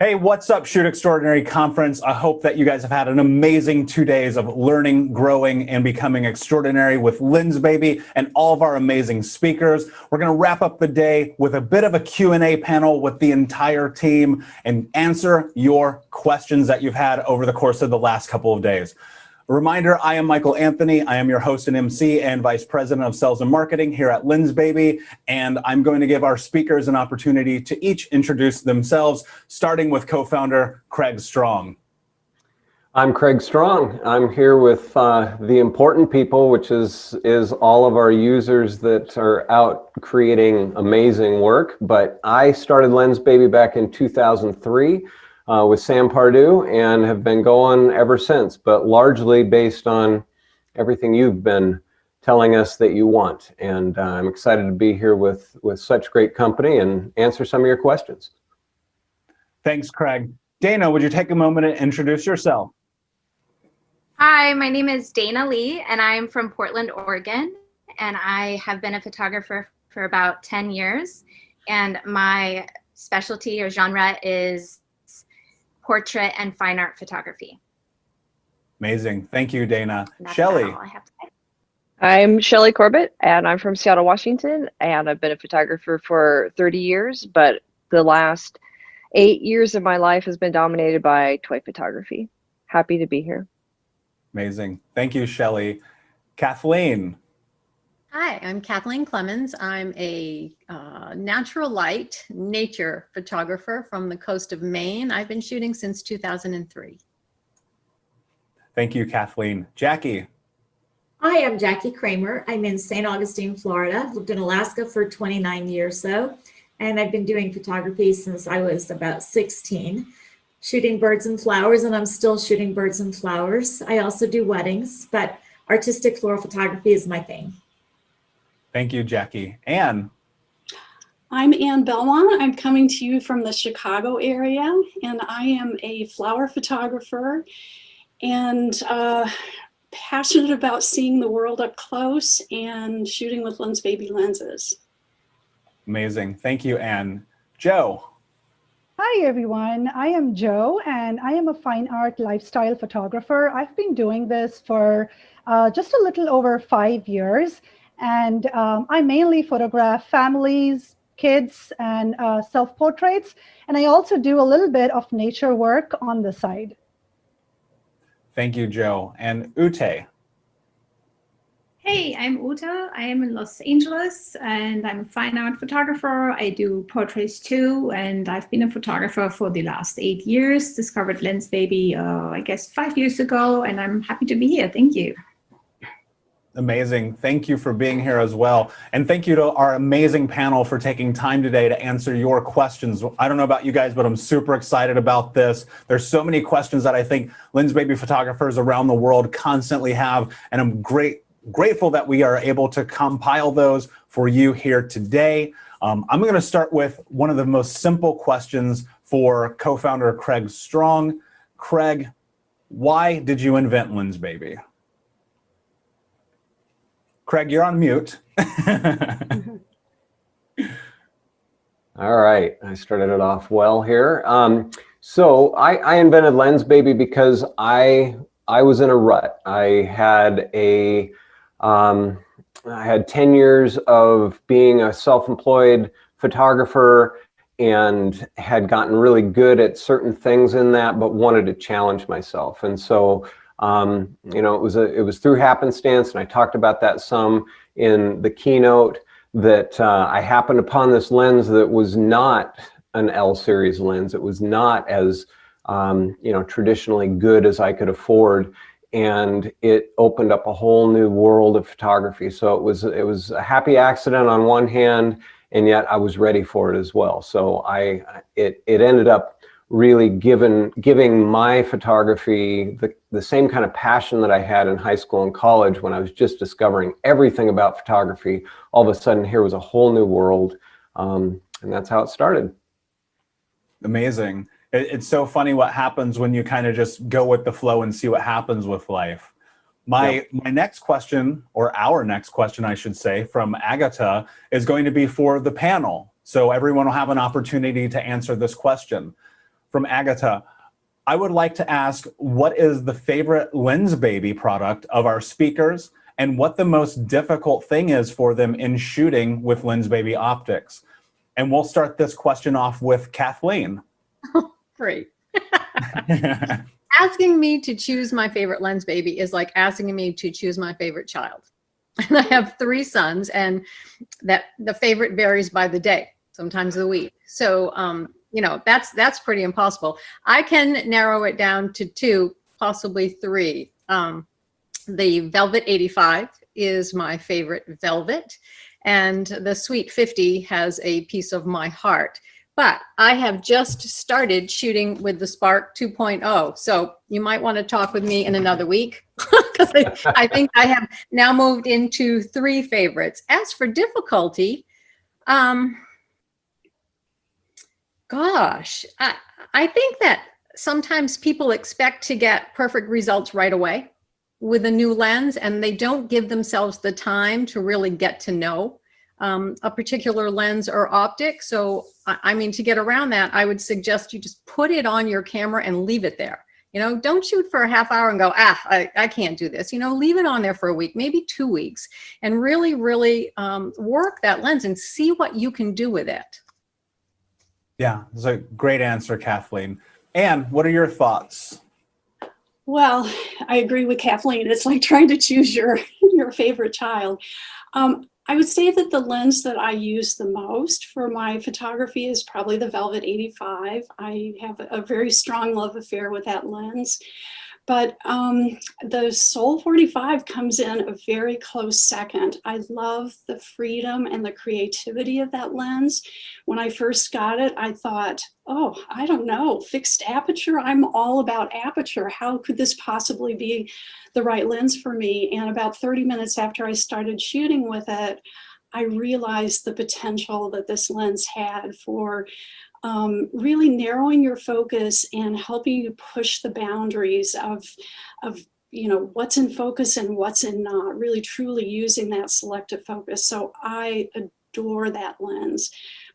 Hey, what's up, Shoot Extraordinary Conference? I hope that you guys have had an amazing 2 days of learning, growing, and becoming extraordinary with Lensbaby and all of our amazing speakers. We're going to wrap up the day with a bit of a Q&A panel with the entire team and answer your questions that you've had over the course of the last couple of days. A reminder, I am Michael Anthony. I am your host and MC and Vice President of Sales and Marketing here at Lensbaby, and I'm going to give our speakers an opportunity to each introduce themselves, starting with co-founder Craig Strong. I'm Craig Strong. I'm here with the important people, which is all of our users that are out creating amazing work. But I started Lensbaby back in 2003. With Sam Pardue and have been going ever since, but largely based on everything you've been telling us that you want. And I'm excited to be here with such great company and answer some of your questions. Thanks, Craig. Dana, would you take a moment and introduce yourself? Hi, my name is Dana Lee, and I'm from Portland, Oregon. And I have been a photographer for about 10 years. And my specialty or genre is portrait and fine art photography. Amazing. Thank you, Dana. That's Shelley. all I have to say. I'm Shelley Corbett, and I'm from Seattle, Washington, and I've been a photographer for 30 years, but the last 8 years of my life has been dominated by toy photography. Happy to be here. Amazing. Thank you, Shelley. Kathleen. Hi, I'm Kathleen Clemens. I'm a natural light nature photographer from the coast of Maine. I've been shooting since 2003. Thank you, Kathleen. Jackie. Hi, I'm Jackie Kramer. I'm in St. Augustine, Florida. I've lived in Alaska for 29 years so, and I've been doing photography since I was about 16, shooting birds and flowers, and I'm still shooting birds and flowers. I also do weddings, but artistic floral photography is my thing. Thank you, Jackie. Anne. I'm Anne Belmont. I'm coming to you from the Chicago area, and I am a flower photographer and passionate about seeing the world up close and shooting with Lensbaby lenses. Amazing. Thank you, Anne. Joe. Hi, everyone. I am Joe, and I am a fine art lifestyle photographer. I've been doing this for just a little over 5 years. And I mainly photograph families, kids, and self-portraits. And I also do a little bit of nature work on the side. Thank you, Joe. And Ute. Hey, I'm Uta. I am in Los Angeles and I'm a fine art photographer. I do portraits too, and I've been a photographer for the last 8 years. Discovered Lensbaby, I guess 5 years ago, and I'm happy to be here. Thank you. Amazing. Thank you for being here as well. And thank you to our amazing panel for taking time today to answer your questions. I don't know about you guys, but I'm super excited about this. There's so many questions that I think Lensbaby photographers around the world constantly have, and I'm grateful that we are able to compile those for you here today. I'm going to start with one of the most simple questions for co-founder Craig Strong. Craig, why did you invent Lensbaby? Craig, you're on mute. All right, I started it off well here. So I invented Lensbaby because I was in a rut. I had 10 years of being a self-employed photographer and had gotten really good at certain things in that, but wanted to challenge myself. And so you know, it was through happenstance, and I talked about that some in the keynote, that I happened upon this lens that was not an L series lens. It was not as you know, traditionally good as I could afford, and it opened up a whole new world of photography. So it was a happy accident on one hand, and yet I was ready for it as well. So it ended up really giving my photography the same kind of passion that I had in high school and college when I was just discovering everything about photography. All of a sudden, here was a whole new world, and that's how it started. Amazing. It's so funny what happens when you kind of just go with the flow and see what happens with life. My next question, or our next question, I should say, from Agatha is going to be for the panel. So everyone will have an opportunity to answer this question. From Agatha, I would like to ask, what is the favorite Lensbaby product of our speakers, and what the most difficult thing is for them in shooting with Lensbaby optics? And we'll start this question off with Kathleen. Great. Asking me to choose my favorite Lensbaby is like asking me to choose my favorite child. And I have 3 sons, and that the favorite varies by the day, sometimes the week. So, you know, that's pretty impossible. I can narrow it down to 2, possibly 3. The Velvet 85 is my favorite velvet, and the Sweet 50 has a piece of my heart. But I have just started shooting with the Spark 2.0, so you might want to talk with me in another week, because I think I have now moved into 3 favorites. As for difficulty, gosh, I think that sometimes people expect to get perfect results right away with a new lens, and they don't give themselves the time to really get to know a particular lens or optic. So, I mean, to get around that, I would suggest you just put it on your camera and leave it there. You know, don't shoot for a half hour and go, I can't do this. You know, leave it on there for a week, maybe 2 weeks, and really, really work that lens and see what you can do with it. Yeah, that's a great answer, Kathleen. Anne, what are your thoughts? Well, I agree with Kathleen. It's like trying to choose your favorite child. I would say that the lens that I use the most for my photography is probably the Velvet 85. I have a very strong love affair with that lens. But the Sol 45 comes in a very close second. I love the freedom and the creativity of that lens. When I first got it, I thought, oh, I don't know, fixed aperture. I'm all about aperture. How could this possibly be the right lens for me? And about 30 minutes after I started shooting with it, I realized the potential that this lens had for really narrowing your focus and helping you push the boundaries of you know, what's in focus and what's in not, really truly using that selective focus. So I adore that lens.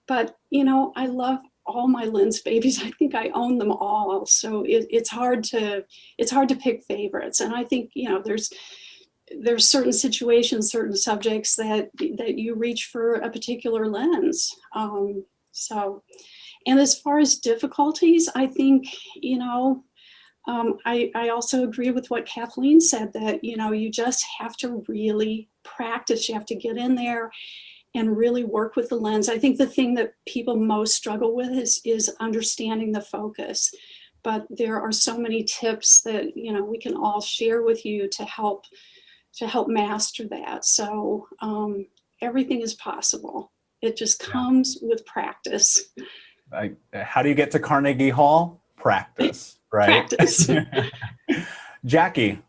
But, you know, I love all my Lensbabies. I think I own them all. So it's hard to pick favorites. And I think, you know, there's certain situations, certain subjects that you reach for a particular lens. And as far as difficulties, I think, you know, I also agree with what Kathleen said, that, you know, you just have to really practice. You have to get in there and really work with the lens. I think the thing that people most struggle with is understanding the focus. But there are so many tips that, you know, we can all share with you to help master that. So everything is possible. It just comes with practice. How do you get to Carnegie Hall? Practice, right? Practice. Jackie.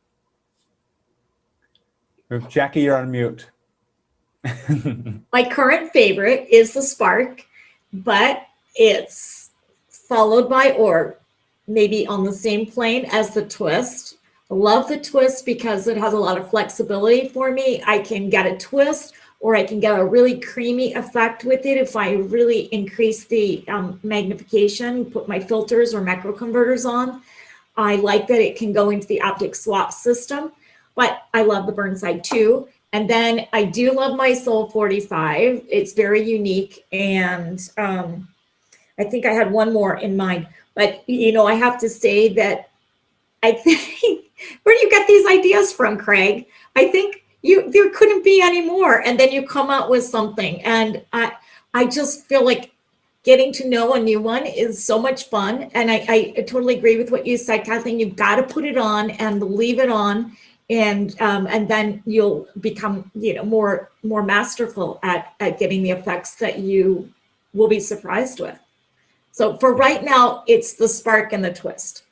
Jackie, you're on mute. My current favorite is the Spark, but it's followed by, or maybe on the same plane as, the Twist. I love the Twist because it has a lot of flexibility for me. I can get a twist, or I can get a really creamy effect with it if I really increase the magnification, put my filters or macro converters on. I like that it can go into the optic swap system, but I love the Burnside too. And then I do love my Sol 45. It's very unique. And I think I had one more in mind, but you know, I have to say that I think, where do you get these ideas from, Craig? I think there couldn't be any more. And then you come out with something. And I just feel like getting to know a new one is so much fun. And I totally agree with what you said, Kathleen. You've got to put it on and leave it on. And then you'll become, you know, more masterful at getting the effects that you will be surprised with. So for right now, it's the Spark and the Twist.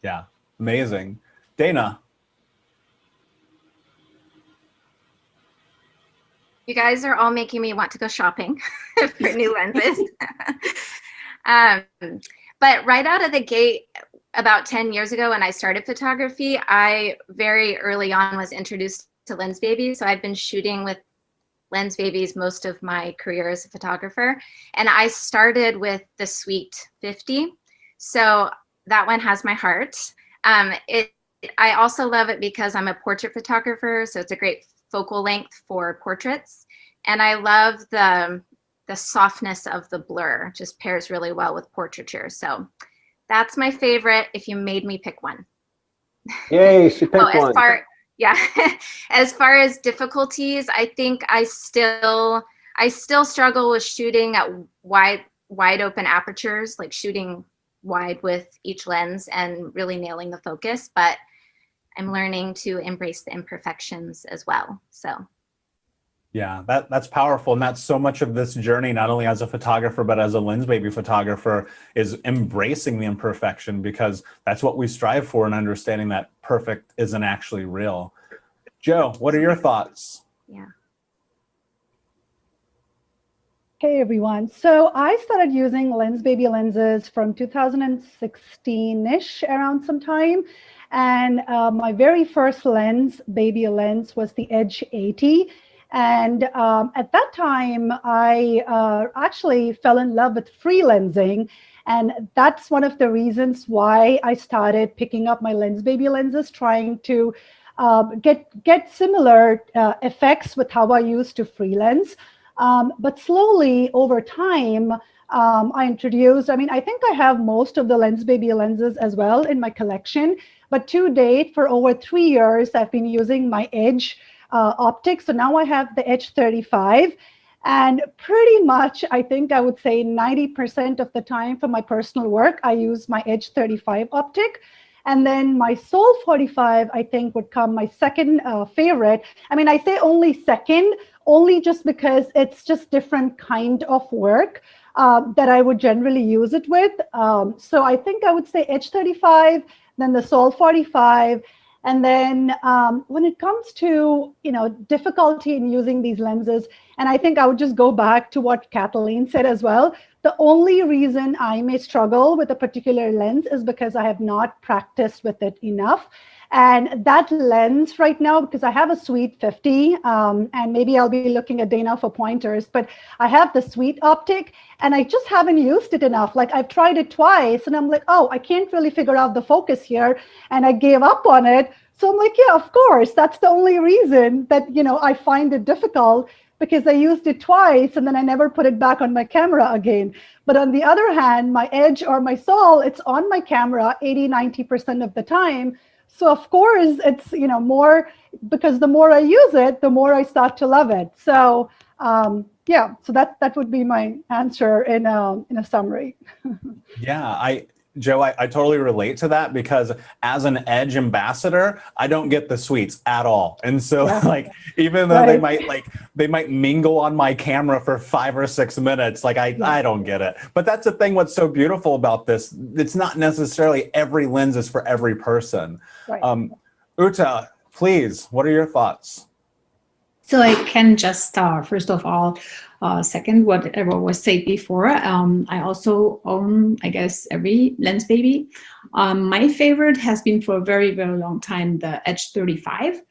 Yeah, amazing. Dana. You guys are all making me want to go shopping for new lenses. But right out of the gate, about 10 years ago when I started photography, I very early on was introduced to Lensbaby. So I've been shooting with Lensbabies most of my career as a photographer. And I started with the Sweet 50. So that one has my heart. I also love it because I'm a portrait photographer. So it's a great focal length for portraits. And I love the softness of the blur, just pairs really well with portraiture. So that's my favorite if you made me pick one. Yay, she picked one. Yeah, as far as difficulties, I think I still struggle with shooting at wide open apertures, like shooting wide with each lens and really nailing the focus, but I'm learning to embrace the imperfections as well. So yeah, that's powerful. And that's so much of this journey, not only as a photographer, but as a Lensbaby photographer, is embracing the imperfection, because that's what we strive for, and understanding that perfect isn't actually real. Joe, what are your thoughts? Yeah. Hey everyone. So I started using Lensbaby lenses from 2016-ish, around sometime. And my very first Lensbaby lens was the Edge 80. And at that time, I actually fell in love with freelensing. And that's one of the reasons why I started picking up my Lensbaby lenses, trying to get similar effects with how I used to freelance. But slowly over time, I introduced, I think I have most of the Lensbaby lenses as well in my collection. But to date, for over 3 years, I've been using my Edge optics. So now I have the Edge 35. And pretty much, I think I would say 90% of the time for my personal work, I use my Edge 35 optic. And then my Sol 45, I think, would come my second favorite. I say only second, only just because it's just different kind of work that I would generally use it with. So I think I would say Edge 35, then the Sol 45. And then when it comes to, difficulty in using these lenses, and I think I would just go back to what Kathleen said as well. The only reason I may struggle with a particular lens is because I have not practiced with it enough. And that lens right now, because I have a Sweet 50, and maybe I'll be looking at Dana for pointers, but I have the Sweet optic and I just haven't used it enough. Like I've tried it twice and I'm like, oh, I can't really figure out the focus here. And I gave up on it. So I'm like, yeah, of course, that's the only reason that, I find it difficult, because I used it twice and then I never put it back on my camera again. But on the other hand, my Edge or my Sol, it's on my camera 80-90% of the time. So of course it's, more, because the more I use it, the more I start to love it. So yeah, so that would be my answer in a summary. Yeah, Joe, I totally relate to that, because as an Edge ambassador, I don't get the sweets at all. And so like, even though they might mingle on my camera for 5 or 6 minutes, like I don't get it. But that's the thing, what's so beautiful about this, it's not necessarily every lens is for every person. Right. Uta, please, what are your thoughts? So I can just first of all, second whatever was said before. I also own, I guess, every Lensbaby. My favorite has been for a very, very long time the Edge 35.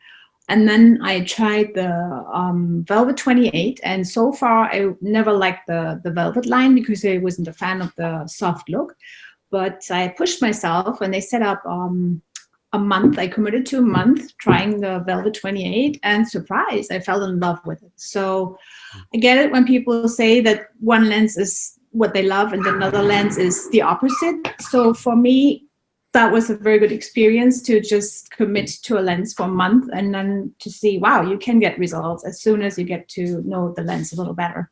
And then I tried the Velvet 28. And so far, I never liked the Velvet line because I wasn't a fan of the soft look. But I pushed myself when they set up a month. I committed to a month trying the Velvet 28, and surprise, I fell in love with it. So I get it when people say that one lens is what they love and another lens is the opposite. So for me, that was a very good experience to just commit to a lens for a month and then to see, wow, you can get results as soon as you get to know the lens a little better.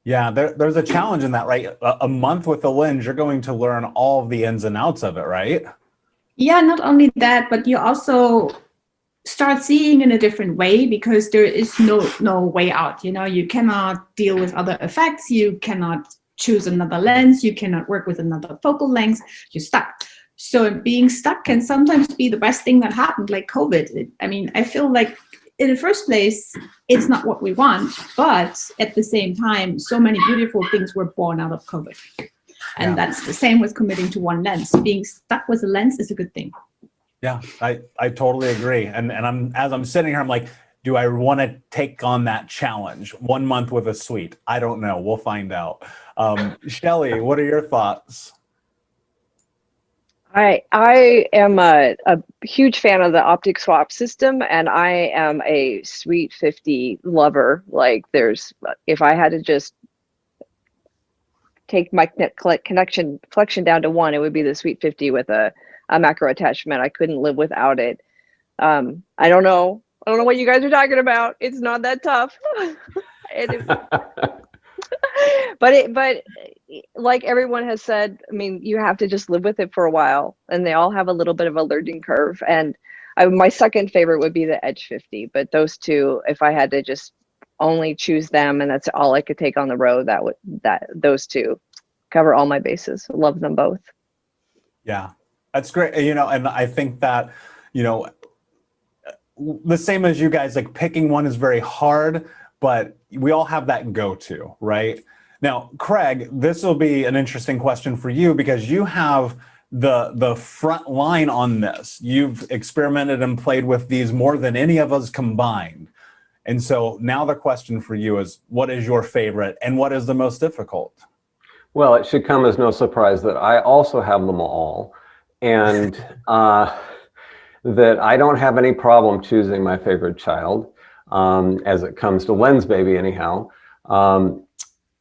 Yeah, there's a challenge in that, right? A month with a lens, you're going to learn all of the ins and outs of it, right? Yeah, not only that, but you also start seeing in a different way, because there is no way out. You cannot deal with other effects. You cannot choose another lens. You cannot work with another focal length. You're stuck. So being stuck can sometimes be the best thing that happened, like COVID. I feel like in the first place, it's not what we want, but at the same time, so many beautiful things were born out of COVID. And that's the same with committing to one lens. Being stuck with a lens is a good thing. Yeah, I totally agree. And as I'm sitting here, I'm like, do I want to take on that challenge? 1 month with a suite? I don't know. We'll find out. Shelly, what are your thoughts? I am a huge fan of the optic swap system, and I am a Suite 50 lover. Like, if I had to just take my collection down to one, it would be the Suite 50 with a macro attachment. I couldn't live without it. I don't know what you guys are talking about. It's not that tough. But like everyone has said, you have to just live with it for a while, and they all have a little bit of a learning curve. And my second favorite would be the Edge 50, but those two, if I had to just only choose them and that's all I could take on the road, those two cover all my bases. Love them both. Yeah, that's great. And I think that, the same as you guys, like, picking one is very hard, but we all have that go-to, right? Now, Craig, this will be an interesting question for you, because you have the front line on this. You've experimented and played with these more than any of us combined. And so now the question for you is, what is your favorite and what is the most difficult? Well, it should come as no surprise that I also have them all, and that I don't have any problem choosing my favorite child as it comes to Lensbaby anyhow.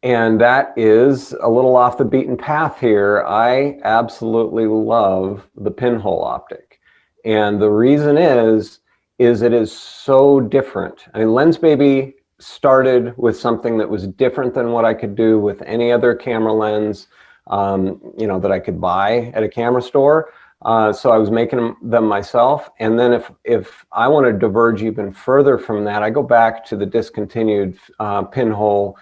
And that is a little off the beaten path here. I absolutely love the pinhole optic. And the reason is it is so different. Lensbaby started with something that was different than what I could do with any other camera lens, that I could buy at a camera store. So I was making them myself. And then if I want to diverge even further from that, I go back to the discontinued pinhole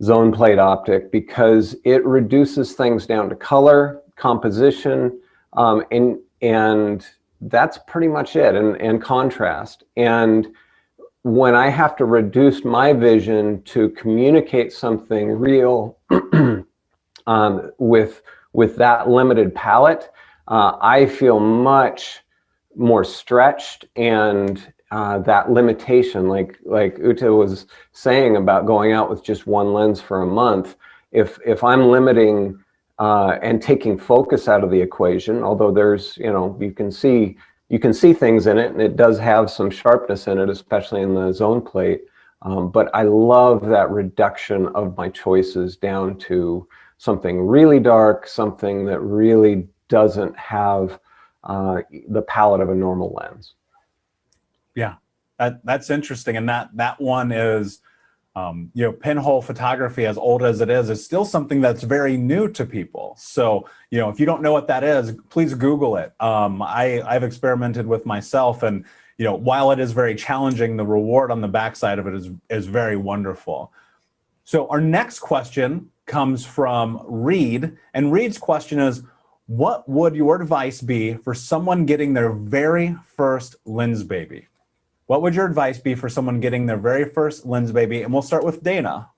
zone plate optic, because it reduces things down to color, composition, and that's pretty much it, and contrast. And when I have to reduce my vision to communicate something real with that limited palette, I feel much more stretched, and that limitation, like Uta was saying about going out with just one lens for a month, if I'm limiting and taking focus out of the equation, although there's, you can see things in it, and it does have some sharpness in it, especially in the zone plate. But I love that reduction of my choices down to something really dark, something that really doesn't have the palette of a normal lens. Yeah, that's interesting. And that one is, you know, pinhole photography, as old as it is still something that's very new to people. So, you know, if you don't know what that is, please Google it. I've experimented with myself, and, you know, while it is very challenging, the reward on the backside of it is very wonderful. So our next question comes from Reed, and Reed's question is, what would your advice be for someone getting their very first Lensbaby? What would your advice be for someone getting their very first Lensbaby? And we'll start with Dana.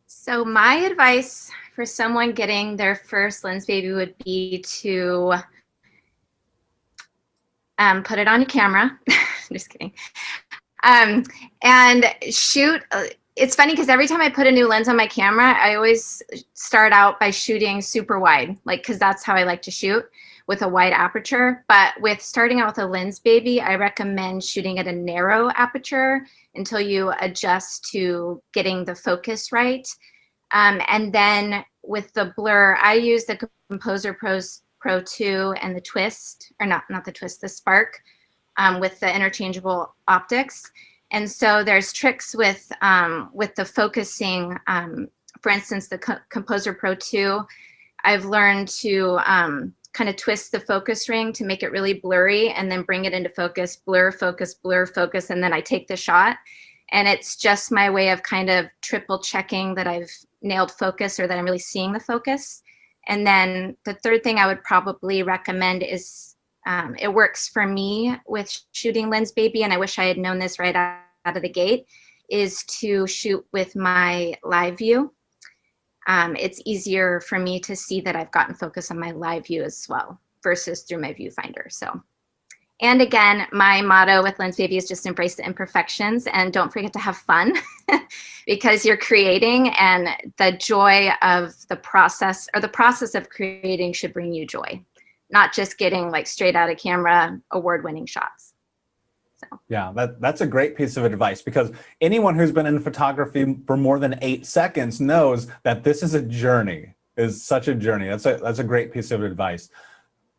So my advice for someone getting their first Lensbaby would be to put it on your camera. Just kidding. And shoot. It's funny because every time I put a new lens on my camera, I always start out by shooting super wide, like, because that's how I like to shoot, with a wide aperture. But with starting out with a Lensbaby, I recommend shooting at a narrow aperture until you adjust to getting the focus right. And then with the blur, I use the Composer Pro 2 and the Twist, or not the Twist, the Spark, with the interchangeable optics. And so there's tricks with the focusing. For instance, the Composer Pro 2, I've learned to kind of twist the focus ring to make it really blurry, and then bring it into focus, blur, focus, and then I take the shot. And it's just my way of kind of triple checking that I've nailed focus, or that I'm really seeing the focus. And then the third thing I would probably recommend is, it works for me with shooting Lensbaby, and I wish I had known this right out of the gate, is to shoot with my live view. It's easier for me to see that I've gotten focus on my live view as well, versus through my viewfinder. So, and again, my motto with Lensbaby is just embrace the imperfections, and don't forget to have fun because you're creating, and the joy of the process, or the process of creating, should bring you joy, not just getting like straight out of camera award-winning shots. So. Yeah, that's a great piece of advice, because anyone who's been in photography for more than 8 seconds knows that this is a journey, is such a journey. That's a great piece of advice.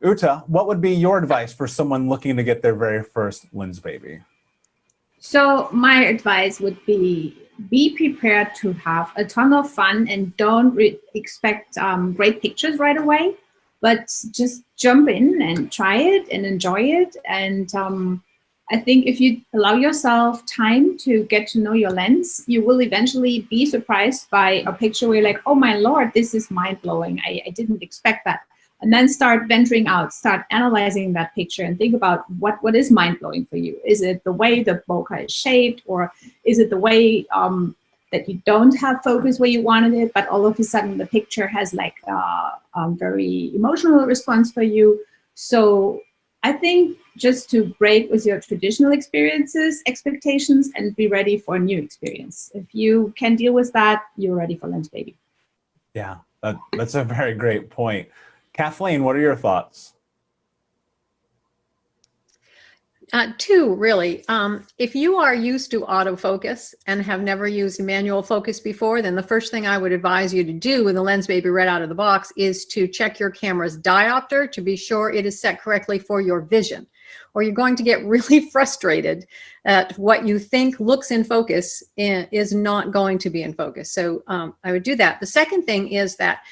Uta, what would be your advice for someone looking to get their very first Lensbaby? So my advice would be prepared to have a ton of fun, and don't expect great pictures right away, but just jump in and try it and enjoy it. And I think if you allow yourself time to get to know your lens, you will eventually be surprised by a picture where you're like, oh my Lord, this is mind-blowing. I didn't expect that. And then start venturing out, start analyzing that picture, and think about what is mind-blowing for you. Is it the way the bokeh is shaped, or is it the way that you don't have focus where you wanted it, but all of a sudden the picture has like a very emotional response for you? So I think just to break with your traditional expectations, and be ready for a new experience. If you can deal with that, you're ready for Lensbaby. Yeah, that's a very great point. Kathleen, what are your thoughts? Two, really. If you are used to autofocus and have never used manual focus before, then the first thing I would advise you to do with the Lensbaby right out of the box is to check your camera's diopter to be sure it is set correctly for your vision, or you're going to get really frustrated at what you think looks in focus is not going to be in focus. So I would do that. The second thing is that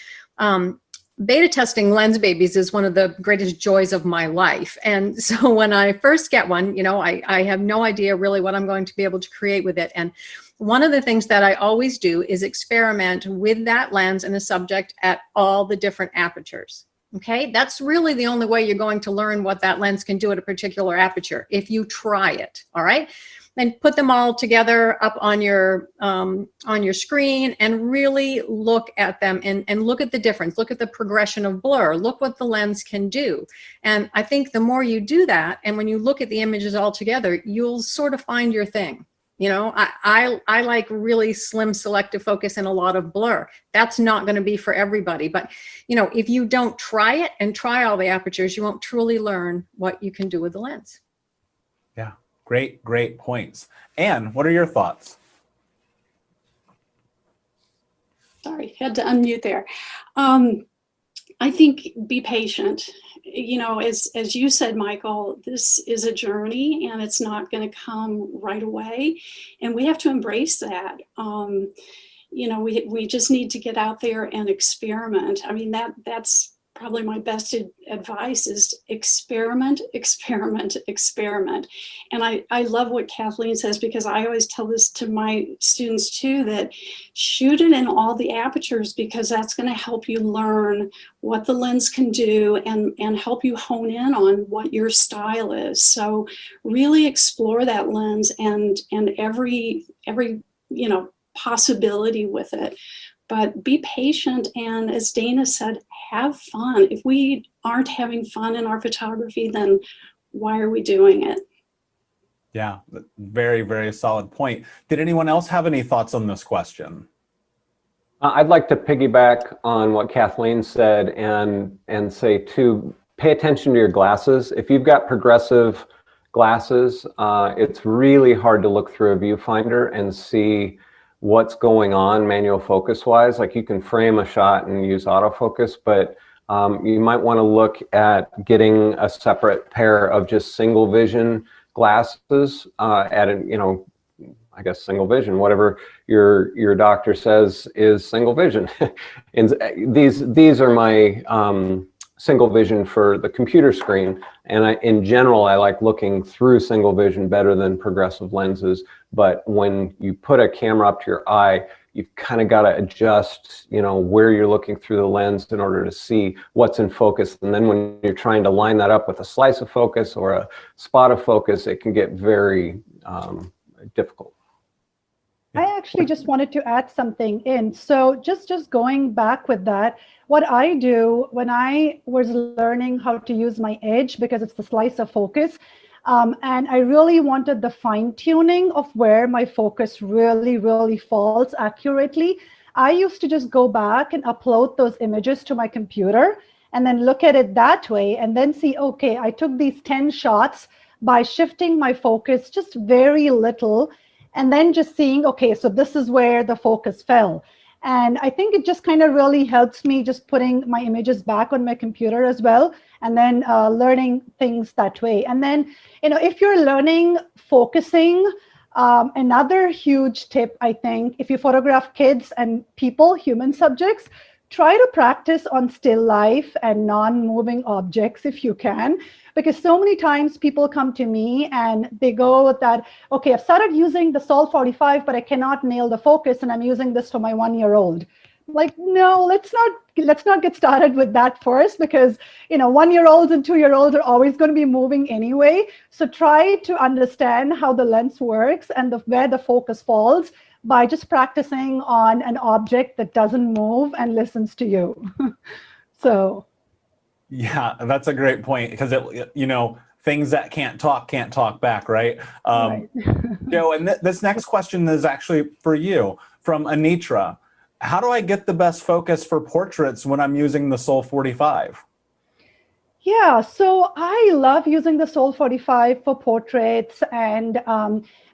beta testing Lensbabies is one of the greatest joys of my life. And so when I first get one, you know, I have no idea really what I'm going to be able to create with it. And one of the things that I always do is experiment with that lens and a subject at all the different apertures. Okay, that's really the only way you're going to learn what that lens can do at a particular aperture, if you try it. All right. And put them all together up on your screen, and really look at them and look at the difference. Look at the progression of blur. Look what the lens can do. And I think the more you do that, and when you look at the images all together, you'll sort of find your thing. You know, I like really slim selective focus and a lot of blur. That's not going to be for everybody. But, you know, if you don't try it and try all the apertures, you won't truly learn what you can do with the lens. Yeah. Great points. Anne, what are your thoughts? Sorry, had to unmute there. I think be patient. You know, as you said, Michael, this is a journey and it's not going to come right away. And we have to embrace that. You know, we just need to get out there and experiment. I mean, that's probably my best advice is experiment, experiment, experiment. And I love what Kathleen says, because I always tell this to my students too, that shoot it in all the apertures, because that's going to help you learn what the lens can do and help you hone in on what your style is. So really explore that lens and every you know, possibility with it. But be patient, and as Dana said, have fun. If we aren't having fun in our photography, then why are we doing it? Yeah, very, very solid point. Did anyone else have any thoughts on this question? I'd like to piggyback on what Kathleen said and say to pay attention to your glasses. If you've got progressive glasses, it's really hard to look through a viewfinder and see what's going on manual focus wise. Like you can frame a shot and use autofocus, but you might want to look at getting a separate pair of just single vision glasses at a, you know, I guess single vision, whatever your doctor says is single vision. And these are my single vision for the computer screen. And in general, I like looking through single vision better than progressive lenses. But when you put a camera up to your eye, you've kind of got to adjust, you know, where you're looking through the lens in order to see what's in focus. And then when you're trying to line that up with a slice of focus or a spot of focus, it can get very difficult. I actually just wanted to add something in. So just going back with that, what I do when I was learning how to use my edge, because it's the slice of focus, and I really wanted the fine tuning of where my focus really falls accurately, I used to just go back and upload those images to my computer and then look at it that way and then see, okay, I took these 10 shots by shifting my focus just very little, and then just seeing, okay, so this is where the focus fell. And I think it just kind of really helps me just putting my images back on my computer as well, and then learning things that way. And then, you know, if you're learning focusing, another huge tip, I think, if you photograph kids and people, human subjects, try to practice on still life and non-moving objects if you can, because so many times people come to me and they go that, okay, I've started using the Sol 45, but I cannot nail the focus, and I'm using this for my 1-year-old. Like, no, let's not get started with that first, because, you know, 1-year-olds and 2-year-olds are always going to be moving anyway. So try to understand how the lens works and where the focus falls by just practicing on an object that doesn't move and listens to you. So. Yeah, that's a great point, because it, you know, things that can't talk back, right? Right. Joe, and this next question is actually for you from Anitra. How do I get the best focus for portraits when I'm using the Sol 45? Yeah, so I love using the Sol 45 for portraits, and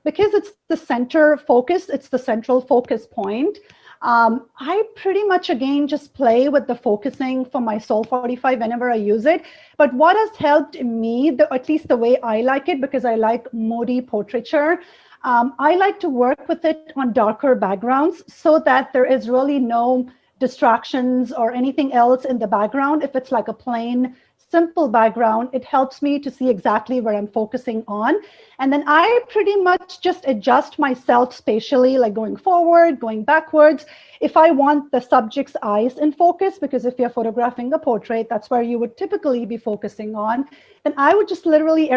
because it's the center focus, it's the central focus point. I pretty much, again, just play with the focusing for my Sol 45 whenever I use it. But what has helped me, at least the way I like it, because I like moody portraiture, I like to work with it on darker backgrounds so that there is really no distractions or anything else in the background. If it's like a plain, simple background, it helps me to see exactly where I'm focusing on. And then I pretty much just adjust myself spatially, like going forward, going backwards, if I want the subject's eyes in focus, because if you're photographing a portrait, that's where you would typically be focusing on, then I would just literally,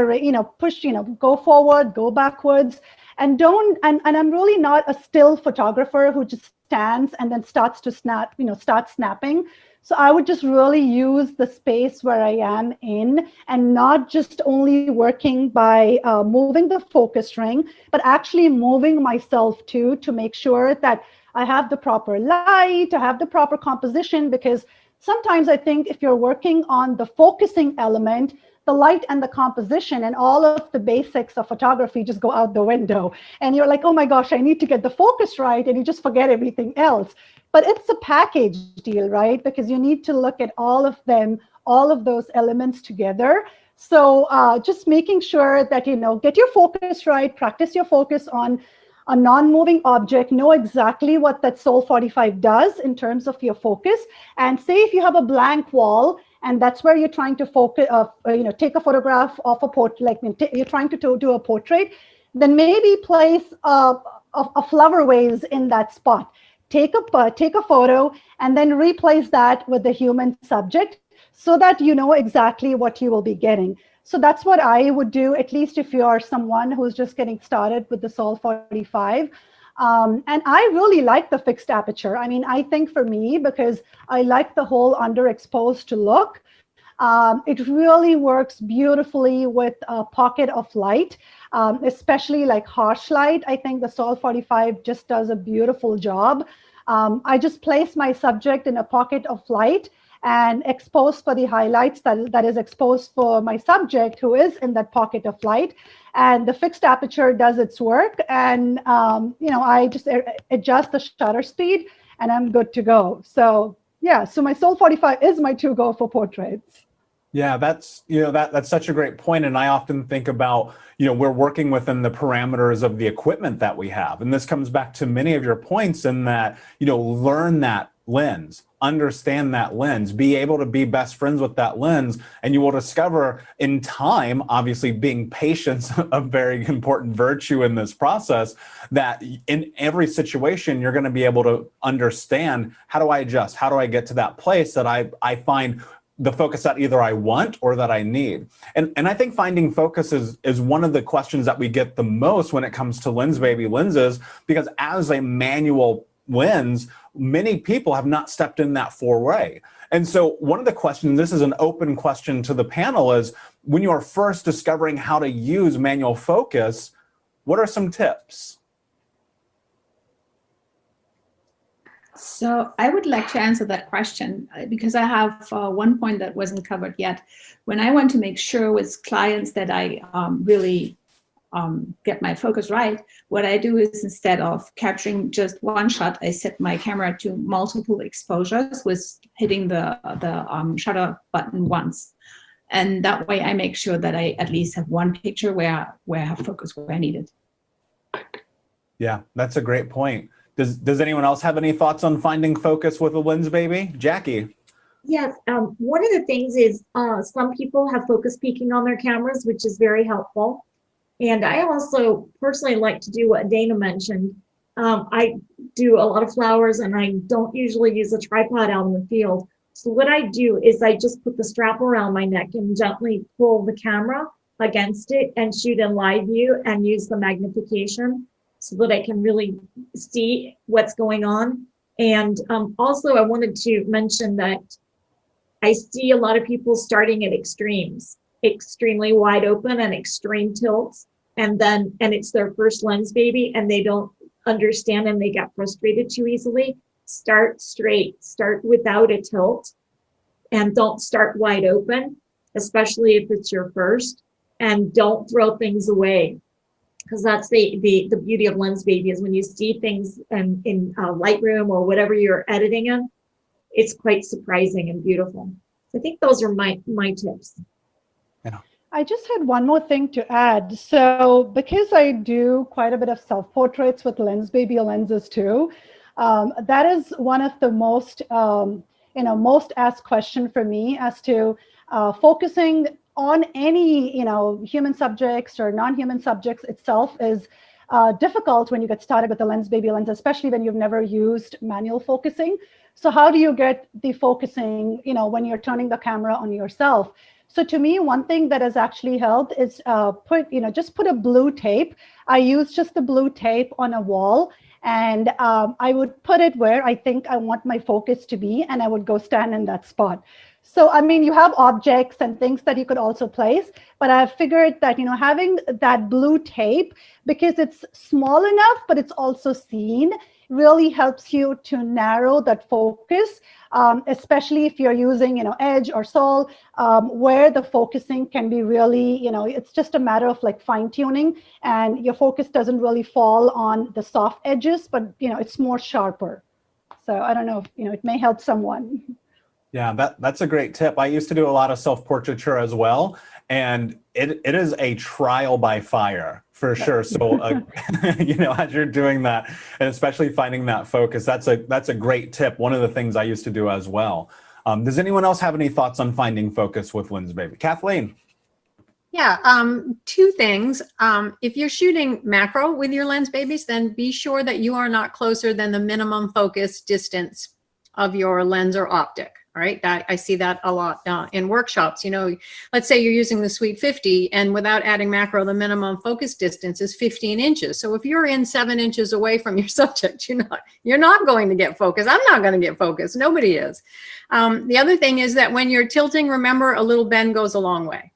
push, go forward, go backwards, and I'm really not a still photographer who just stands and then starts to start snapping. So I would just really use the space where I am in, and not just only working by moving the focus ring, but actually moving myself too, to make sure that I have the proper light, I have the proper composition, because sometimes I think if you're working on the focusing element, the light and the composition and all of the basics of photography just go out the window. And you're like, oh my gosh, I need to get the focus right. And you just forget everything else. But it's a package deal, right? Because you need to look at all of them, all of those elements together. So just making sure that, get your focus right, practice your focus on a non-moving object, know exactly what that Sol 45 does in terms of your focus. And say if you have a blank wall, and that's where you're trying to focus, take a photograph of a portrait, like you're trying to do a portrait, then maybe place a flower vase in that spot. Take a photo and then replace that with the human subject so that you know exactly what you will be getting. So that's what I would do, at least if you are someone who's just getting started with the Sol 45. And I really like the fixed aperture. I mean, I think for me, because I like the whole underexposed look, it really works beautifully with a pocket of light, especially like harsh light. I think the Sol 45 just does a beautiful job. I just place my subject in a pocket of light and expose for the highlights that is exposed for my subject who is in that pocket of light. And the fixed aperture does its work. And, I just adjust the shutter speed and I'm good to go. So yeah, so my Sol 45 is my to-go for portraits. Yeah, that's such a great point. And I often think about, we're working within the parameters of the equipment that we have. And this comes back to many of your points in that, learn that lens, understand that lens, be able to be best friends with that lens. And you will discover in time, obviously being patient, a very important virtue in this process, that in every situation, you're going to be able to understand, how do I adjust? How do I get to that place that I find the focus that either I want or that I need? And I think finding focus is one of the questions that we get the most when it comes to Lensbaby lenses, because as a manual lens, many people have not stepped in that foray. And so one of the questions, this is an open question to the panel, is when you are first discovering how to use manual focus, what are some tips? So I would like to answer that question because I have one point that wasn't covered yet. When I want to make sure with clients that I really get my focus right, what I do is, instead of capturing just one shot, I set my camera to multiple exposures with hitting the shutter button once. And that way I make sure that I at least have one picture where I have focus where I need it. Yeah, that's a great point. Does anyone else have any thoughts on finding focus with a Lensbaby? Jackie? Yes, one of the things is some people have focus peaking on their cameras, which is very helpful. And I also personally like to do what Dana mentioned. I do a lot of flowers and I don't usually use a tripod out in the field. So what I do is I just put the strap around my neck and gently pull the camera against it and shoot in live view and use the magnification so that I can really see what's going on. And also I wanted to mention that I see a lot of people starting at extremes, extremely wide open and extreme tilts. And it's their first Lensbaby and they don't understand and they get frustrated too easily. Start straight, start without a tilt, and don't start wide open, especially if it's your first, and don't throw things away. Because that's the beauty of Lensbaby, is when you see things in Lightroom or whatever you're editing in, it's quite surprising and beautiful. So I think those are my tips. Yeah. I just had one more thing to add. So because I do quite a bit of self-portraits with Lensbaby lenses too, that is one of the most, most asked question for me as to focusing on any, human subjects or non-human subjects itself is difficult when you get started with the Lensbaby lens, especially when you've never used manual focusing. So how do you get the focusing, when you're turning the camera on yourself? So to me, one thing that has actually helped is just put a blue tape. I use just the blue tape on a wall, and I would put it where I think I want my focus to be, and I would go stand in that spot. So, I mean, you have objects and things that you could also place, but I've figured that, having that blue tape, because it's small enough, but it's also seen, really helps you to narrow that focus, especially if you're using, edge or sol, where the focusing can be really, it's just a matter of like fine tuning, and your focus doesn't really fall on the soft edges, but it's more sharper. So I don't know if, it may help someone. Yeah, that's a great tip. I used to do a lot of self-portraiture as well, and it is a trial by fire for sure. So, as you're doing that, and especially finding that focus, that's a great tip. One of the things I used to do as well. Does anyone else have any thoughts on finding focus with Lensbaby? Kathleen? Yeah, two things. If you're shooting macro with your Lensbabies, then be sure that you are not closer than the minimum focus distance of your lens or optic. All right, I see that a lot in workshops. Let's say you're using the Sweet 50, and without adding macro, the minimum focus distance is 15 inches. So if you're in 7 inches away from your subject, you're not going to get focus. I'm not going to get focus. Nobody is. The other thing is that when you're tilting, remember, a little bend goes a long way.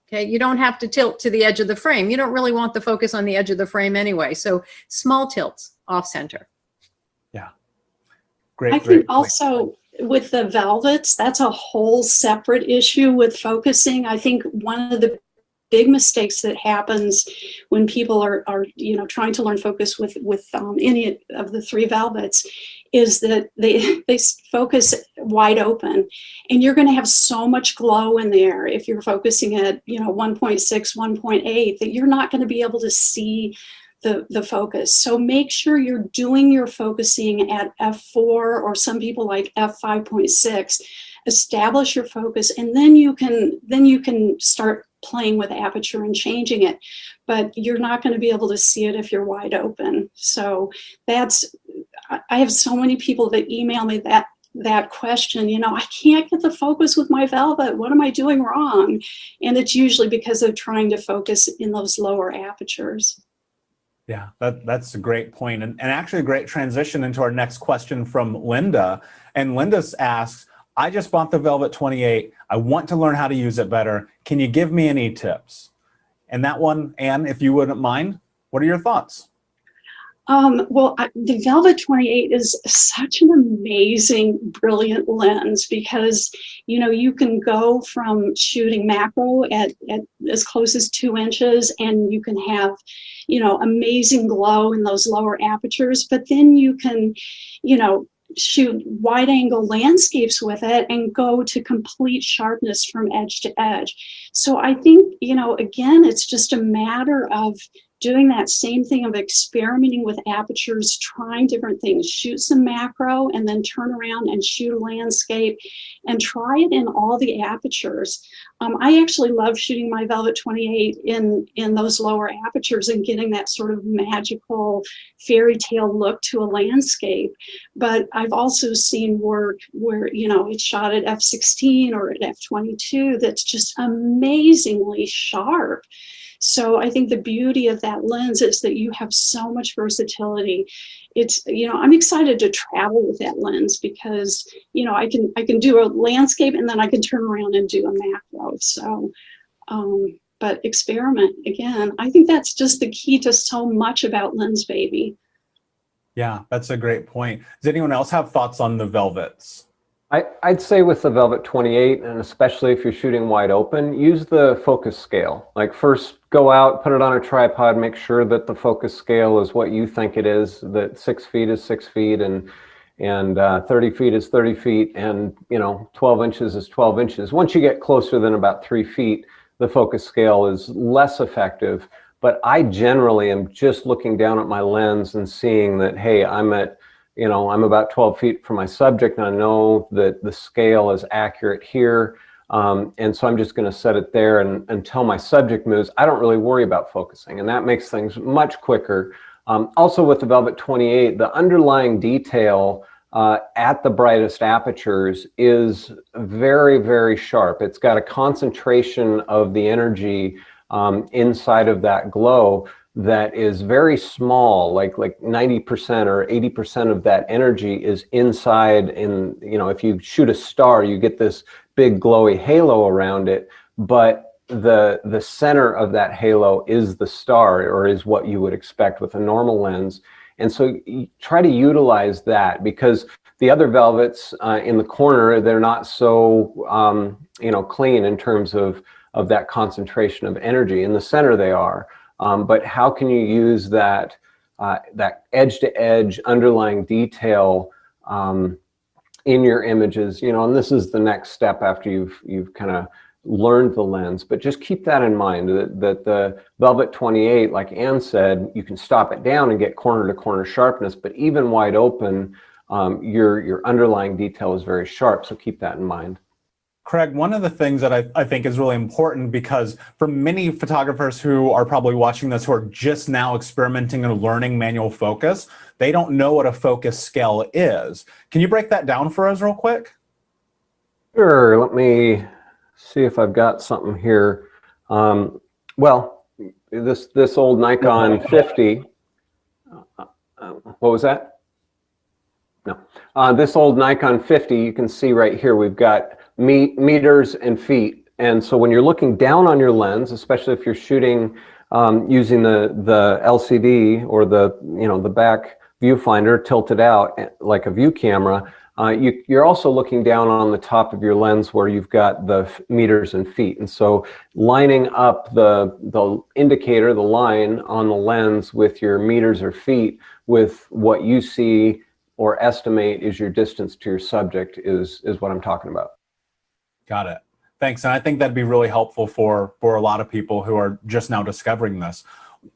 Okay, you don't have to tilt to the edge of the frame. You don't really want the focus on the edge of the frame anyway. So small tilts off center. Yeah, great. I think also with the velvets, that's a whole separate issue with focusing. I think one of the big mistakes that happens when people are trying to learn focus with any of the 3 velvets is that they focus wide open, and you're going to have so much glow in there if you're focusing at 1.6, 1.8, that you're not going to be able to see the focus. So make sure you're doing your focusing at f4, or some people like f5.6. Establish your focus, and then you can start playing with aperture and changing it. But you're not going to be able to see it if you're wide open. So I have so many people that email me that question, I can't get the focus with my velvet. What am I doing wrong? And it's usually because of trying to focus in those lower apertures. Yeah, that's a great point, and actually a great transition into our next question from Linda. And Linda asks, I just bought the Velvet 28. I want to learn how to use it better. Can you give me any tips? And that one, Anne, if you wouldn't mind, what are your thoughts? The Velvet 28 is such an amazing, brilliant lens, because, you can go from shooting macro at as close as 2 inches, and you can have, amazing glow in those lower apertures, but then you can, shoot wide angle landscapes with it and go to complete sharpness from edge to edge. So I think, again, it's just a matter of doing that same thing of experimenting with apertures, trying different things, shoot some macro and then turn around and shoot a landscape and try it in all the apertures. I actually love shooting my Velvet 28 in those lower apertures and getting that sort of magical fairy tale look to a landscape. But I've also seen work where, it's shot at f16 or at f22 that's just amazingly sharp. So I think the beauty of that lens is that you have so much versatility. It's, I'm excited to travel with that lens because, I can do a landscape and then I can turn around and do a macro. So, but experiment again. I think that's just the key to so much about Lensbaby. Yeah, that's a great point. Does anyone else have thoughts on the velvets? I'd say with the Velvet 28, and especially if you're shooting wide open, use the focus scale. Like, first go out, put it on a tripod, make sure that the focus scale is what you think it is, that 6 feet is 6 feet and 30 feet is 30 feet and 12 inches is 12 inches. Once you get closer than about 3 feet, the focus scale is less effective. But I generally am just looking down at my lens and seeing that, hey, I'm about 12 feet from my subject, and I know that the scale is accurate here. And so I'm just going to set it there, and until my subject moves, I don't really worry about focusing, and that makes things much quicker. Also with the Velvet 28, the underlying detail at the brightest apertures is very, very sharp. It's got a concentration of the energy inside of that glow that is very small, like 90% or 80% of that energy is inside. In, if you shoot a star, you get this big glowy halo around it, but the center of that halo is the star, or is what you would expect with a normal lens. And so you try to utilize that, because the other velvets in the corner, they're not so clean in terms of that concentration of energy. In the center they are, but how can you use that that edge-to-edge underlying detail in your images? And this is the next step after you've kind of learned the lens. But just keep that in mind, that the Velvet 28, like Anne said, you can stop it down and get corner-to-corner sharpness, but even wide open, your underlying detail is very sharp, so keep that in mind. Craig, one of the things that I think is really important, because for many photographers who are probably watching this who are just now experimenting and learning manual focus, they don't know what a focus scale is. Can you break that down for us real quick? Sure, let me see if I've got something here. Well, this old Nikon 50, what was that? No, this old Nikon 50, you can see right here, we've got meters and feet. And so when you're looking down on your lens, especially if you're shooting using the LCD or the back viewfinder tilted out like a view camera, you're also looking down on the top of your lens where you've got the meters and feet. And so lining up the indicator, the line on the lens with your meters or feet with what you see or estimate is your distance to your subject is what I'm talking about. Got it. Thanks. And I think that'd be really helpful for a lot of people who are just now discovering this.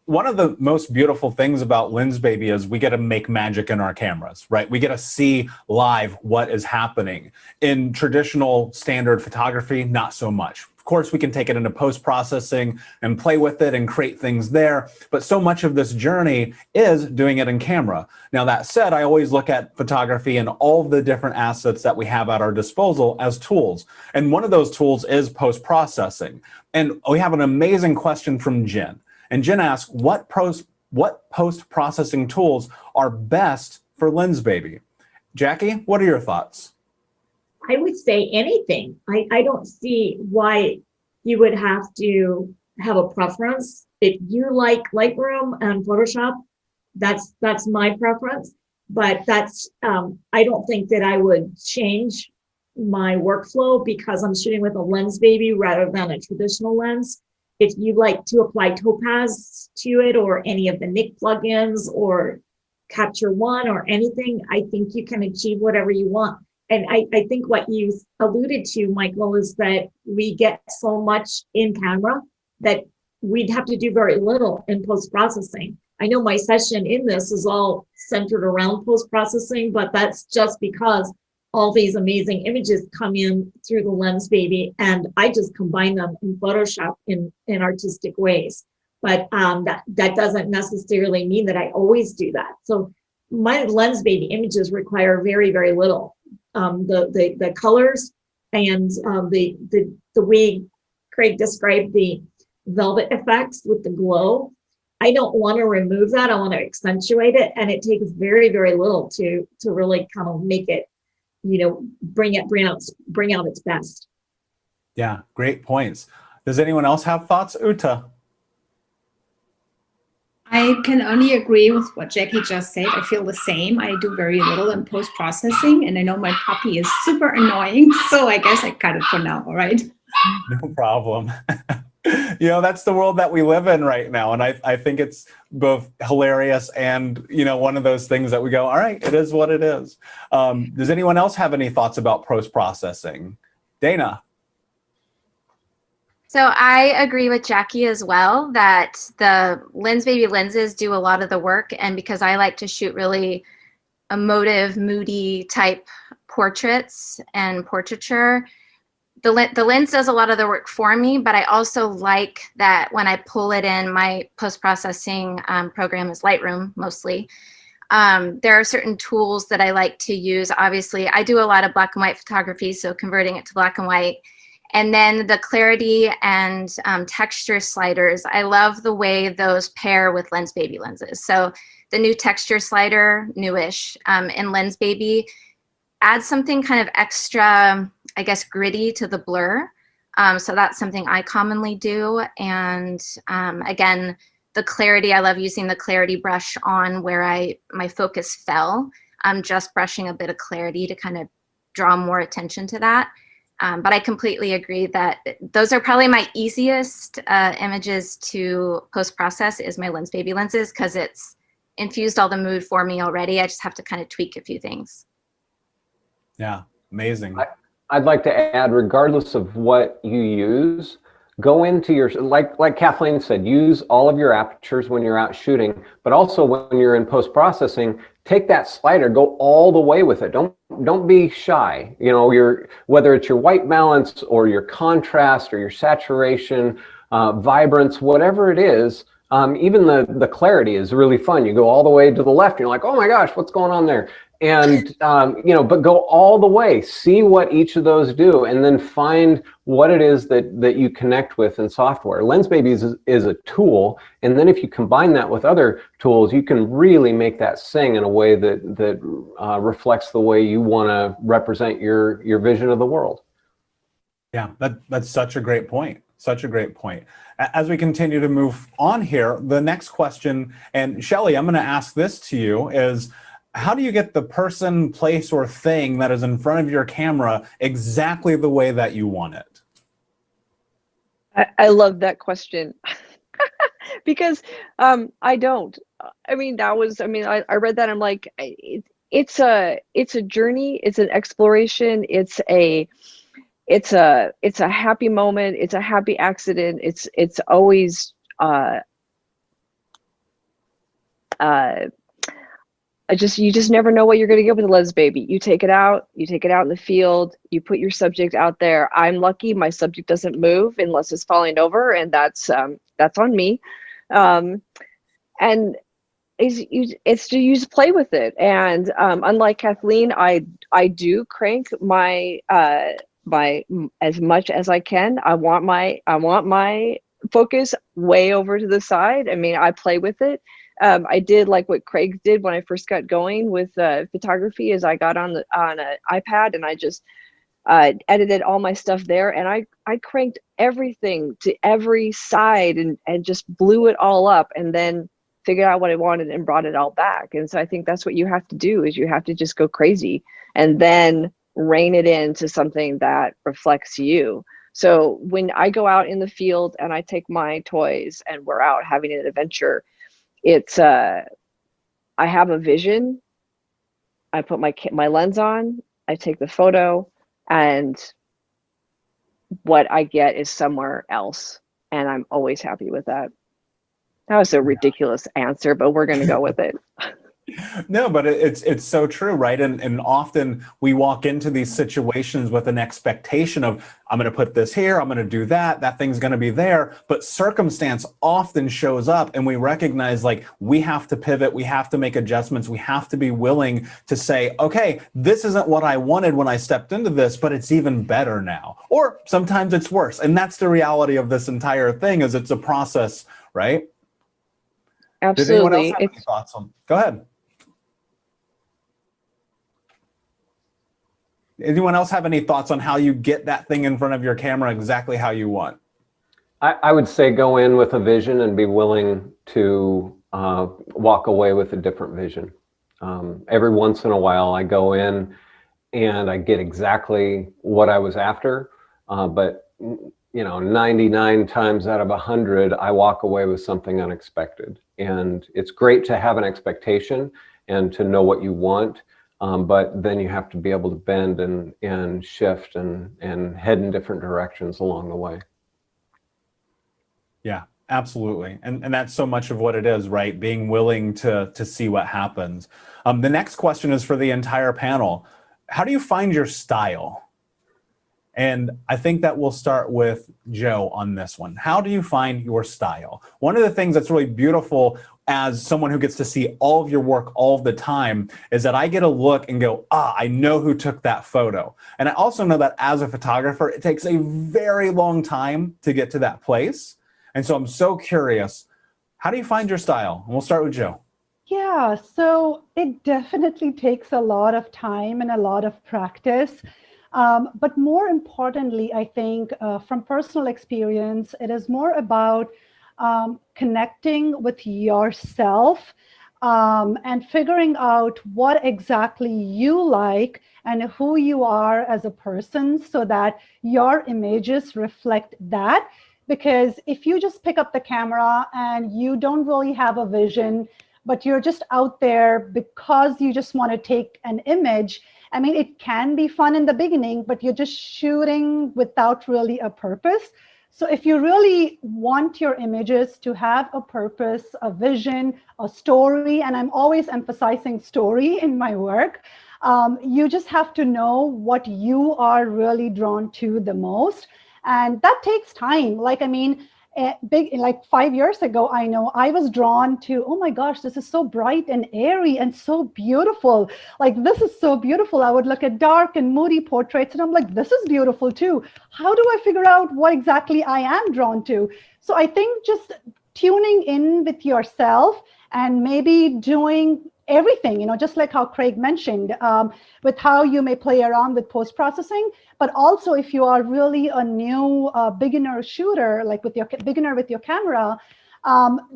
One of the most beautiful things about Lensbaby is we get to make magic in our cameras, right? We get to see live what is happening. In traditional standard photography, not so much. Of course, we can take it into post-processing and play with it and create things there, but so much of this journey is doing it in camera. Now, that said, I always look at photography and all the different assets that we have at our disposal as tools. And one of those tools is post-processing. And we have an amazing question from Jen. And Jen asks, what post-processing tools are best for Lensbaby? Jackie, what are your thoughts? I would say anything. I don't see why you would have to have a preference. If you like Lightroom and Photoshop, that's my preference. But that's I don't think that I would change my workflow because I'm shooting with a Lensbaby rather than a traditional lens. If you like to apply Topaz to it or any of the Nik plugins or Capture One or anything, I think you can achieve whatever you want. And I think what you alluded to, Michael, is that we get so much in camera that we'd have to do very little in post-processing. I know my session in this is all centered around post-processing, but that's just because all these amazing images come in through the Lensbaby, and I just combine them in Photoshop in artistic ways. But that doesn't necessarily mean that I always do that. So my Lensbaby images require very, very little. The colors and the way Craig described the velvet effects with the glow, I don't want to remove that. I want to accentuate it, and it takes very, very little to really kind of make it, bring out its best. Yeah, great points. Does anyone else have thoughts? Uta? I can only agree with what Jackie just said. I feel the same. I do very little in post-processing, and I know my puppy is super annoying, so I guess I cut it for now, all right? No problem. That's the world that we live in right now, and I think it's both hilarious and, one of those things that we go, all right, it is what it is. Does anyone else have any thoughts about post-processing? Dana? So I agree with Jackie as well that the Lensbaby lenses do a lot of the work, and because I like to shoot really emotive, moody type portraits and portraiture, the lens does a lot of the work for me, but I also like that when I pull it in, my post-processing program is Lightroom mostly. There are certain tools that I like to use. Obviously, I do a lot of black and white photography, so converting it to black and white. And then the clarity and texture sliders, I love the way those pair with Lensbaby lenses. So the new texture slider, newish, in Lensbaby adds something kind of extra, I guess, gritty to the blur. So that's something I commonly do. And again, the clarity, I love using the clarity brush on where my focus fell. I'm just brushing a bit of clarity to kind of draw more attention to that. But I completely agree that those are probably my easiest images to post-process is my Lensbaby lenses, because it's infused all the mood for me already. I just have to kind of tweak a few things. Yeah, amazing. I'd like to add, regardless of what you use, go into your, like Kathleen said, use all of your apertures when you're out shooting, but also when you're in post-processing, take that slider, go all the way with it. Don't be shy. You know, whether it's your white balance or your contrast or your saturation, vibrance, whatever it is, even the clarity is really fun. You go all the way to the left, and you're like, oh my gosh, what's going on there? And, you know, but go all the way, see what each of those do, and then find what it is that you connect with in software. Lensbaby is a tool. And then if you combine that with other tools, you can really make that sing in a way that reflects the way you want to represent your vision of the world. Yeah, that's such a great point. Such a great point. As we continue to move on here, the next question, and Shelley, I'm going to ask this to you, is how do you get the person, place, or thing that is in front of your camera exactly the way that you want it? I love that question because I don't. I mean, I read that. I'm like, it's a journey. It's an exploration. It's a happy moment. It's a happy accident. It's always you just never know what you're going to get with a Lensbaby. You take it out in the field, you put your subject out there. I'm lucky my subject doesn't move unless it's falling over, and that's on me. And you just play with it. And unlike Kathleen, I do crank my as much as I can. I want my focus way over to the side. I mean, I play with it. I did like what Craig did when I first got going with photography, is I got on an iPad and I just edited all my stuff there, and I cranked everything to every side and just blew it all up, and then figured out what I wanted and brought it all back. And so I think that's what you have to do, is you have to just go crazy and then rein it into something that reflects you. So when I go out in the field and I take my toys and we're out having an adventure, it's I have a vision. I put my lens on, I take the photo, and what I get is somewhere else, and I'm always happy with that. That was a ridiculous answer, but we're going to go with it. No, but it's so true, right? And often we walk into these situations with an expectation of, I'm going to put this here, I'm going to do that thing's going to be there. But circumstance often shows up, and we recognize, like, we have to pivot, we have to make adjustments, we have to be willing to say, okay, this isn't what I wanted when I stepped into this, but it's even better now. Or sometimes it's worse. And that's the reality of this entire thing, is it's a process, right? Absolutely. Did anyone else have any thoughts on? Go ahead. Anyone else have any thoughts on how you get that thing in front of your camera exactly how you want? I would say go in with a vision and be willing to walk away with a different vision. Every once in a while I go in and I get exactly what I was after, but you know, 99 times out of 100, I walk away with something unexpected. And it's great to have an expectation and to know what you want. But then you have to be able to bend and shift and head in different directions along the way. Yeah, absolutely. And that's so much of what it is, right? Being willing to see what happens. The next question is for the entire panel. How do you find your style? And I think that we'll start with Joe on this one. How do you find your style? One of the things that's really beautiful as someone who gets to see all of your work all of the time is that I get a look and go, I know who took that photo. And I also know that as a photographer, it takes a very long time to get to that place. And so I'm so curious, how do you find your style? And we'll start with Joe. Yeah, so it definitely takes a lot of time and a lot of practice. But more importantly, I think from personal experience, it is more about connecting with yourself and figuring out what exactly you like and who you are as a person so that your images reflect that. Because if you just pick up the camera and you don't really have a vision, but you're just out there because you just want to take an image, I mean, it can be fun in the beginning, but you're just shooting without really a purpose. So if you really want your images to have a purpose, a vision, a story, and I'm always emphasizing story in my work, you just have to know what you are really drawn to the most. And that takes time. Like, I mean, like 5 years ago, I know I was drawn to, oh my gosh, this is so bright and airy and so beautiful. Like, this is so beautiful. I would look at dark and moody portraits and I'm like, this is beautiful too. How do I figure out what exactly I am drawn to? So I think just tuning in with yourself and maybe doing everything, just like how Craig mentioned, with how you may play around with post-processing, but also if you are really a new beginner shooter, like with your beginner with your camera,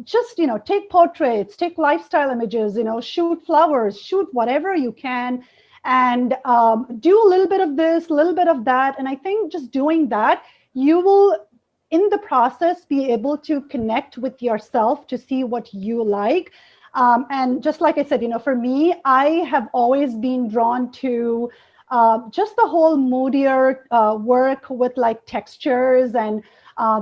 just, take portraits, take lifestyle images, shoot flowers, shoot whatever you can, and do a little bit of this, a little bit of that. And I think just doing that, you will, in the process, be able to connect with yourself to see what you like. And just like I said, for me, I have always been drawn to just the whole moodier work with like textures and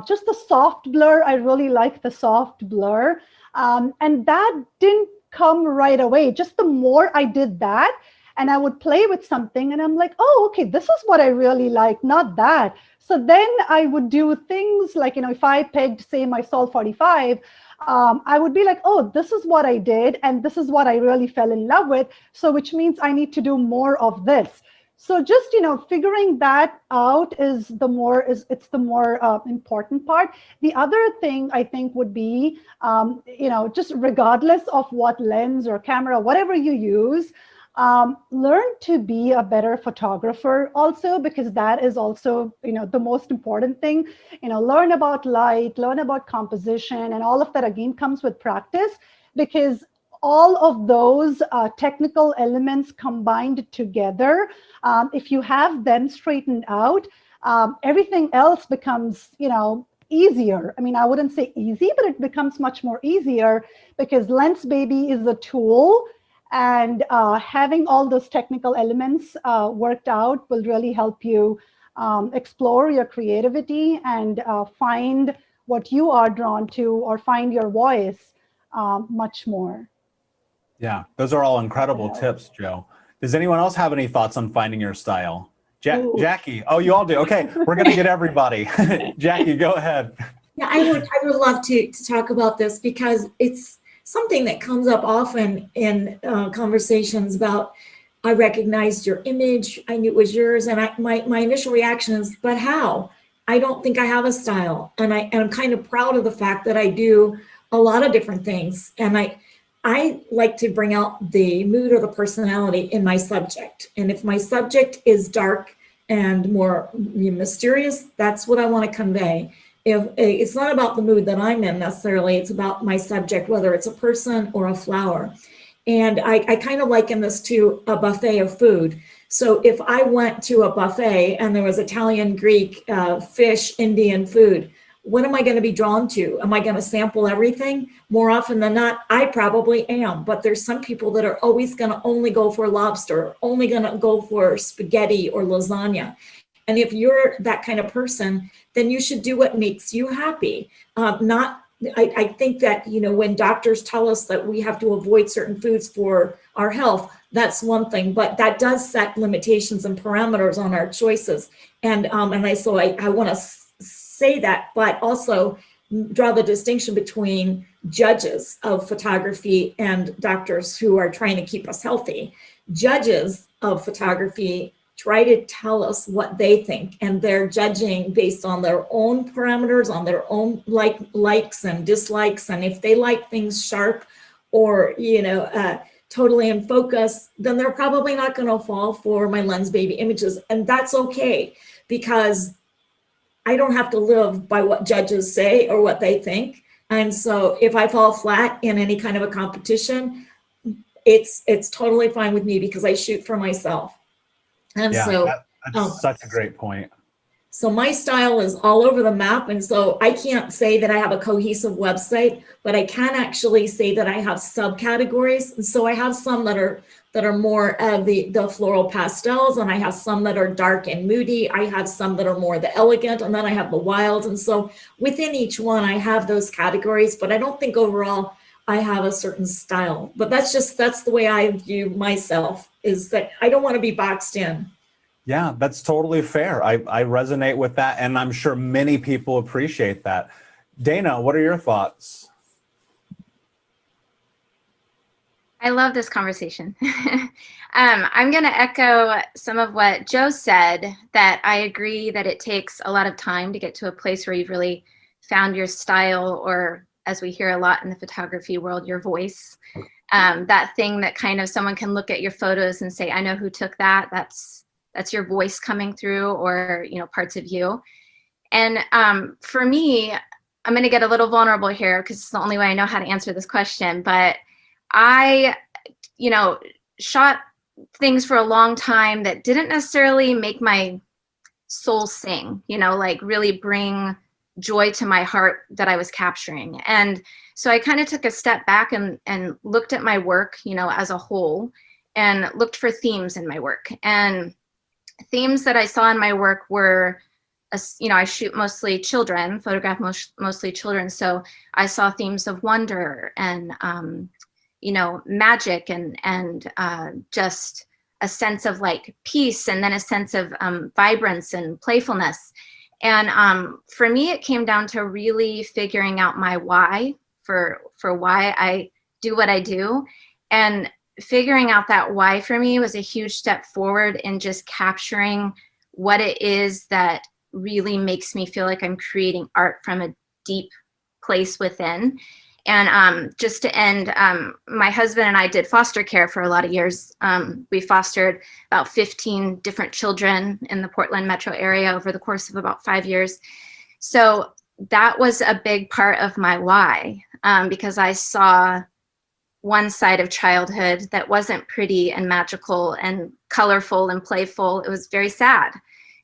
just the soft blur. I really like the soft blur. And that didn't come right away. Just the more I did that, and I would play with something and I'm like, oh, okay, this is what I really like, not that. So then I would do things like, if I pegged, say, my Sol 45, I would be like, oh, this is what I did. And this is what I really fell in love with. So which means I need to do more of this. So just, figuring that out is the more important part. The other thing I think would be, just regardless of what lens or camera, whatever you use, learn to be a better photographer also, because that is also, the most important thing. Learn about light, learn about composition, and all of that again comes with practice, because all of those technical elements combined together, if you have them straightened out, everything else becomes, easier. I mean, I wouldn't say easy, but it becomes much more easier because Lensbaby is a tool. And having all those technical elements worked out will really help you explore your creativity and find what you are drawn to or find your voice much more. Yeah, those are all incredible tips, Joe. Does anyone else have any thoughts on finding your style? Jackie, oh, you all do. Okay, we're going to get everybody. Jackie, go ahead. Yeah, I would love to talk about this because it's something that comes up often in conversations about, I recognized your image, I knew it was yours, and my initial reaction is, but how? I don't think I have a style, and I'm kind of proud of the fact that I do a lot of different things, and I like to bring out the mood or the personality in my subject, and if my subject is dark and more mysterious, that's what I want to convey. If it's not about the mood that I'm in necessarily, it's about my subject, whether it's a person or a flower. And I kind of liken this to a buffet of food. So if I went to a buffet and there was Italian, Greek, fish, Indian food, what am I going to be drawn to? Am I going to sample everything? More often than not, I probably am. But there's some people that are always going to only go for lobster, only going to go for spaghetti or lasagna. And if you're that kind of person, then you should do what makes you happy. I think that, when doctors tell us that we have to avoid certain foods for our health, that's one thing, but that does set limitations and parameters on our choices. And so I want to say that, but also draw the distinction between judges of photography and doctors who are trying to keep us healthy. Judges of photography try to tell us what they think, and they're judging based on their own parameters, on their own likes and dislikes. And if they like things sharp or totally in focus, then they're probably not going to fall for my Lensbaby images, and that's okay, because I don't have to live by what judges say or what they think. And so if I fall flat in any kind of a competition, it's totally fine with me because I shoot for myself. And Yeah, so that's such a great point. so my style is all over the map. And so I can't say that I have a cohesive website, but I can actually say that I have subcategories. And so I have some that are more of the floral pastels, and I have some that are dark and moody. I have some that are more the elegant, and then I have the wild. And so within each one, I have those categories, but I don't think overall I have a certain style. But that's the way I view myself, is that I don't want to be boxed in. Yeah, that's totally fair. I resonate with that, and I'm sure many people appreciate that. Dana, what are your thoughts? I love this conversation. I'm going to echo some of what Joe said, that I agree that it takes a lot of time to get to a place where you've really found your style, or, as we hear a lot in the photography world, your voice. That thing that kind of someone can look at your photos and say, I know who took that. That's your voice coming through, or, you know, parts of you. And for me, I'm going to get a little vulnerable here because it's the only way I know how to answer this question. But I, you know, shot things for a long time that didn't necessarily make my soul sing, you know, like really bring joy to my heart that I was capturing. And so I kind of took a step back and looked at my work, you know, as a whole, and looked for themes in my work. And themes that I saw in my work were, you know, I shoot mostly children, photograph mostly children. So I saw themes of wonder and, you know, magic and just a sense of like peace, and then a sense of vibrance and playfulness. And for me, it came down to really figuring out my why for why I do what I do. And figuring out that why for me was a huge step forward in just capturing what it is that really makes me feel like I'm creating art from a deep place within. And just to end, my husband and I did foster care for a lot of years. We fostered about 15 different children in the Portland metro area over the course of about 5 years. So that was a big part of my why, because I saw one side of childhood that wasn't pretty and magical and colorful and playful. It was very sad.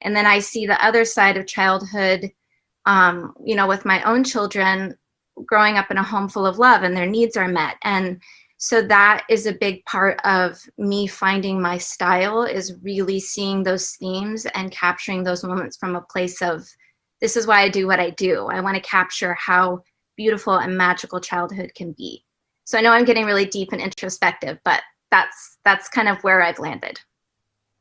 And then I see the other side of childhood, you know, with my own children growing up in a home full of love and their needs are met. And so that is a big part of me finding my style, is really seeing those themes and capturing those moments from a place of, this is why I do what I do. I want to capture how beautiful and magical childhood can be. So I know I'm getting really deep and introspective, but that's kind of where I've landed.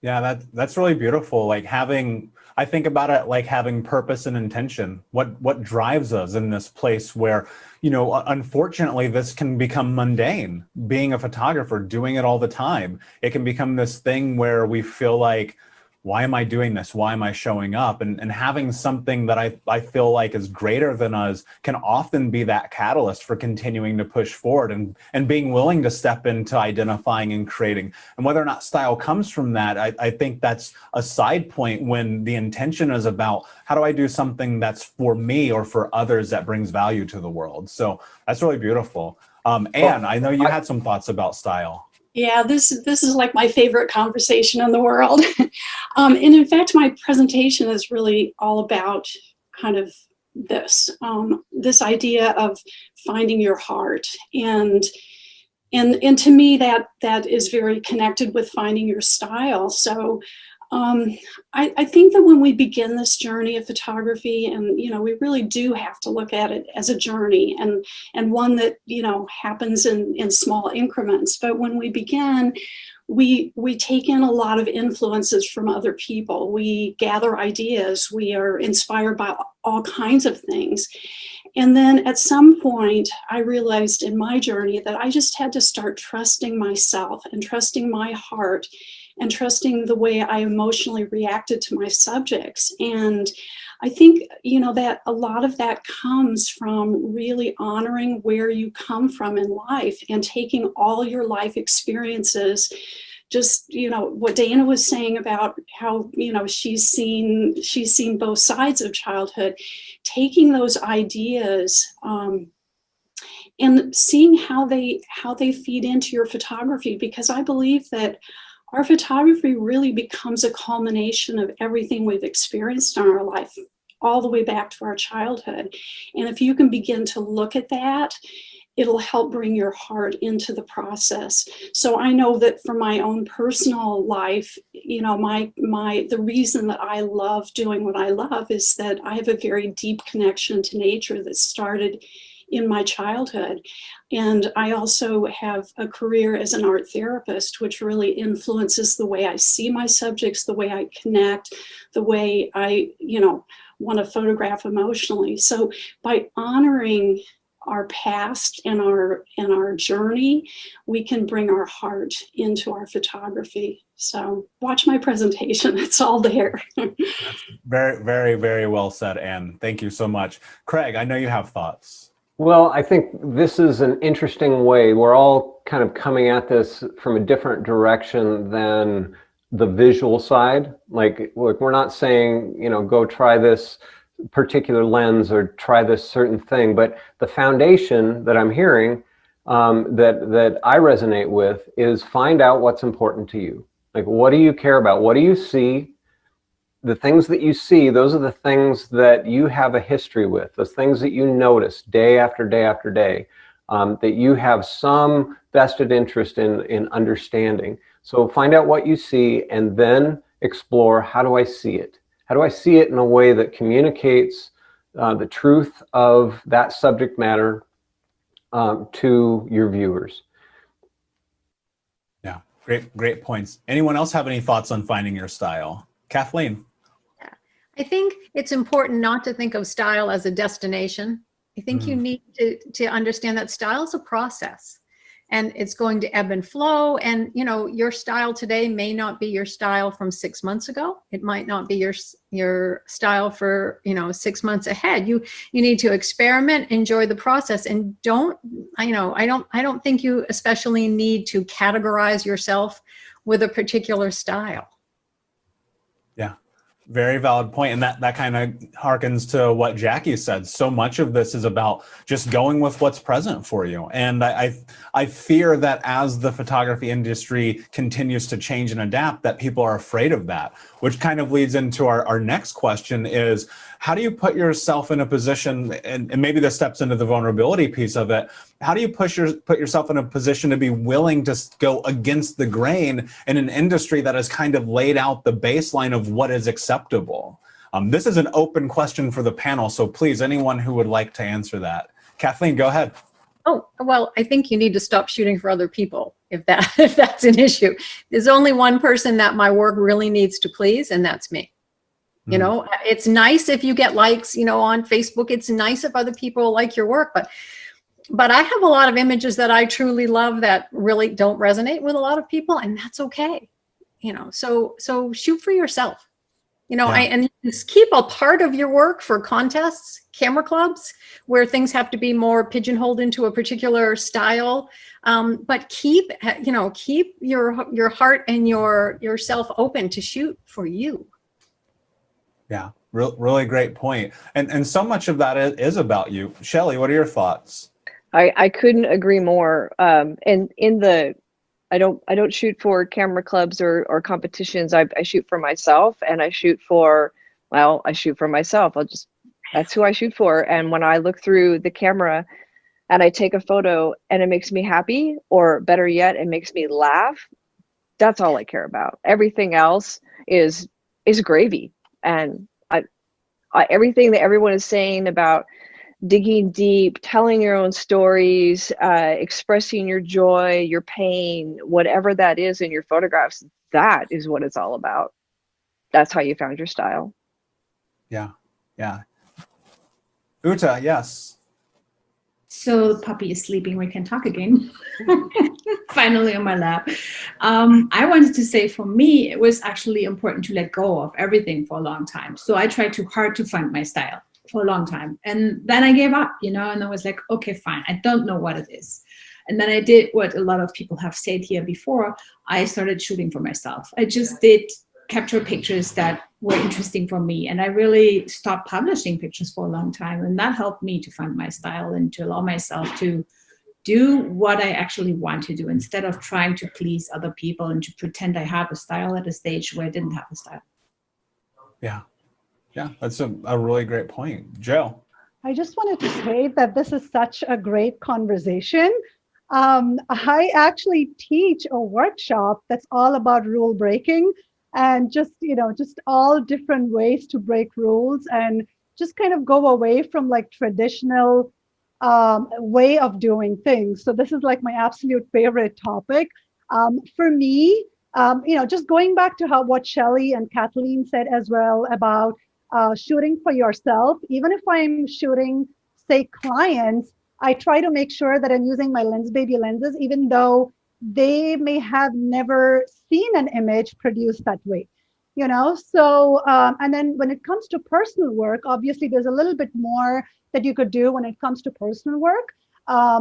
Yeah, that's really beautiful. Like I think about it like having purpose and intention. What drives us in this place where, you know, unfortunately, this can become mundane. Being a photographer, doing it all the time, it can become this thing where we feel like, why am I doing this? Why am I showing up? And having something that I feel like is greater than us can often be that catalyst for continuing to push forward and being willing to step into identifying and creating. And whether or not style comes from that, I think that's a side point when the intention is about, how do I do something that's for me or for others that brings value to the world? So that's really beautiful. Anne, I know you had some thoughts about style. Yeah, this is like my favorite conversation in the world. And in fact, my presentation is really all about kind of this idea of finding your heart. And to me, that is very connected with finding your style. So I think that when we begin this journey of photography, and, you know, we really do have to look at it as a journey and one that, you know, happens in small increments. But when we begin, we take in a lot of influences from other people. We gather ideas. We are inspired by all kinds of things. And then at some point, I realized in my journey that I just had to start trusting myself and trusting my heart and trusting the way I emotionally reacted to my subjects. And I think, you know, that a lot of that comes from really honoring where you come from in life and taking all your life experiences. Just, you know, what Dana was saying about how, you know, she's seen both sides of childhood, taking those ideas and seeing how they feed into your photography, because I believe that our photography really becomes a culmination of everything we've experienced in our life, all the way back to our childhood. And if you can begin to look at that, it'll help bring your heart into the process. So I know that for my own personal life, you know, the reason that I love doing what I love is that I have a very deep connection to nature that started in my childhood. And I also have a career as an art therapist, which really influences the way I see my subjects, the way I connect, the way I, you know, want to photograph emotionally. So by honoring our past and our journey, we can bring our heart into our photography. So watch my presentation, it's all there. Very, very, very well said, Anne. Thank you so much. Craig, I know you have thoughts. Well, I think this is an interesting way. We're all kind of coming at this from a different direction than the visual side. Like, look, we're not saying, you know, go try this particular lens or try this certain thing, but the foundation that I'm hearing that I resonate with is find out what's important to you. Like, what do you care about? What do you see? The things that you see, those are the things that you have a history with, those things that you notice day after day after day, that you have some vested interest in understanding. So find out what you see and then explore, how do I see it? How do I see it in a way that communicates the truth of that subject matter to your viewers? Yeah, great points. Anyone else have any thoughts on finding your style? Kathleen? I think it's important not to think of style as a destination. I think you need to understand that style is a process, and it's going to ebb and flow. And, you know, your style today may not be your style from 6 months ago. It might not be your style for, you know, 6 months ahead. You need to experiment, enjoy the process, and I don't think you especially need to categorize yourself with a particular style. Yeah. Very valid point. And that kind of harkens to what Jackie said. So much of this is about just going with what's present for you. And I fear that as the photography industry continues to change and adapt, that people are afraid of that, which kind of leads into our next question is, how do you put yourself in a position, and maybe this steps into the vulnerability piece of it, how do you put yourself in a position to be willing to go against the grain in an industry that has kind of laid out the baseline of what is acceptable? This is an open question for the panel, so please, anyone who would like to answer that. Kathleen, go ahead. Oh, well, I think you need to stop shooting for other people if that's an issue. There's only one person that my work really needs to please, and that's me. You know, it's nice if you get likes, you know, on Facebook. It's nice if other people like your work, but I have a lot of images that I truly love that really don't resonate with a lot of people, and that's okay. You know, so shoot for yourself. You know, and just keep a part of your work for contests, camera clubs, where things have to be more pigeonholed into a particular style. But keep your heart and yourself open to shoot for you. Yeah, really great point. And so much of that is about you. Shelley, what are your thoughts? I couldn't agree more. And I don't shoot for camera clubs or competitions. I shoot for myself, and I shoot for myself. That's who I shoot for. And when I look through the camera and I take a photo and it makes me happy, or better yet, it makes me laugh, that's all I care about. Everything else is gravy. And everything that everyone is saying about digging deep, telling your own stories, expressing your joy, your pain, whatever that is in your photographs, that is what it's all about. That's how you found your style. Yeah. Uta, yes. So the puppy is sleeping. We can talk again. Finally on my lap. I wanted to say, for me, it was actually important to let go of everything for a long time. So I tried too hard to find my style for a long time. And then I gave up, you know, and I was like, okay, fine. I don't know what it is. And then I did what a lot of people have said here before. I started shooting for myself. I just did capture pictures that were interesting for me. And I really stopped publishing pictures for a long time. And that helped me to find my style and to allow myself to do what I actually want to do instead of trying to please other people and to pretend I have a style at a stage where I didn't have a style. Yeah. Yeah, that's a really great point. Joe. I just wanted to say that this is such a great conversation. I actually teach a workshop that's all about rule breaking and just, just all different ways to break rules and just kind of go away from like traditional way of doing things. So this is like my absolute favorite topic. For me, just going back to what Shelley and Kathleen said as well about shooting for yourself, even if I'm shooting, say, clients, I try to make sure that I'm using my Lensbaby lenses, even though they may have never seen an image produced that way. So and then when it comes to personal work, obviously there's a little bit more that you could do when it comes to personal work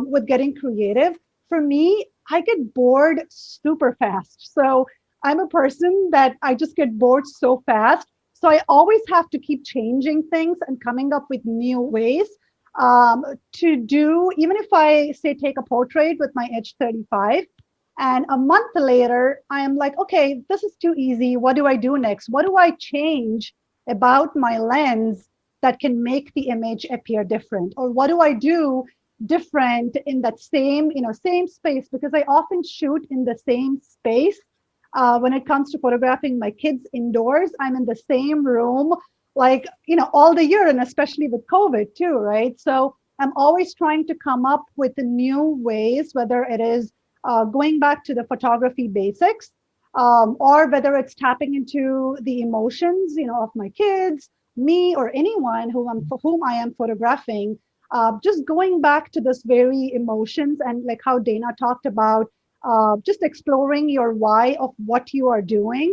with getting creative. For me, I get bored super fast. So I'm a person that I just get bored so fast. So I always have to keep changing things and coming up with new ways to do, even if I say take a portrait with my H35 and a month later, I am like, okay, this is too easy. What do I do next? What do I change about my lens that can make the image appear different? Or what do I do different in that same space? Because I often shoot in the same space. When it comes to photographing my kids indoors, I'm in the same room, like, all the year, and especially with COVID too, right? So I'm always trying to come up with new ways, whether it is going back to the photography basics, or whether it's tapping into the emotions, of my kids, me, or anyone whom I am photographing. Just going back to this very emotions and like how Dana talked about, just exploring your why of what you are doing.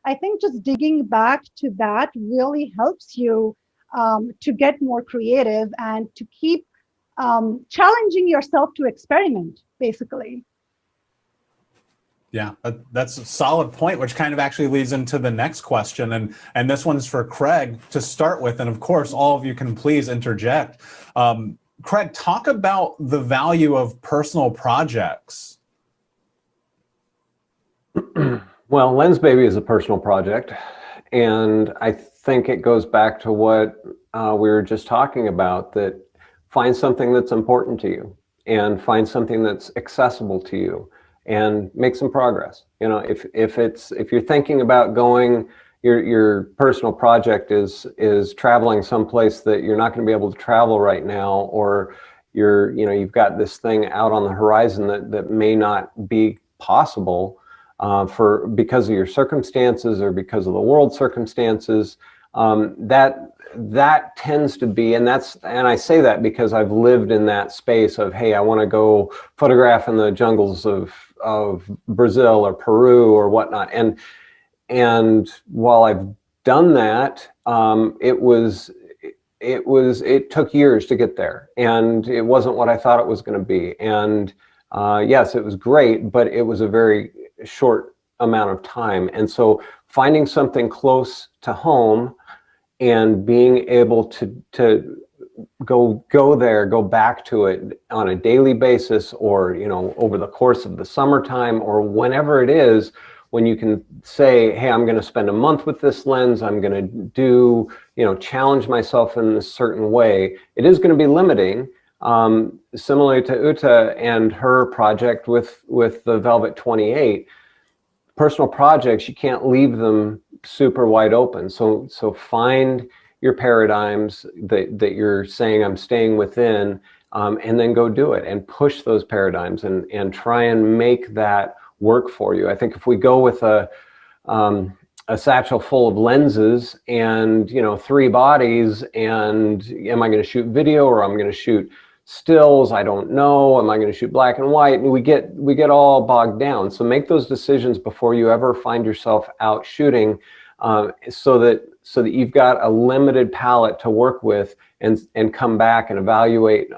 I think just digging back to that really helps you to get more creative and to keep challenging yourself to experiment, basically. Yeah, that's a solid point, which kind of actually leads into the next question. And this one's for Craig to start with. And of course, all of you can please interject. Craig, talk about the value of personal projects. Well, Lensbaby is a personal project. And I think it goes back to what we were just talking about, that find something that's important to you and find something that's accessible to you. And make some progress. If you're thinking about going, your personal project is traveling someplace that you're not going to be able to travel right now, or you've got this thing out on the horizon that may not be possible because of your circumstances or because of the world circumstances. That tends to be, and I say that because I've lived in that space of, hey, I want to go photograph in the jungles of Brazil or Peru or whatnot. And while I've done that, it took years to get there, and it wasn't what I thought it was going to be. And yes, it was great, but it was a very short amount of time. And so finding something close to home and being able to go there, go back to it on a daily basis, or over the course of the summertime, or whenever it is, when you can say, hey, I'm going to spend a month with this lens, I'm going to do, challenge myself in a certain way. It is going to be limiting, similarly to Uta and her project with the Velvet 28. Personal projects, you can't leave them super wide open. So find your paradigms that you're saying I'm staying within, and then go do it and push those paradigms and try and make that work for you. I think if we go with a satchel full of lenses and 3 bodies, and am I going to shoot video or I'm going to shoot stills? I don't know. Am I going to shoot black and white? And we get all bogged down. So make those decisions before you ever find yourself out shooting, so that you've got a limited palette to work with, and come back and evaluate.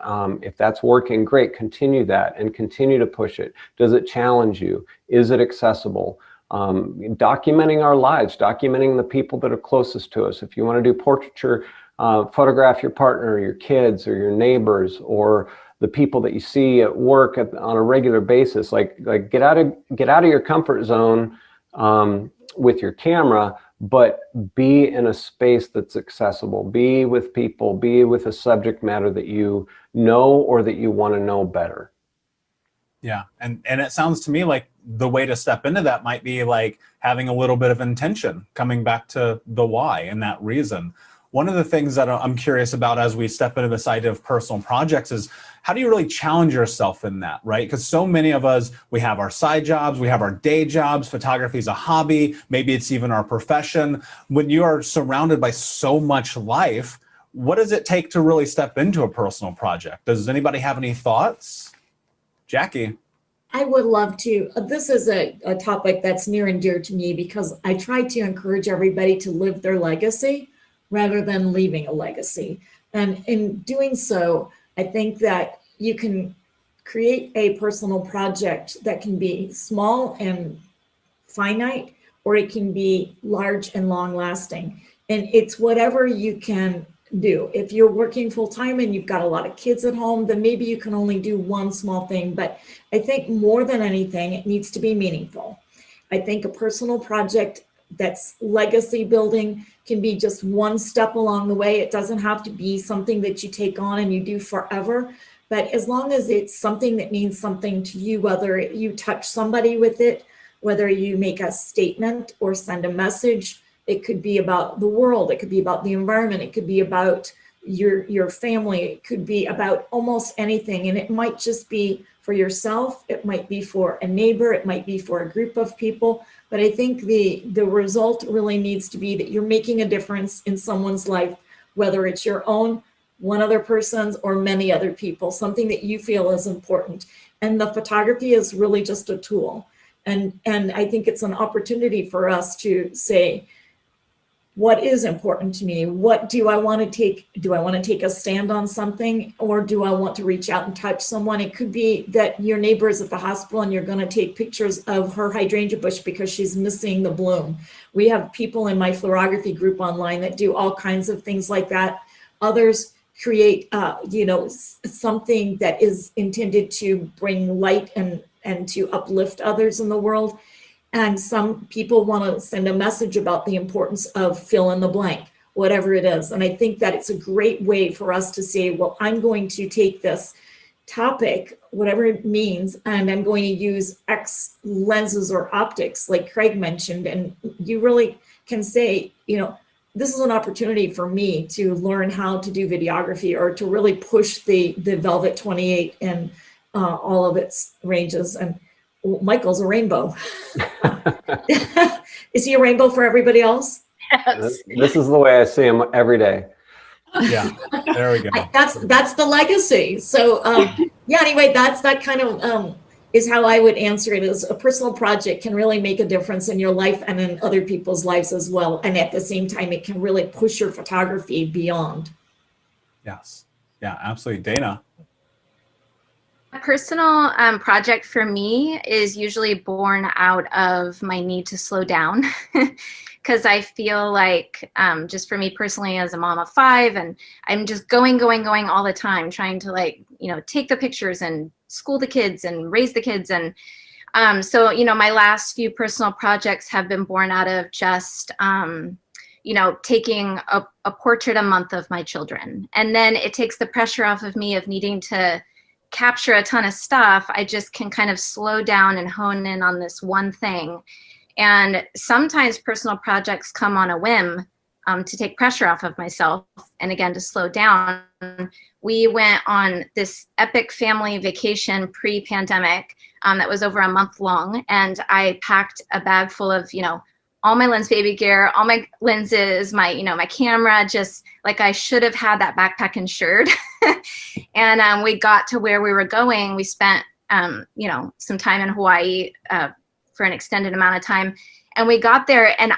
If that's working, great, continue that and continue to push it. Does it challenge you? Is it accessible? documenting our lives, documenting the people that are closest to us. If you want to do portraiture, photograph your partner, your kids, or your neighbors, or the people that you see at work on a regular basis. Like get out of your comfort zone with your camera, but be in a space that's accessible. Be with people, be with a subject matter that you know or that you want to know better. Yeah, and it sounds to me like the way to step into that might be like having a little bit of intention, coming back to the why and that reason. One of the things that I'm curious about as we step into this idea of personal projects is how do you really challenge yourself in that, right? Because so many of us, we have our side jobs, we have our day jobs, photography is a hobby, maybe it's even our profession. When you are surrounded by so much life, what does it take to really step into a personal project? Does anybody have any thoughts? Jackie. I would love to. This is a topic that's near and dear to me because I try to encourage everybody to live their legacy rather than leaving a legacy. And in doing so, I think that you can create a personal project that can be small and finite, or it can be large and long lasting. And it's whatever you can do. If you're working full time and you've got a lot of kids at home, then maybe you can only do one small thing. But I think more than anything, it needs to be meaningful. I think a personal project that's legacy building can be just one step along the way. It doesn't have to be something that you take on and you do forever. But as long as it's something that means something to you, whether you touch somebody with it, whether you make a statement or send a message, it could be about the world, it could be about the environment, it could be about your family, it could be about almost anything. And it might just be for yourself, it might be for a neighbor, it might be for a group of people. But I think the result really needs to be that you're making a difference in someone's life, whether it's your own, one other person's, or many other people, something that you feel is important. And the photography is really just a tool. And I think it's an opportunity for us to say, what is important to me? What do I want to take? Do I want to take a stand on something, or do I want to reach out and touch someone? It could be that your neighbor is at the hospital and you're going to take pictures of her hydrangea bush because she's missing the bloom. We have people in my florography group online that do all kinds of things like that. Others create, something that is intended to bring light and to uplift others in the world. And some people want to send a message about the importance of fill in the blank, whatever it is. And I think that it's a great way for us to say, well, I'm going to take this topic, whatever it means, and I'm going to use X lenses or optics, like Craig mentioned. And you really can say, this is an opportunity for me to learn how to do videography, or to really push the Velvet 28 and all of its ranges. And Michael's a rainbow. Is he a rainbow for everybody else? Yes. This is the way I see him every day. Yeah, there we go. That's the legacy. So anyway, that kind of is how I would answer it. Is a personal project can really make a difference in your life and in other people's lives as well. And at the same time, it can really push your photography beyond. Yes. Yeah, absolutely. Dana. A personal project for me is usually born out of my need to slow down, because I feel like just for me personally as a mom of 5, and I'm just going all the time, trying to take the pictures and school the kids and raise the kids. And so my last few personal projects have been born out of just taking a portrait a month of my children. And then it takes the pressure off of me of needing to capture a ton of stuff. I just can kind of slow down and hone in on this one thing. And sometimes personal projects come on a whim to take pressure off of myself, and again to slow down. We went on this epic family vacation pre-pandemic that was over a month long, and I packed a bag full of all my Lensbaby gear, all my lenses, my camera, just like I should have had that backpack insured. And we got to where we were going. We spent, some time in Hawaii for an extended amount of time. And we got there, and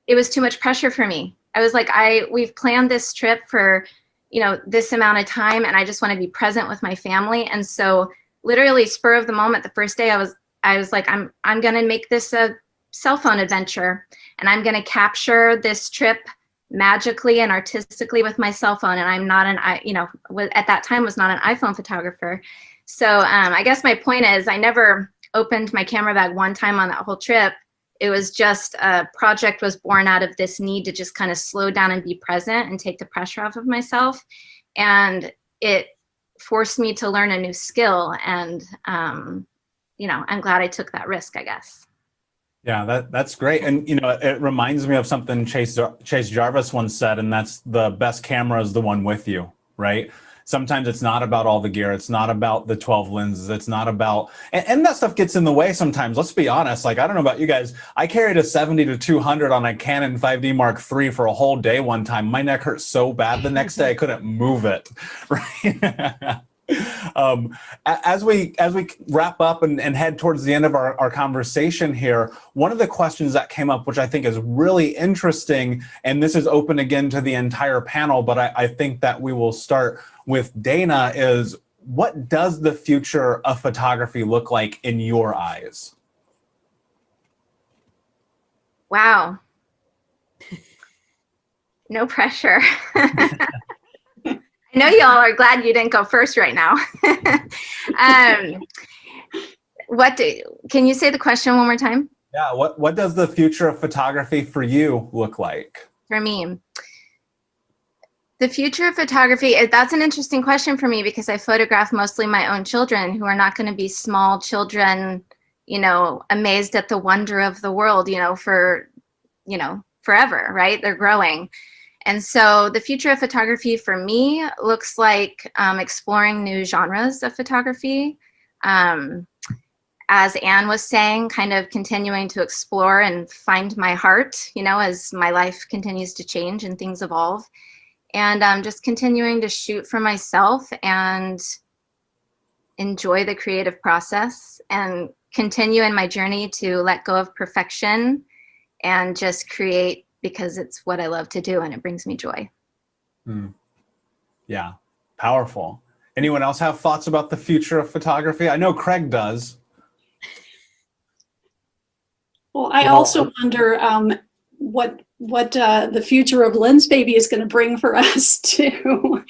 it was too much pressure for me. I was like, we've planned this trip for, this amount of time, and I just want to be present with my family. And so literally spur of the moment, the first day I was I was like, I'm going to make this a cell phone adventure, and I'm going to capture this trip magically and artistically with my cell phone. And I'm not at that time was not an iPhone photographer. So I guess my point is, I never opened my camera bag one time on that whole trip. It was just a project was born out of this need to just kind of slow down and be present and take the pressure off of myself. And it forced me to learn a new skill. And, I'm glad I took that risk, I guess. Yeah, that's great. And, it reminds me of something Chase Jarvis once said, and that's the best camera is the one with you, right? Sometimes it's not about all the gear. It's not about the 12 lenses. It's not about, and that stuff gets in the way sometimes. Let's be honest. Like, I don't know about you guys. I carried a 70-200 on a Canon 5D Mark III for a whole day one time. My neck hurt so bad the next day I couldn't move it, right? As we wrap up and head towards the end of our conversation here, one of the questions that came up, which I think is really interesting, and this is open again to the entire panel, but I think that we will start with Dana, is what does the future of photography look like in your eyes? Wow. No pressure. I know y'all are glad you didn't go first right now. Can you say the question one more time? Yeah, what does the future of photography for you look like? For me, the future of photography, that's an interesting question for me, because I photograph mostly my own children, who are not going to be small children, amazed at the wonder of the world, for, forever, right? They're growing. And so the future of photography for me looks like exploring new genres of photography. As Anne was saying, kind of continuing to explore and find my heart, as my life continues to change and things evolve. And just continuing to shoot for myself and enjoy the creative process, and continue in my journey to let go of perfection and just create, because it's what I love to do and it brings me joy. Yeah, powerful. Anyone else have thoughts about the future of photography? I know Craig does. Well, I also wonder what the future of Lensbaby is going to bring for us too.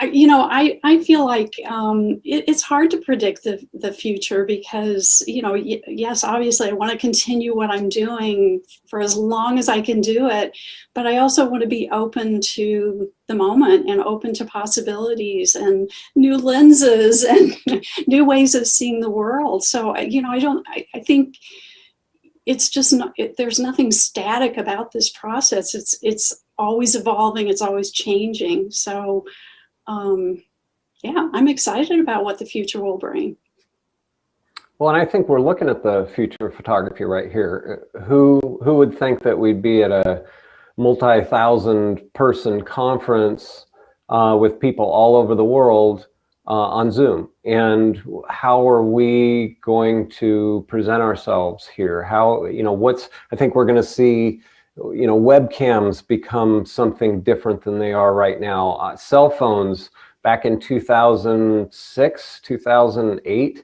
I feel like it's hard to predict the future, because, yes, obviously I want to continue what I'm doing for as long as I can do it, but I also want to be open to the moment and open to possibilities and new lenses and new ways of seeing the world. So, I think it's just not, there's nothing static about this process. It's always evolving. It's always changing. So, yeah, I'm excited about what the future will bring. Well, and I think we're looking at the future of photography right here. Who would think that we'd be at a multi-thousand person conference with people all over the world on Zoom? And how are we going to present ourselves here? How, I think we're going to see, webcams become something different than they are right now. Cell phones back in 2006, 2008,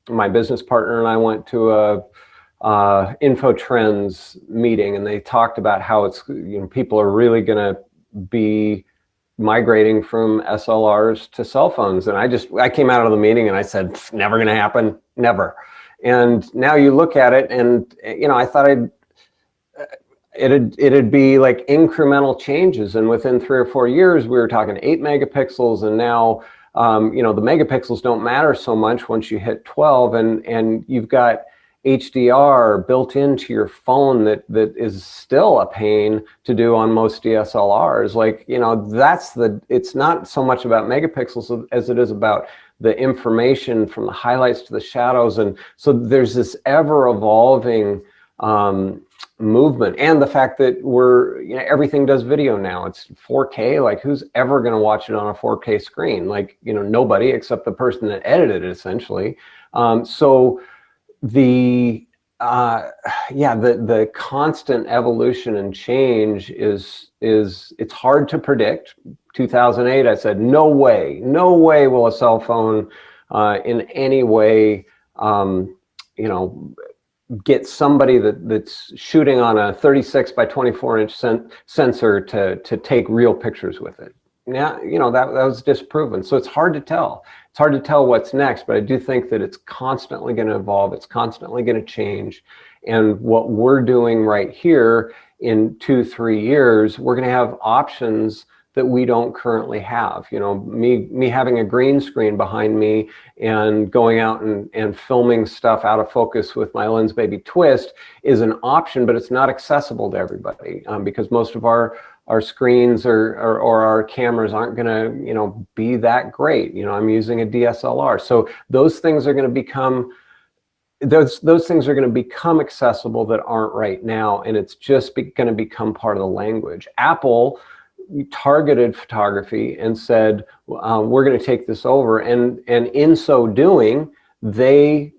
my business partner and I went to a Info Trends meeting, and they talked about how it's, people are really going to be migrating from SLRs to cell phones. And I came out of the meeting and I said, never going to happen, never. And now you look at it, and I thought it'd be like incremental changes, and within 3 or 4 years we were talking 8 megapixels, and now the megapixels don't matter so much once you hit 12, and you've got HDR built into your phone that is still a pain to do on most DSLRs. Like, it's not so much about megapixels as it is about the information from the highlights to the shadows. And so there's this ever evolving movement, and the fact that everything does video now. It's 4K. Like, who's ever going to watch it on a 4K screen? Like, nobody, except the person that edited it, essentially. So the constant evolution and change is it's hard to predict. 2008, I said, no way will a cell phone in any way you know, get somebody that's shooting on a 36 by 24-inch sensor to take real pictures with it. Now, you know, that was disproven. So it's hard to tell. It's hard to tell what's next, but I do think that it's constantly going to evolve. It's constantly going to change. And what we're doing right here in 2-3 years, we're going to have options that we don't currently have. You know, me having a green screen behind me and going out and filming stuff out of focus with my Lensbaby Twist is an option, but it's not accessible to everybody because most of our screens or our cameras aren't going to, you know, be that great. You know, I'm using a DSLR, so those things are going to become those things are going to become accessible that aren't right now, and it's just going to become part of the language. Apple targeted photography and said, we're going to take this over, and in so doing, they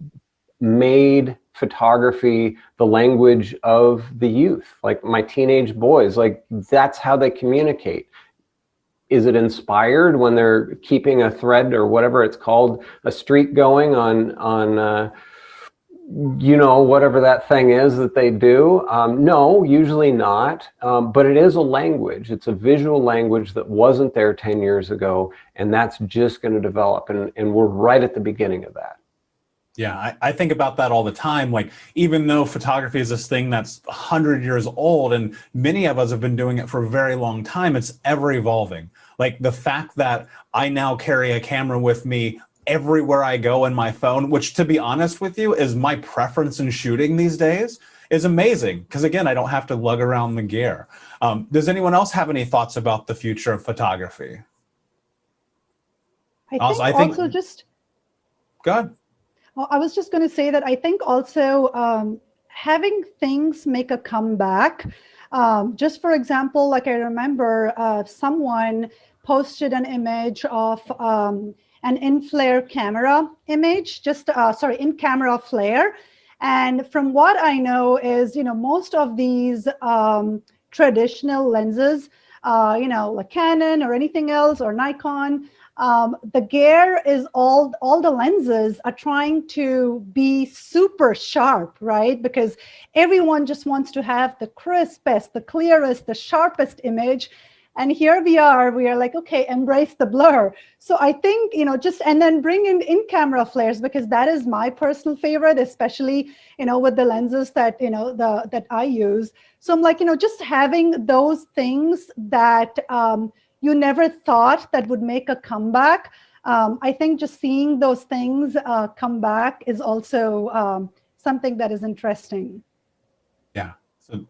made photography the language of the youth. Like my teenage boys, like that's how they communicate. Is it inspired when they're keeping a thread or whatever it's called, a streak going on you know, whatever that thing is that they do? No, usually not. But it is a language. It's a visual language that wasn't there 10 years ago, and that's just going to develop. And we're right at the beginning of that. Yeah, I think about that all the time. Like, even though photography is this thing that's 100 years old, and many of us have been doing it for a very long time, it's ever evolving. Like the fact that I now carry a camera with me everywhere I go in my phone, which, to be honest with you, is my preference in shooting these days, is amazing. Because again, I don't have to lug around the gear. Does anyone else have any thoughts about the future of photography? I think also just... Go ahead. Well, I was just going to say that I think also having things make a comeback. Just for example, like I remember someone posted an image of an in-flare camera image, just in-camera flare. And from what I know is, you know, most of these traditional lenses, you know, like Canon or anything else or Nikon, the gear is all the lenses are trying to be super sharp, right? Because everyone just wants to have the crispest, the clearest, the sharpest image. And here we are like, okay, embrace the blur. So I think, you know, and then bring in camera flares, because that is my personal favorite, especially, you know, with the lenses that, you know, that I use. So I'm like, you know, just having those things that you never thought that would make a comeback. I think just seeing those things come back is also something that is interesting. Yeah.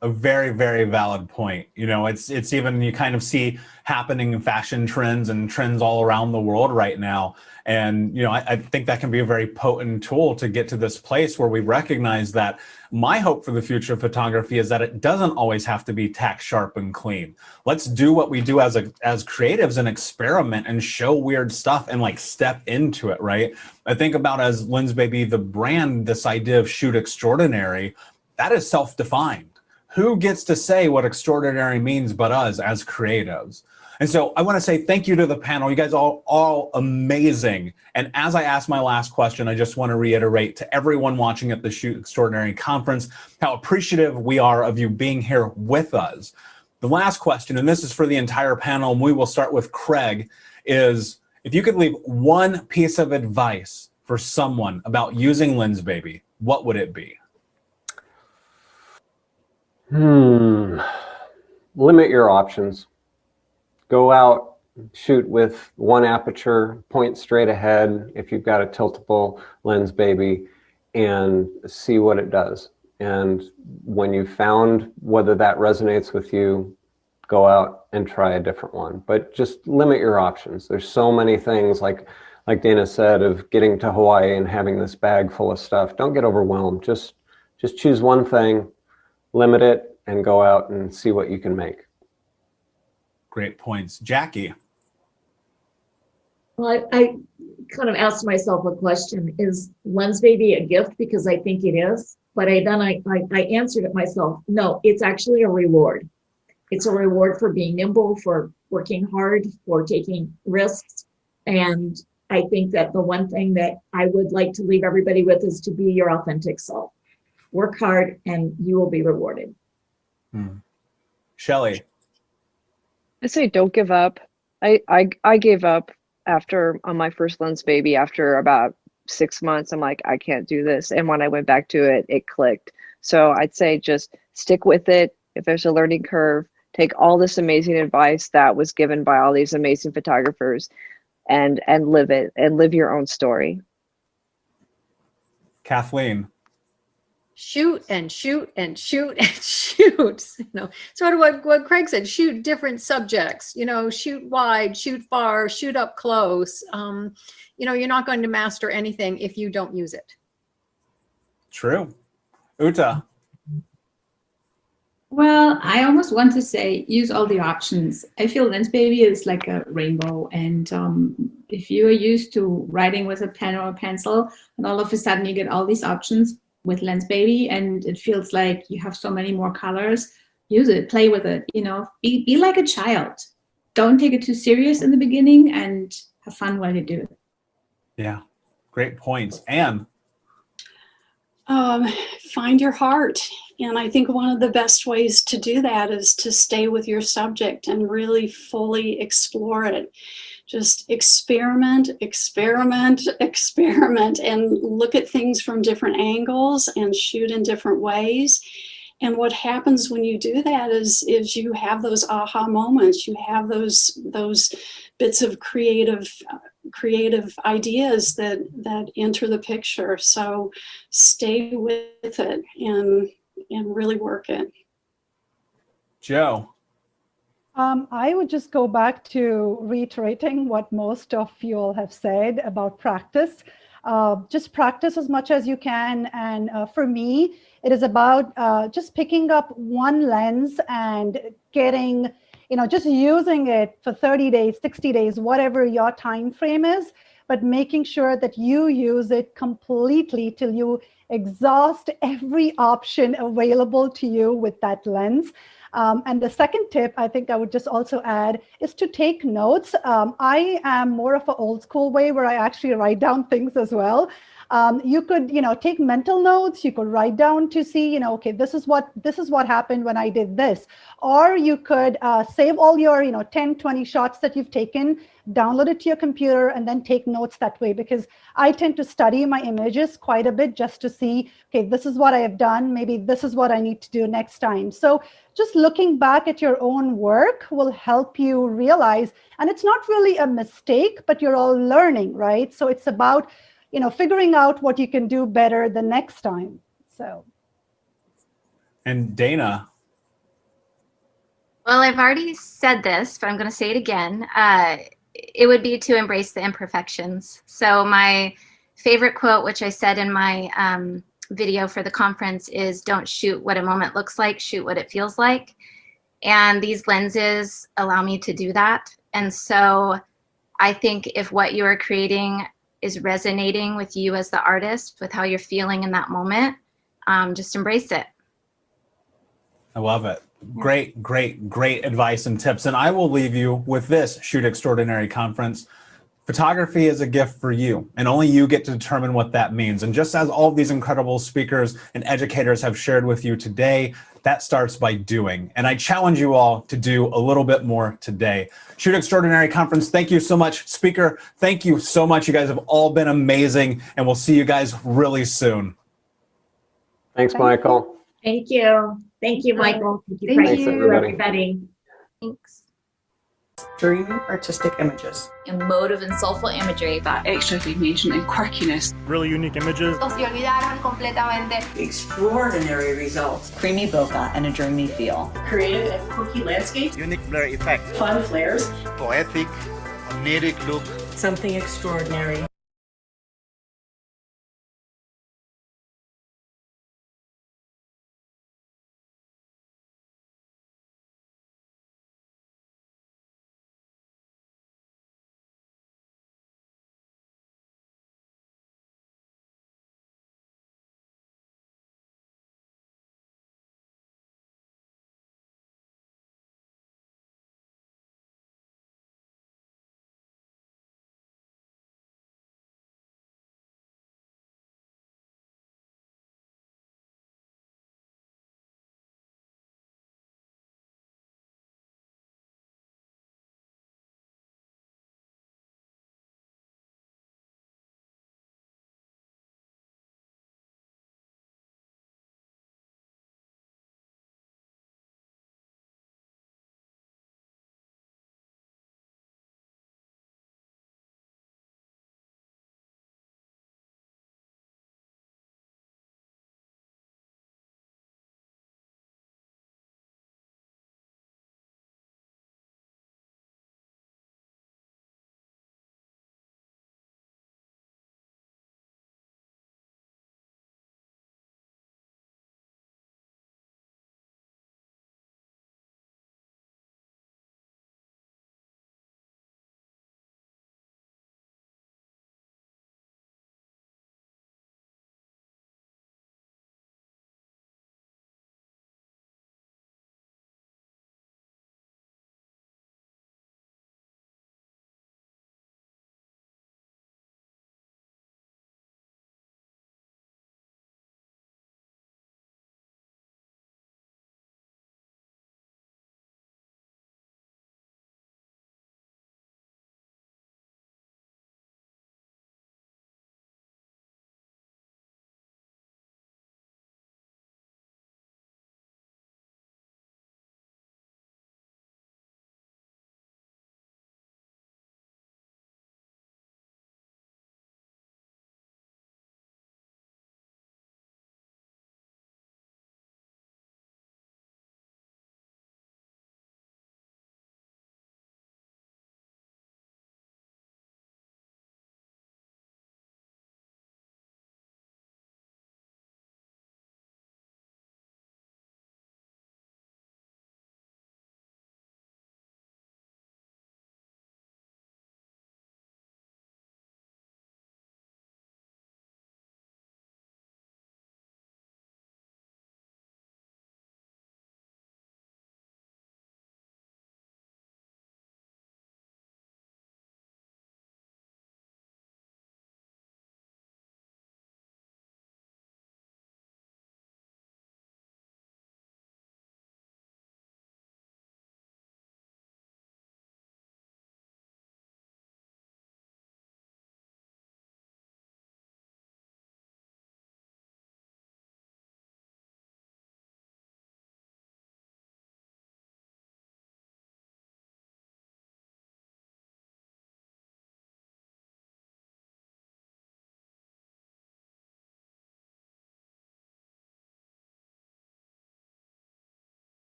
A very, very valid point. You know, it's even, you kind of see happening in fashion trends and trends all around the world right now. And, you know, I think that can be a very potent tool to get to this place where we recognize that my hope for the future of photography is that it doesn't always have to be tack sharp and clean. Let's do what we do as creatives and experiment and show weird stuff and like step into it, right? I think about as Lensbaby, the brand, this idea of shoot extraordinary, that is self-defined. Who gets to say what extraordinary means but us as creatives? And so I want to say thank you to the panel. You guys are all amazing. And as I ask my last question, I just want to reiterate to everyone watching at the Shoot Extraordinary Conference how appreciative we are of you being here with us. The last question, and this is for the entire panel, and we will start with Craig, is if you could leave one piece of advice for someone about using Lensbaby, what would it be? Limit your options. Go out, shoot with one aperture, point straight ahead if you've got a tiltable Lensbaby, and see what it does. And when you've found whether that resonates with you, go out and try a different one. But just limit your options. There's so many things, like Dana said, of getting to Hawaii and having this bag full of stuff. Don't get overwhelmed. Just choose one thing, limit it, and go out and see what you can make. Great points. Jackie? Well, I kind of asked myself a question, is Lensbaby a gift? Because I think it is, but I answered it myself. No, it's actually a reward. It's a reward for being nimble, for working hard, for taking risks. And I think that the one thing that I would like to leave everybody with is to be your authentic self. Work hard and you will be rewarded. Shelley. I say don't give up. I gave up after on my first Lensbaby after about 6 months. I'm like, I can't do this. And when I went back to it, it clicked. So I'd say just stick with it. If there's a learning curve, take all this amazing advice that was given by all these amazing photographers and live it and live your own story. Kathleen. Shoot and shoot and shoot and shoot. You know, sort of what Craig said, shoot different subjects, you know, shoot wide, shoot far, shoot up close. You know, you're not going to master anything if you don't use it. True. Uta. Well, I almost want to say use all the options. I feel Lensbaby is like a rainbow, and if you are used to writing with a pen or a pencil, and all of a sudden you get all these options with Lensbaby, and it feels like you have so many more colors, use it, play with it, you know, be like a child. Don't take it too serious in the beginning and have fun while you do it. Yeah, great points. Anne. Find your heart. And I think one of the best ways to do that is to stay with your subject and really fully explore it. Just experiment, experiment, experiment, and look at things from different angles and shoot in different ways. And what happens when you do that is you have those aha moments. You have those bits of creative ideas that enter the picture. So stay with it and really work it. Joe. I would just go back to reiterating what most of you all have said about practice. Just practice as much as you can. And for me, it is about just picking up one lens and getting, just using it for 30 days, 60 days, whatever your time frame is, but making sure that you use it completely till you exhaust every option available to you with that lens. And the second tip I think I would just also add is to take notes. I am more of an old school way where I actually write down things as well. You could, take mental notes. You could write down to see, okay, this is what happened when I did this. Or you could save all your, 10, 20 shots that you've taken, download it to your computer, and then take notes that way. Because I tend to study my images quite a bit just to see, okay, this is what I have done. Maybe this is what I need to do next time. So just looking back at your own work will help you realize, and it's not really a mistake, but you're all learning, right? So it's about figuring out what you can do better the next time. So. And Dana. Well, I've already said this, but I'm going to say it again. It would be to embrace the imperfections. So my favorite quote, which I said in my video for the conference, is don't shoot what a moment looks like, shoot what it feels like. And these lenses allow me to do that. And so I think if what you are creating is resonating with you as the artist, with how you're feeling in that moment, just embrace it. I love it. Great, great, great advice and tips. And I will leave you with this Shoot Extraordinary Conference. Photography is a gift for you, and only you get to determine what that means. And just as all of these incredible speakers and educators have shared with you today, that starts by doing. And I challenge you all to do a little bit more today. Shoot Extraordinary Conference, thank you so much. Speaker, thank you so much. You guys have all been amazing, and we'll see you guys really soon. Thanks, Michael. Thank you. Thank you, Michael. Thank you, Thank Craig. you. Thank you, everybody. Thanks. Dreamy artistic images. Emotive and soulful imagery. That extra recognition and quirkiness. Really unique images. Se olvidaron completamente. Extraordinary results. Creamy bokeh and a dreamy feel. Creative and quirky landscapes. Unique blur effect. Fun flares. Poetic, oniric look. Something extraordinary.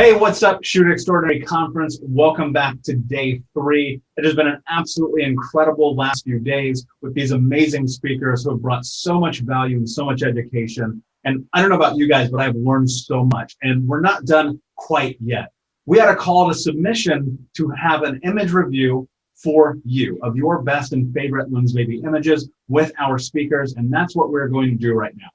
Hey, what's up, Shoot Extraordinary Conference? Welcome back to day 3. It has been an absolutely incredible last few days with these amazing speakers who have brought so much value and so much education. And I don't know about you guys, but I've learned so much. And we're not done quite yet. We had a call to submission to have an image review for you of your best and favorite Lensbaby images with our speakers. And that's what we're going to do right now.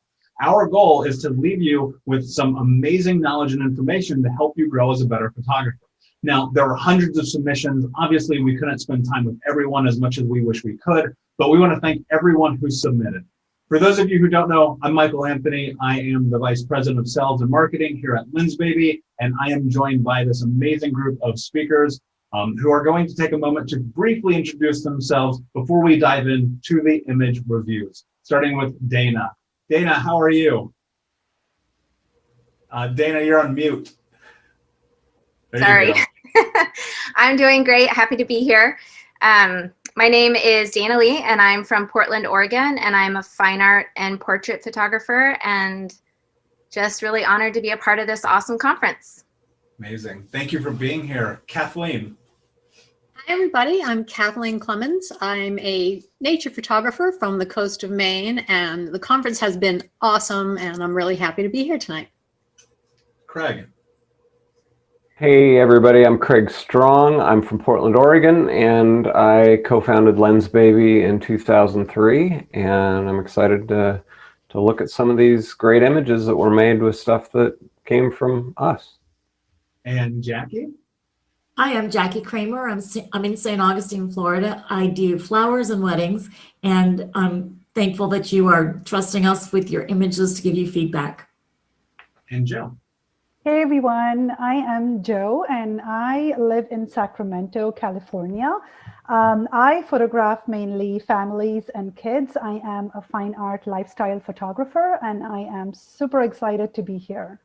Our goal is to leave you with some amazing knowledge and information to help you grow as a better photographer. Now, there are hundreds of submissions. Obviously, we couldn't spend time with everyone as much as we wish we could, but we want to thank everyone who submitted. For those of you who don't know, I'm Michael Anthony. I am the Vice President of Sales and Marketing here at Lensbaby, and I am joined by this amazing group of speakers who are going to take a moment to briefly introduce themselves before we dive into the image reviews, starting with Dana. Dana, how are you? Dana, you're on mute. Sorry. I'm doing great. Happy to be here. My name is Dana Lee, and I'm from Portland, Oregon, and I'm a fine art and portrait photographer, and just really honored to be a part of this awesome conference. Amazing. Thank you for being here. Kathleen. Hi, everybody. I'm Kathleen Clemens. I'm a nature photographer from the coast of Maine, and the conference has been awesome, and I'm really happy to be here tonight. Craig. Hey everybody, I'm Craig Strong. I'm from Portland, Oregon, and I co-founded Lensbaby in 2003, and I'm excited to look at some of these great images that were made with stuff that came from us. And Jackie? Hi, I'm Jackie Kramer. I'm in St. Augustine, Florida. I do flowers and weddings, and I'm thankful that you are trusting us with your images to give you feedback. And Joe. Hey everyone, I am Joe and I live in Sacramento, California. I photograph mainly families and kids. I am a fine art lifestyle photographer and I am super excited to be here.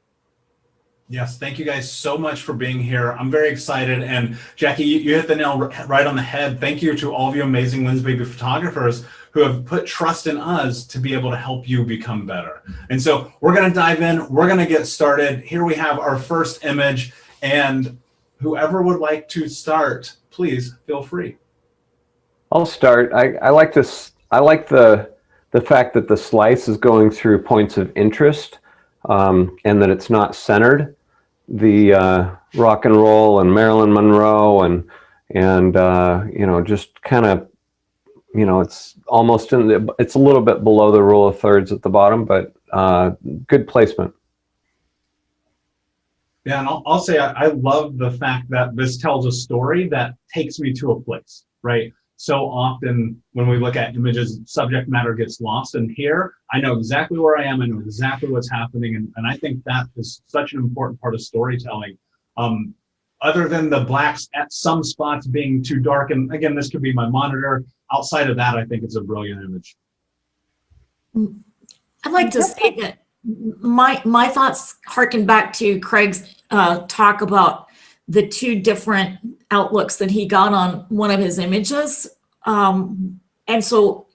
Yes, thank you guys so much for being here. I'm very excited. And Jackie, you hit the nail right on the head. Thank you to all of you amazing Lensbaby photographers who have put trust in us to be able to help you become better. And so we're going to dive in. We're going to get started. Here we have our first image. And whoever would like to start, please feel free. I'll start. I like this. I like the fact that the slice is going through points of interest and that it's not centered. The rock and roll and Marilyn Monroe and you know, just kind of, you know, it's almost it's a little bit below the rule of thirds at the bottom, but good placement. Yeah, and I'll say I love the fact that this tells a story that takes me to a place, right? So often when we look at images, subject matter gets lost. And here, I know exactly where I am. I know exactly what's happening. And I think that is such an important part of storytelling. Other than the blacks at some spots being too dark, and again, this could be my monitor. Outside of that, I think it's a brilliant image. I'd like to say that my thoughts harken back to Craig's talk about the two different outlooks that he got on one of his images. And so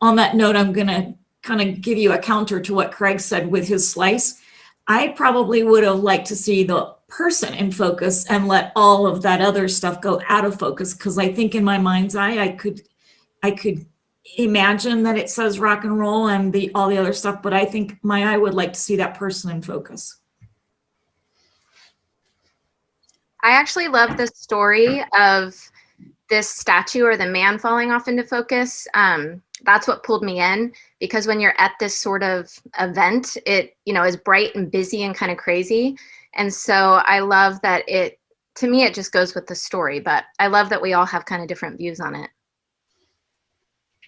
on that note, I'm going to kind of give you a counter to what Craig said with his slice. I probably would have liked to see the person in focus and let all of that other stuff go out of focus, because I think in my mind's eye, I could imagine that it says rock and roll and all the other stuff, but I think my eye would like to see that person in focus. I actually love the story of this statue or the man falling off into focus. That's what pulled me in, because when you're at this sort of event, it, you know, is bright and busy and kind of crazy. And so I love that to me, it just goes with the story, but I love that we all have kind of different views on it.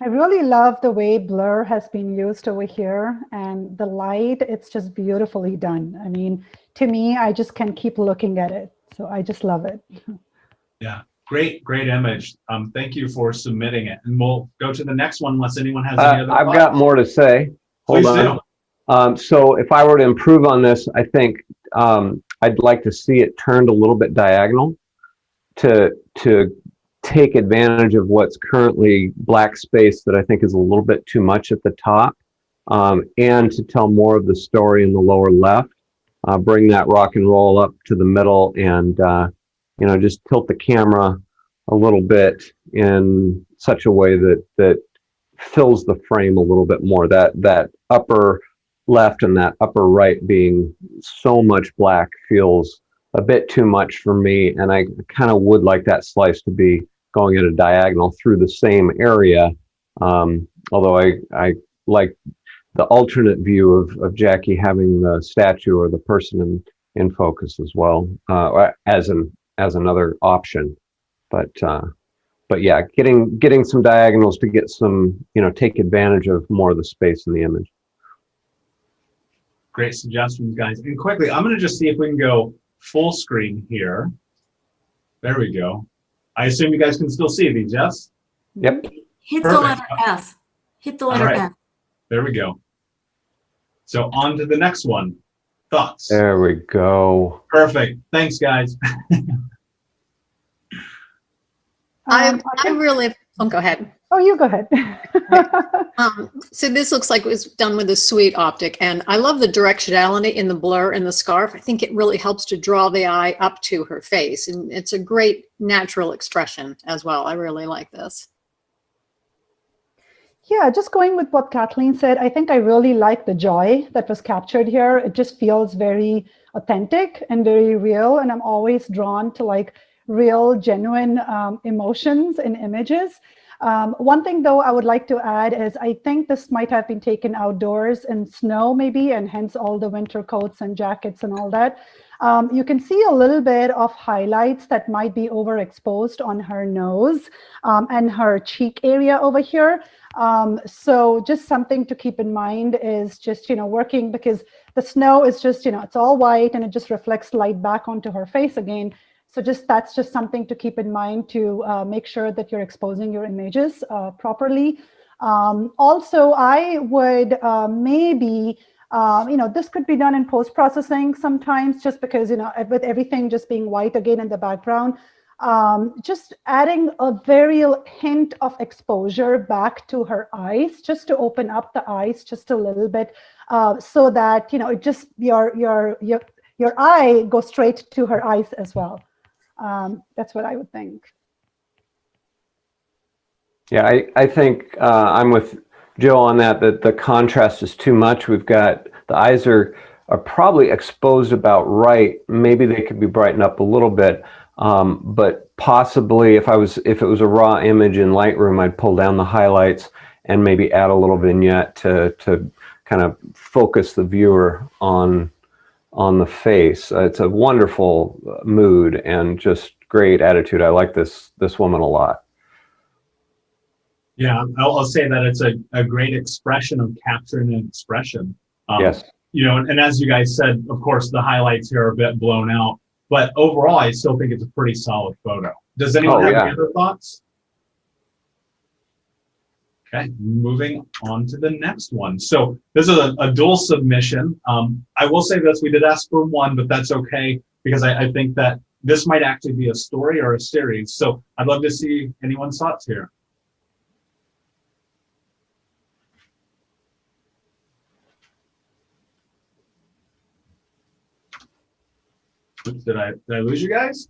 I really love the way blur has been used over here and the light, it's just beautifully done. I mean, to me, I just can keep looking at it. So I just love it. Yeah, great image. Thank you for submitting it. And we'll go to the next one unless anyone has any other I've thoughts. got more to say. Hold on. So if I were to improve on this, I think I'd like to see it turned a little bit diagonal to take advantage of what's currently black space that I think is a little bit too much at the top, and to tell more of the story in the lower left. bring that rock and roll up to the middle, and just tilt the camera a little bit in such a way that fills the frame a little bit more. That upper left and that upper right being so much black feels a bit too much for me, and I kind of would like that slice to be going at a diagonal through the same area. Although I like the alternate view of Jackie having the statue or the person in focus as well, as another option. But yeah, getting some diagonals to get some, take advantage of more of the space in the image. Great suggestions, guys. And quickly, I'm going to just see if we can go full screen here. There we go. I assume you guys can still see these, yes? Yep. Hit Perfect. the letter F. Hit the letter F. There we go. So on to the next one. Thoughts? There we go. Perfect. Thanks, guys. I really, go ahead. Oh, you go ahead. So this looks like it was done with a sweet optic, and I love the directionality in the blur and the scarf. I think it really helps to draw the eye up to her face, and it's a great natural expression as well. I really like this. Yeah, just going with what Kathleen said, I think I really like the joy that was captured here. It just feels very authentic and very real, and I'm always drawn to like real, genuine emotions in images. One thing though I would like to add is I think this might have been taken outdoors in snow maybe, and hence all the winter coats and jackets and all that. You can see a little bit of highlights that might be overexposed on her nose and her cheek area over here. So just something to keep in mind is just, working, because the snow is just, it's all white and it just reflects light back onto her face again. So that's just something to keep in mind to make sure that you're exposing your images properly. Also, I would maybe, this could be done in post-processing sometimes, just because, with everything just being white again in the background, just adding a very hint of exposure back to her eyes, just to open up the eyes just a little bit, so that, it just, your eye goes straight to her eyes as well. That's what I would think. Yeah, I think I'm with Jill on that the contrast is too much. We've got the eyes are probably exposed about right. Maybe they could be brightened up a little bit, but possibly if it was a raw image in Lightroom, I'd pull down the highlights and maybe add a little vignette to kind of focus the viewer on the face. It's a wonderful mood and just great attitude. I like this woman a lot. Yeah, I'll say that it's a great expression of capturing an expression. Yes. And as you guys said, of course, the highlights here are a bit blown out, but overall, I still think it's a pretty solid photo. Does anyone have any other thoughts? Okay, moving on to the next one. So this is a dual submission. I will say this, we did ask for one, but that's okay, because I think that this might actually be a story or a series. So I'd love to see anyone's thoughts here. Oops, did I lose you guys?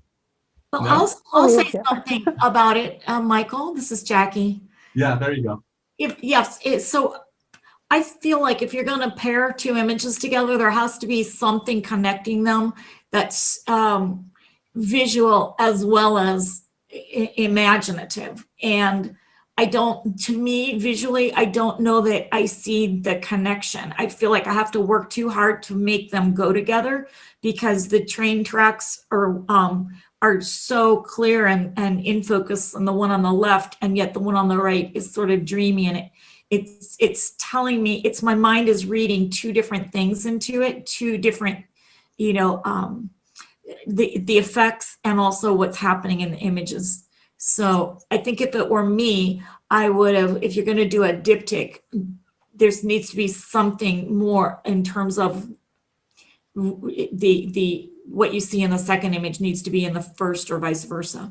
Well, No? I'll say something about it, Michael. This is Jackie. Yeah, there you go. So I feel like if you're going to pair two images together, there has to be something connecting them that's visual as well as imaginative. And to me, visually, I don't know that I see the connection. I feel like I have to work too hard to make them go together, because the train tracks are so clear and in focus on the one on the left, and yet the one on the right is sort of dreamy, and it's telling me, my mind is reading two different things into it, two different, the effects and also what's happening in the images. So I think if it were me, I would have, if you're going to do a diptych, there needs to be something more in terms of what you see in the second image needs to be in the first, or vice versa.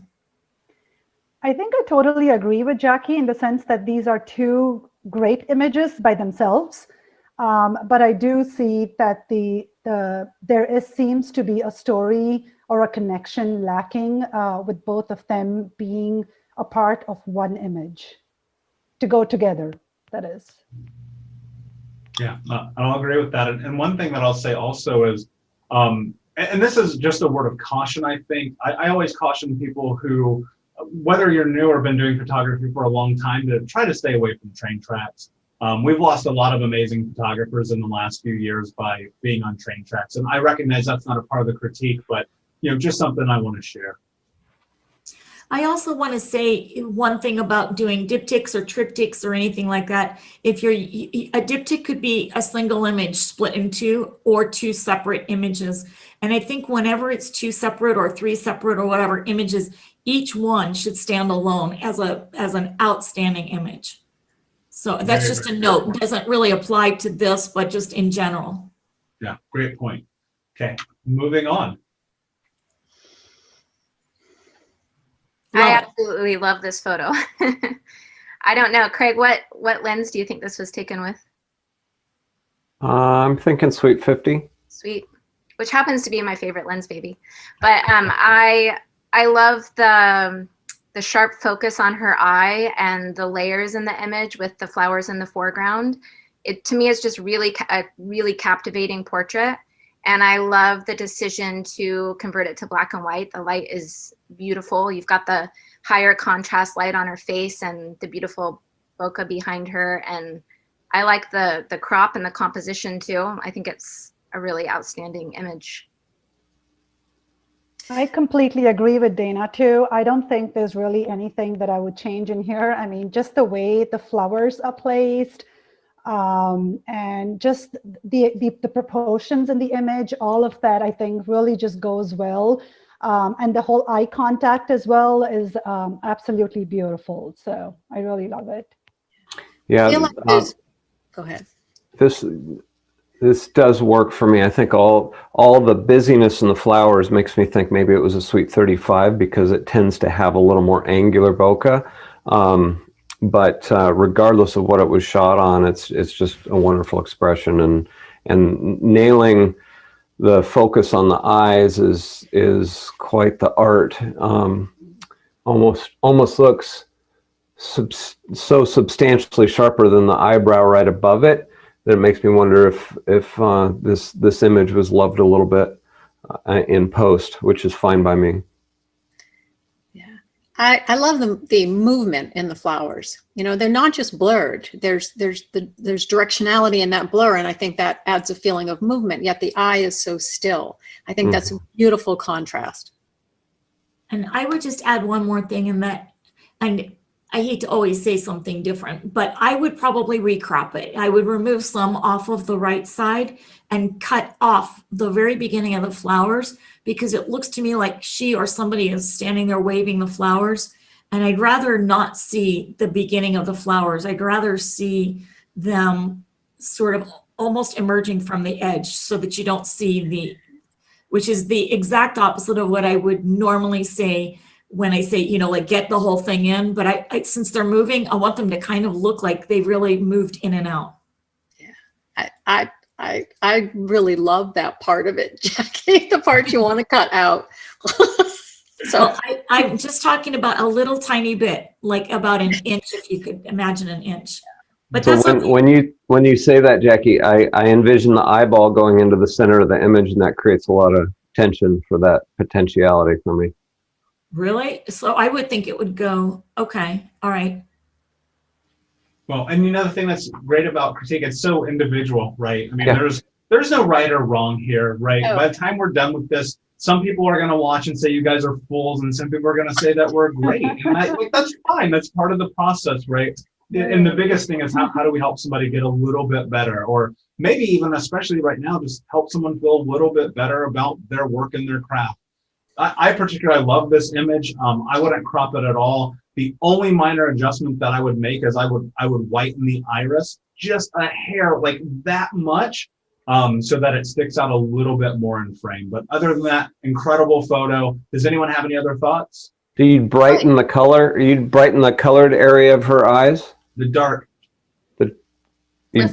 I think I totally agree with Jackie in the sense that these are two great images by themselves. But I do see that the seems to be a story or a connection lacking with both of them being a part of one image to go together, that is. Yeah, I'll agree with that. And one thing that I'll say also is, and this is just a word of caution, I think. I always caution people who, whether you're new or been doing photography for a long time, to try to stay away from train tracks. We've lost a lot of amazing photographers in the last few years by being on train tracks. And I recognize that's not a part of the critique, but just something I want to share. I also want to say one thing about doing diptychs or triptychs or anything like that. If a diptych could be a single image split in two or two separate images. And I think whenever it's two separate or three separate or whatever images, each one should stand alone as an outstanding image. So that's just a note. It doesn't really apply to this, but just in general. Yeah, great point. Okay, moving on. I absolutely love this photo. I don't know, Craig, what lens do you think this was taken with? I'm thinking Sweet 50. Sweet, which happens to be my favorite Lensbaby. But I love the sharp focus on her eye and the layers in the image with the flowers in the foreground. It to me is just a really captivating portrait. And I love the decision to convert it to black and white. The light is beautiful. You've got the higher contrast light on her face and the beautiful bokeh behind her. And I like the crop and the composition too. I think it's a really outstanding image. I completely agree with Dana too. I don't think there's really anything that I would change in here. I mean, just the way the flowers are placed, and just the proportions in the image, all of that I think really just goes well. And the whole eye contact as well is absolutely beautiful. So I really love it. Yeah. Go ahead. This does work for me. I think all the busyness in the flowers makes me think maybe it was a Sweet 35 because it tends to have a little more angular bokeh. But regardless of what it was shot on, it's just a wonderful expression, and nailing the focus on the eyes is quite the art. Almost looks so substantially sharper than the eyebrow right above it that it makes me wonder if this image was loved a little bit in post, which is fine by me. I love the movement in the flowers. They're not just blurred. There's directionality in that blur, and I think that adds a feeling of movement. Yet the eye is so still. I think that's a beautiful contrast. And I would just add one more thing in that, and I hate to always say something different, but I would probably recrop it. I would remove some off of the right side and cut off the very beginning of the flowers, because it looks to me like she or somebody is standing there waving the flowers. And I'd rather not see the beginning of the flowers. I'd rather see them sort of almost emerging from the edge so that you don't see which is the exact opposite of what I would normally say when I say, like get the whole thing in. But I since they're moving, I want them to kind of look like they really moved in and out. Yeah, I really love that part of it, Jackie, the part you want to cut out. So I'm just talking about a little tiny bit, like about an inch, if you could imagine an inch. But so that's when you say that, Jackie, I envision the eyeball going into the center of the image, and that creates a lot of tension for that potentiality for me. Really? So I would think it would go, okay, all right. Well, and the thing that's great about critique, it's so individual, right? I mean, there's no right or wrong here, right? Oh. By the time we're done with this, some people are going to watch and say you guys are fools, and some people are going to say that we're great. And that's fine. That's part of the process, right? And the biggest thing is how do we help somebody get a little bit better, or maybe even, especially right now, just help someone feel a little bit better about their work and their craft. I particularly love this image. I wouldn't crop it at all. The only minor adjustment that I would make is I would whiten the iris just a hair, like that much, so that it sticks out a little bit more in frame. But other than that, incredible photo. Does anyone have any other thoughts? Do you brighten the color? You'd brighten the colored area of her eyes? The dark. You'd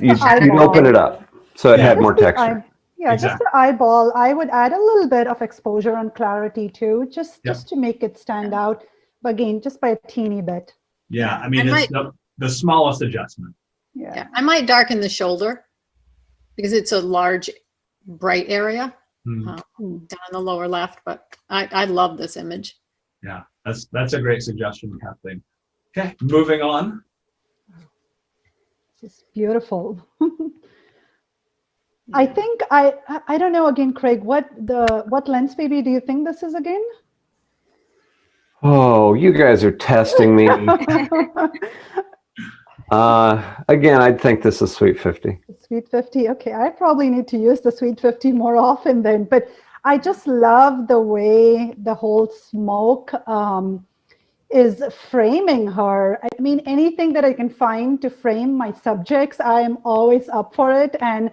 open it up so it had more texture. Yeah, Exactly. just the eyeball. I would add a little bit of exposure and clarity too, just to make it stand out. But again, just by a teeny bit. Yeah, I mean, it's the smallest adjustment. Yeah. I might darken the shoulder because it's a large, bright area down in the lower left. But I love this image. Yeah, that's a great suggestion, Kathleen. Okay, moving on. It's beautiful. I think I don't know again, Craig, what Lensbaby do you think this is again? Oh, you guys are testing me. Again, I'd think this is Sweet 50. Sweet 50. Okay, I probably need to use the Sweet 50 more often then, but I just love the way the whole smoke is framing her. I mean, anything that I can find to frame my subjects, I am always up for it. And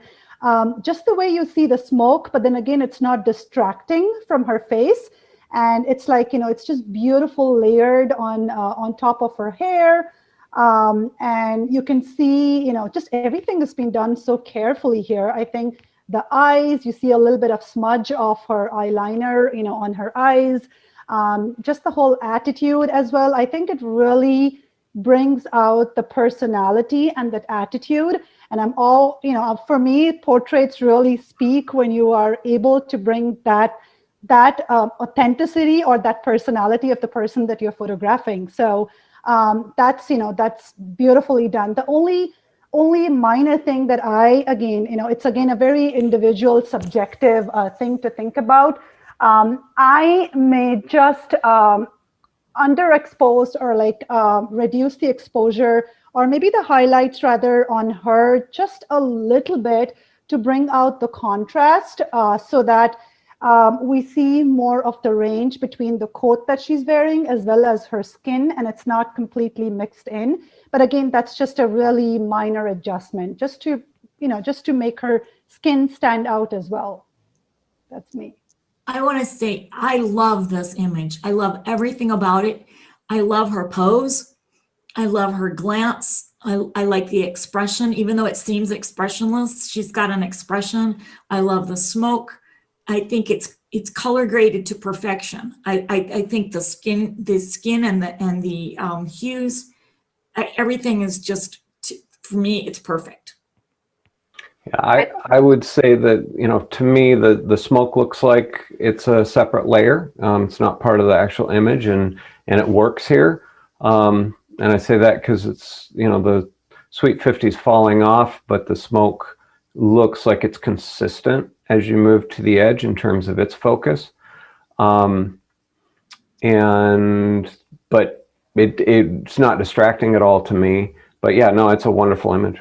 just the way you see the smoke, but then again, it's not distracting from her face. And it's like, it's just beautiful layered on top of her hair. And you can see, just everything has been done so carefully here. I think the eyes, you see a little bit of smudge of her eyeliner, on her eyes. Just the whole attitude as well. I think it really brings out the personality and that attitude. And I'm all, for me, portraits really speak when you are able to bring that authenticity or that personality of the person that you're photographing. So that's beautifully done. The only minor thing that it's again a very individual, subjective thing to think about. I may just underexpose or reduce the exposure, or maybe the highlights rather, on her just a little bit to bring out the contrast so that we see more of the range between the coat that she's wearing as well as her skin, and it's not completely mixed in. But again, that's just a really minor adjustment, just to make her skin stand out as well. That's me. I want to say, I love this image. I love everything about it. I love her pose. I love her glance. I like the expression, even though it seems expressionless, she's got an expression. I love the smoke. I think it's color graded to perfection. I think the skin and the hues, everything is just, for me, it's perfect. Yeah, I would say that, to me, the smoke looks like it's a separate layer. It's not part of the actual image, and it works here. And I say that because it's, the Sweet 50 is falling off, but the smoke looks like it's consistent as you move to the edge in terms of its focus. But it's not distracting at all to me. But yeah, no, it's a wonderful image.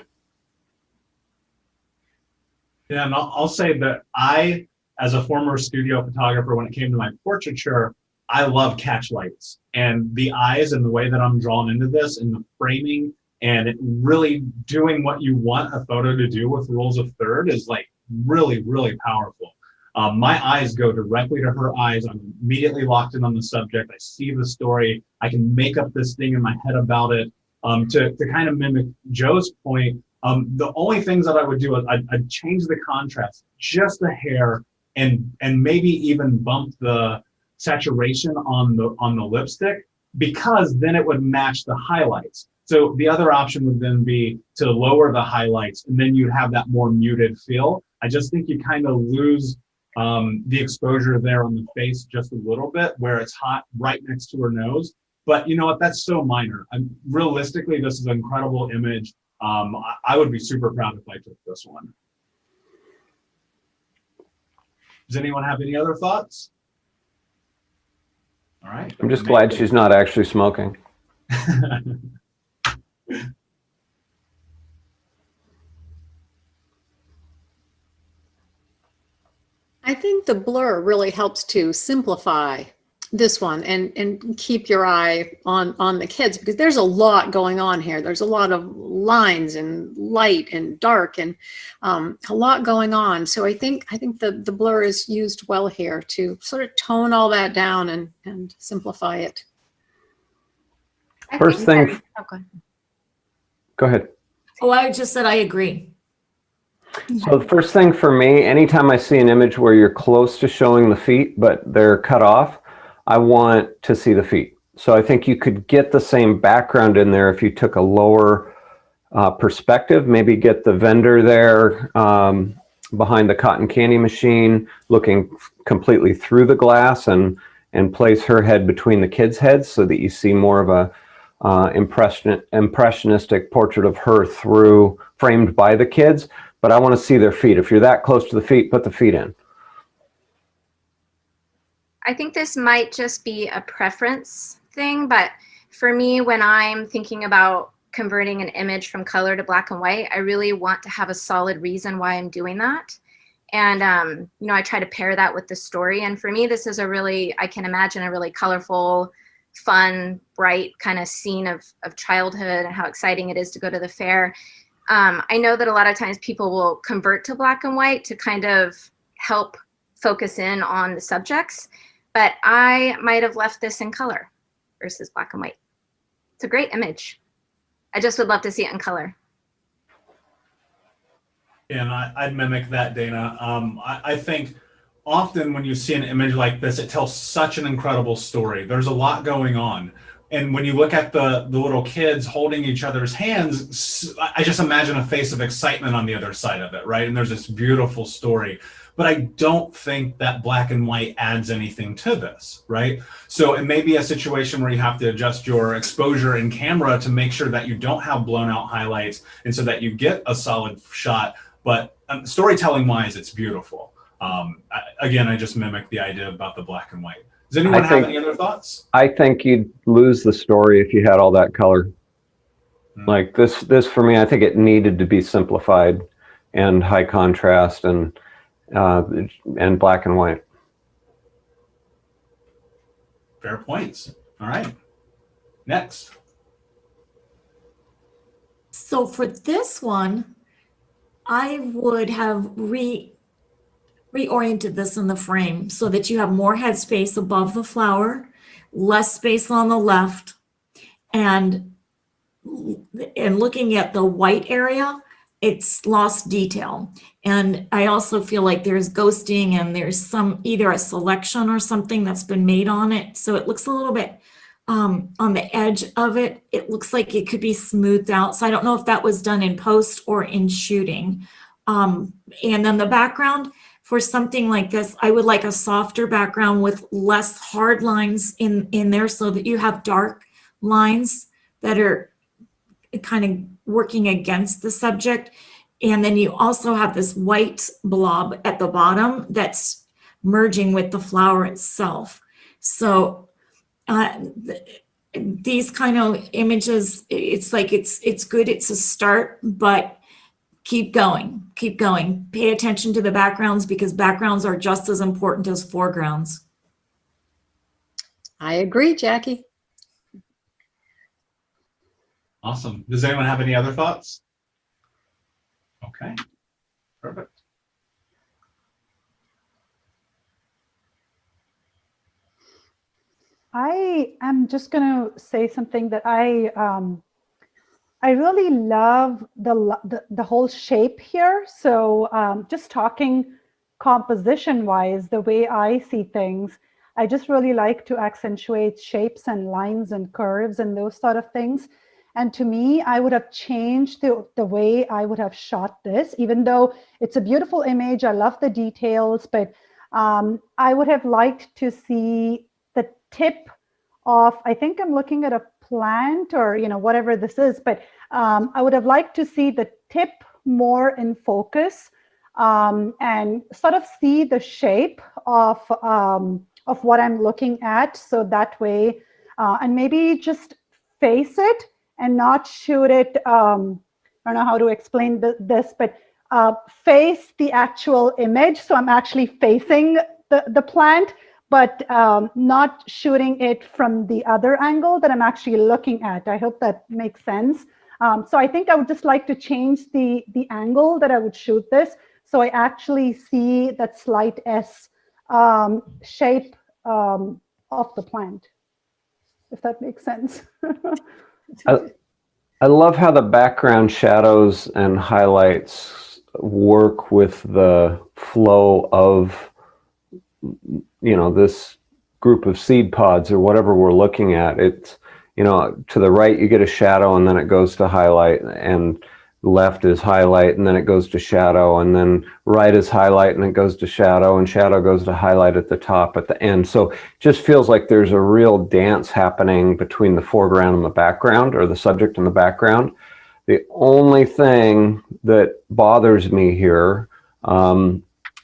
Yeah, and I'll say that I, as a former studio photographer, when it came to my portraiture, I love catch lights, and the eyes and the way that I'm drawn into this and the framing and really doing what you want a photo to do with rules of third is like really, really powerful. My eyes go directly to her eyes. I'm immediately locked in on the subject. I see the story. I can make up this thing in my head about it. To kind of mimic Joe's point, the only things that I would do is I'd change the contrast just a hair, and maybe even bump the saturation on the lipstick, because then it would match the highlights. So the other option would then be to lower the highlights, and then you'd have that more muted feel. I just think you kind of lose the exposure there on the face just a little bit, where it's hot right next to her nose. But you know what? That's so minor. Realistically, this is an incredible image. I would be super proud if I took this one. Does anyone have any other thoughts? All right. I'm just glad she's not actually smoking. I think the blur really helps to simplify this one and keep your eye on the kids, because there's a lot going on here. There's a lot of lines and light and dark and a lot going on. So I think the blur is used well here to sort of tone all that down and simplify it. First thing. Okay. Go ahead. Oh, I just said I agree. So the first thing for me, anytime I see an image where you're close to showing the feet, but they're cut off, I want to see the feet. So I think you could get the same background in there if you took a lower perspective, maybe get the vendor there behind the cotton candy machine, looking completely through the glass, and place her head between the kids' heads so that you see more of a impressionistic portrait of her framed by the kids. But I want to see their feet. If you're that close to the feet, put the feet in. I think this might just be a preference thing, but for me, when I'm thinking about converting an image from color to black and white, I really want to have a solid reason why I'm doing that. And, you know, I try to pair that with the story. And for me, this is I can imagine a really colorful, fun, bright kind of scene of childhood and how exciting it is to go to the fair. I know that a lot of times people will convert to black and white to kind of help focus in on the subjects, but I might have left this in color versus black and white. It's a great image. I just would love to see it in color. And I'd mimic that, Dana. I think often when you see an image like this, it tells such an incredible story. There's a lot going on. And when you look at the little kids holding each other's hands, I just imagine a face of excitement on the other side of it, right? And there's this beautiful story. But I don't think that black and white adds anything to this, right? So it may be a situation where you have to adjust your exposure in camera to make sure that you don't have blown out highlights and so that you get a solid shot. But storytelling wise, it's beautiful. Again, I just mimic the idea about the black and white. Does anyone have any other thoughts? I think you'd lose the story if you had all that color. Like this for me, I think it needed to be simplified and high contrast and black and white. Fair points. All right. Next. So for this one, I would have reoriented this in the frame so that you have more headspace above the flower, less space on the left, and looking at the white area, it's lost detail. And I also feel like there's ghosting and there's either a selection or something that's been made on it. So it looks a little bit on the edge of it. It looks like it could be smoothed out. So I don't know if that was done in post or in shooting. And then the background for something like this, I would like a softer background with less hard lines in there so that you have dark lines that are kind of working against the subject. And then you also have this white blob at the bottom that's merging with the flower itself. So these kind of images, it's like it's good, it's a start, but keep going. Pay attention to the backgrounds because backgrounds are just as important as foregrounds. I agree, Jackie. Awesome. Does anyone have any other thoughts? Okay, perfect. I am just going to say something that I really love the whole shape here. So just talking composition wise, the way I see things, I just really like to accentuate shapes and lines and curves and those sort of things. And to me, I would have changed the way I would have shot this, even though it's a beautiful image. I love the details, but I would have liked to see the tip of, I think I'm looking at a plant or, you know, whatever this is, but I would have liked to see the tip more in focus and sort of see the shape of what I'm looking at. So that way, and maybe just face it and not shoot it. I don't know how to explain this, but face the actual image. So I'm actually facing the plant, but not shooting it from the other angle that I'm actually looking at. I hope that makes sense. So I think I would just like to change the angle that I would shoot this. So I actually see that slight S shape of the plant, if that makes sense. I love how the background shadows and highlights work with the flow of, this group of seed pods or whatever we're looking at. It's, to the right you get a shadow, and then it goes to highlight, and left is highlight, and then it goes to shadow, and then right is highlight, and it goes to shadow, and shadow goes to highlight at the top at the end. So it just feels like there's a real dance happening between the foreground and the background, or the subject and the background. The only thing that bothers me here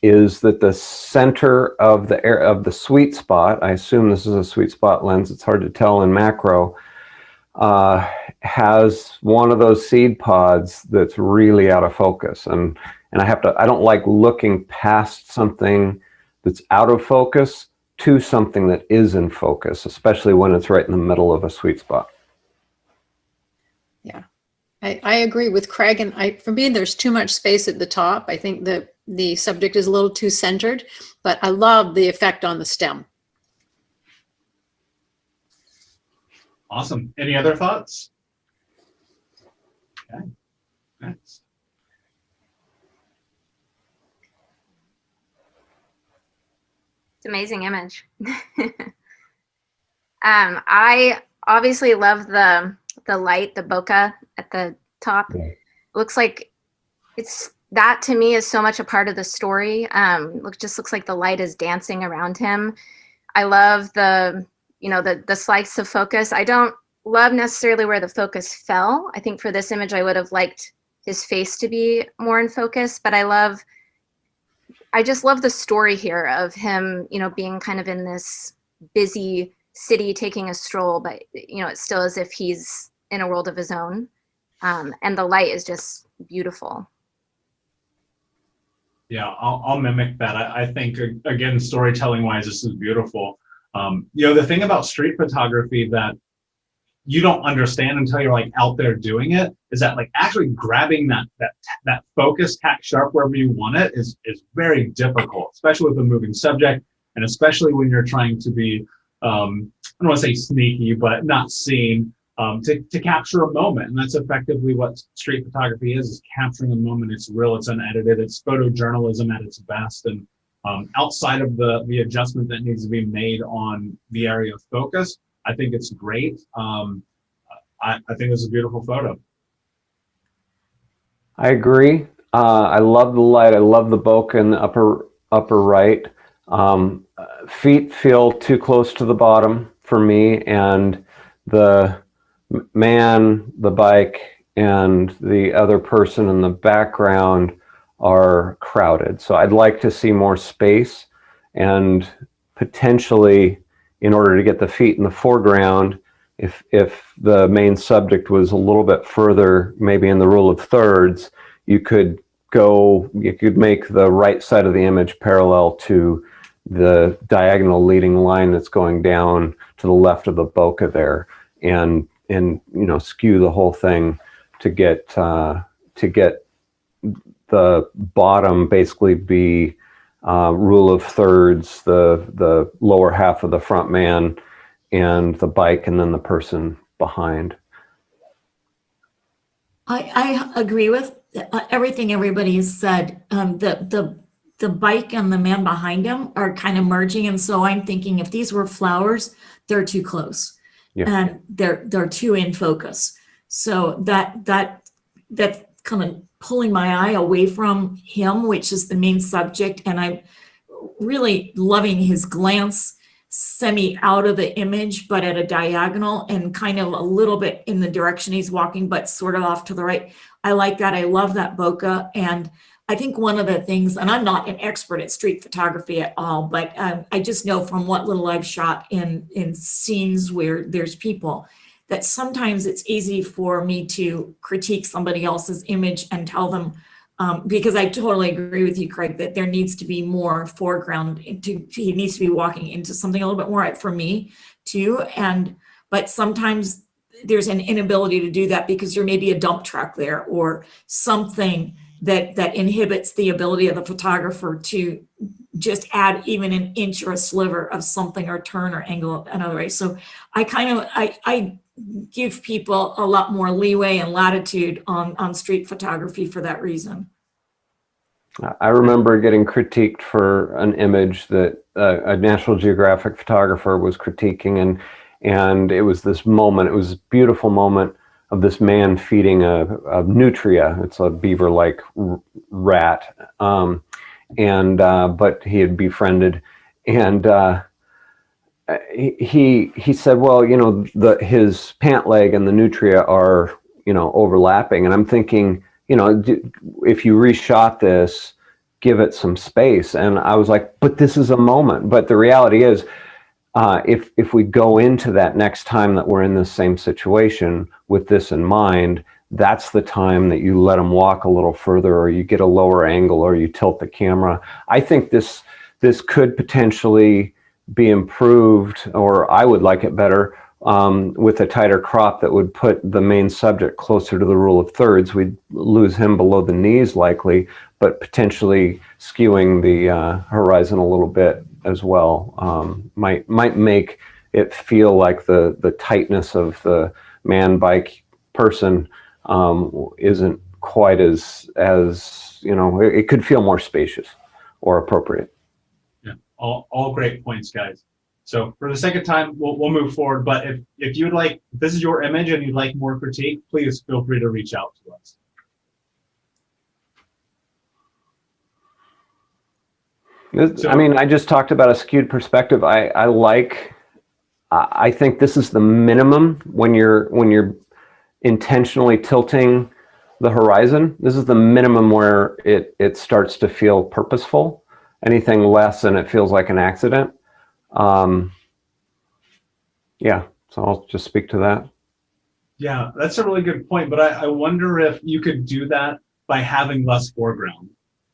is that the center of the sweet spot, I assume this is a sweet spot lens, it's hard to tell in macro, has one of those seed pods that's really out of focus. And I don't like looking past something that's out of focus to something that is in focus, especially when it's right in the middle of a sweet spot. Yeah, I agree with Craig. And for me, there's too much space at the top. I think that the subject is a little too centered, but I love the effect on the stem. Awesome. Any other thoughts? Okay. Next. It's an amazing image. I obviously love the light, the bokeh at the top. Yeah. It looks like that to me is so much a part of the story. Just looks like the light is dancing around him. I love the slice of focus. I don't love necessarily where the focus fell. I think for this image, I would have liked his face to be more in focus, but I just love the story here of him, being kind of in this busy city taking a stroll, but it's still as if he's in a world of his own. And the light is just beautiful. Yeah, I'll mimic that. I think, again, storytelling wise, this is beautiful. The thing about street photography that you don't understand until you're like out there doing it is that like actually grabbing that focus, tack sharp wherever you want it is very difficult, especially with a moving subject, and especially when you're trying to be I don't want to say sneaky, but not seen, to capture a moment. And that's effectively what street photography is capturing a moment. It's real, it's unedited, it's photojournalism at it's best. And outside of the adjustment that needs to be made on the area of focus, I think it's great. I think it's a beautiful photo. I agree. I love the light. I love the bokeh in the upper right. Feet feel too close to the bottom for me, and the man, the bike, and the other person in the background are crowded. So I'd like to see more space, and potentially, in order to get the feet in the foreground, if the main subject was a little bit further, maybe in the rule of thirds, you could make the right side of the image parallel to the diagonal leading line that's going down to the left of the bokeh there, and skew the whole thing to get the bottom basically be rule of thirds, the lower half of the front man and the bike, and then the person behind. I agree with everything everybody has said. The bike and the man behind him are kind of merging, and so I'm thinking if these were flowers, they're too close, Yeah. and they're too in focus. So that's kind of pulling my eye away from him, which is the main subject, and I'm really loving his glance semi out of the image, but at a diagonal and kind of a little bit in the direction he's walking, but sort of off to the right. I like that. I love that bokeh. And I think one of the things, and I'm not an expert at street photography at all, but I just know from what little I've shot in scenes where there's people, that sometimes it's easy for me to critique somebody else's image and tell them, because I totally agree with you, Craig, that there needs to be more foreground. He needs to be walking into something a little bit more for me too. But sometimes there's an inability to do that because there may be a dump truck there or something that inhibits the ability of the photographer to just add even an inch or a sliver of something or turn or angle another way. So I give people a lot more leeway and latitude on street photography for that reason. I remember getting critiqued for an image that a National Geographic photographer was critiquing, and it was this moment, it was a beautiful moment of this man feeding a nutria. It's a beaver-like rat, but he had befriended, and he said, well, you know, his pant leg and the nutria are, you know, overlapping, and I'm thinking, you know, if you reshot this, give it some space. And I was like, but this is a moment. But the reality is, if we go into that next time that we're in the same situation with this in mind, that's the time that you let them walk a little further, or you get a lower angle, or you tilt the camera. I think this could potentially be improved, or I would like it better, with a tighter crop that would put the main subject closer to the rule of thirds. We'd lose him below the knees likely, but potentially skewing the horizon a little bit as well might make it feel like the tightness of the man bike person isn't quite as you know, it could feel more spacious or appropriate. Yeah, all great points, guys. So for the sake of time, we'll move forward. But if you'd like, if this is your image and you'd like more critique, please feel free to reach out to us. I mean, I just talked about a skewed perspective. I think this is the minimum when you're intentionally tilting the horizon. This is the minimum where it starts to feel purposeful. Anything less and it feels like an accident. Yeah, so I'll just speak to that. Yeah, that's a really good point. But I wonder if you could do that by having less foreground,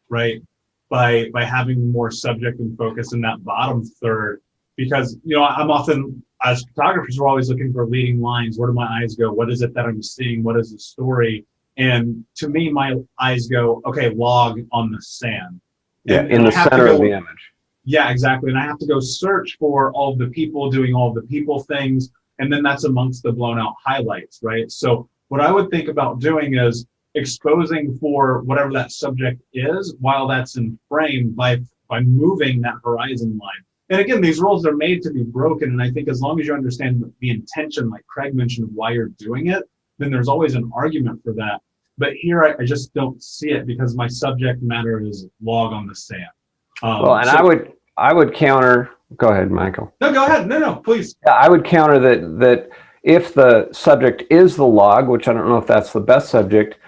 right? By having more subject and focus in that bottom third. Because, you know, I'm often, as photographers, we're always looking for leading lines. Where do my eyes go? What is it that I'm seeing? What is the story? And to me, my eyes go, okay, log on the sand. Yeah, in the center of the image. Yeah, exactly. And I have to go search for all of the people doing all of the people things. And then that's amongst the blown out highlights, right? So what I would think about doing is exposing for whatever that subject is while that's in frame by moving that horizon line. And again, these rules are made to be broken. And I think as long as you understand the intention, like Craig mentioned, why you're doing it, then there's always an argument for that. But here, I just don't see it because my subject matter is log on the sand. Well, and so, I would counter. Go ahead, Michael. No, go ahead. No, please. Yeah, I would counter that if the subject is the log, which I don't know if that's the best subject,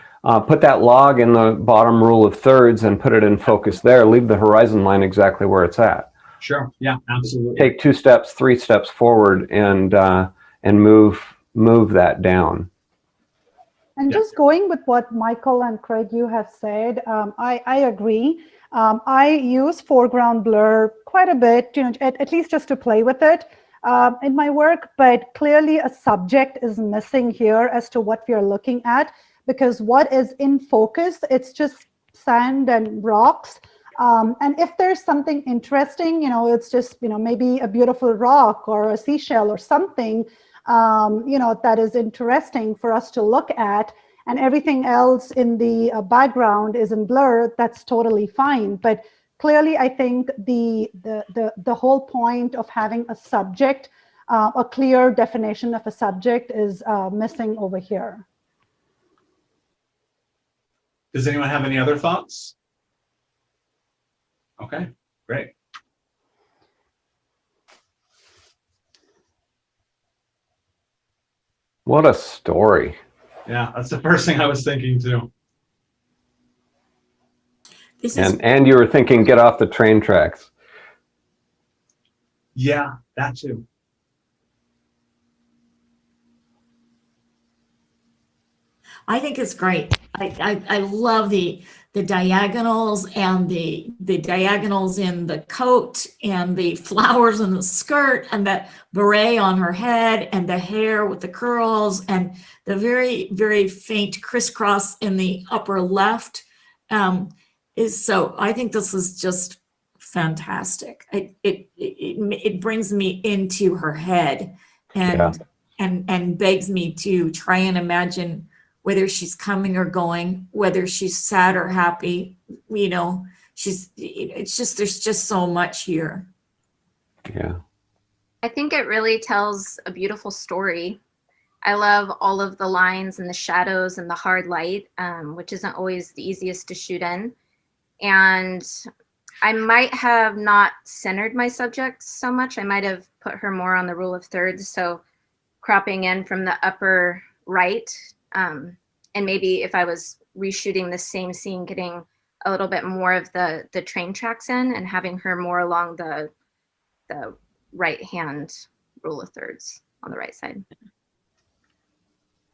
put that log in the bottom rule of thirds and put it in focus there. Leave the horizon line exactly where it's at. Sure. Yeah, absolutely. Take 2 steps, 3 steps forward, and move that down. And just going with what Michael and Craig you have said, I agree. I use foreground blur quite a bit, you know, at least just to play with it in my work. But clearly, a subject is missing here as to what we are looking at, because what is in focus, it's just sand and rocks. And if there's something interesting, you know, it's just, you know, maybe a beautiful rock or a seashell or something, you know, that is interesting for us to look at, and everything else in the background is in blur, that's totally fine. But clearly, I think the whole point of having a subject, a clear definition of a subject is missing over here. Does anyone have any other thoughts? Okay, great. What a story. Yeah, that's the first thing I was thinking too. And you were thinking, get off the train tracks. Yeah, that too. I think it's great. I love the diagonals and the diagonals in the coat and the flowers in the skirt and that beret on her head and the hair with the curls and the very, very faint crisscross in the upper left. So I think this is just fantastic. It brings me into her head and begs me to try and imagine whether she's coming or going, whether she's sad or happy, you know, it's just, there's just so much here. Yeah. I think it really tells a beautiful story. I love all of the lines and the shadows and the hard light, which isn't always the easiest to shoot in. And I might have not centered my subject so much. I might have put her more on the rule of thirds. So cropping in from the upper right. And maybe if I was reshooting the same scene, getting a little bit more of the train tracks in and having her more along the right hand rule of thirds on the right side.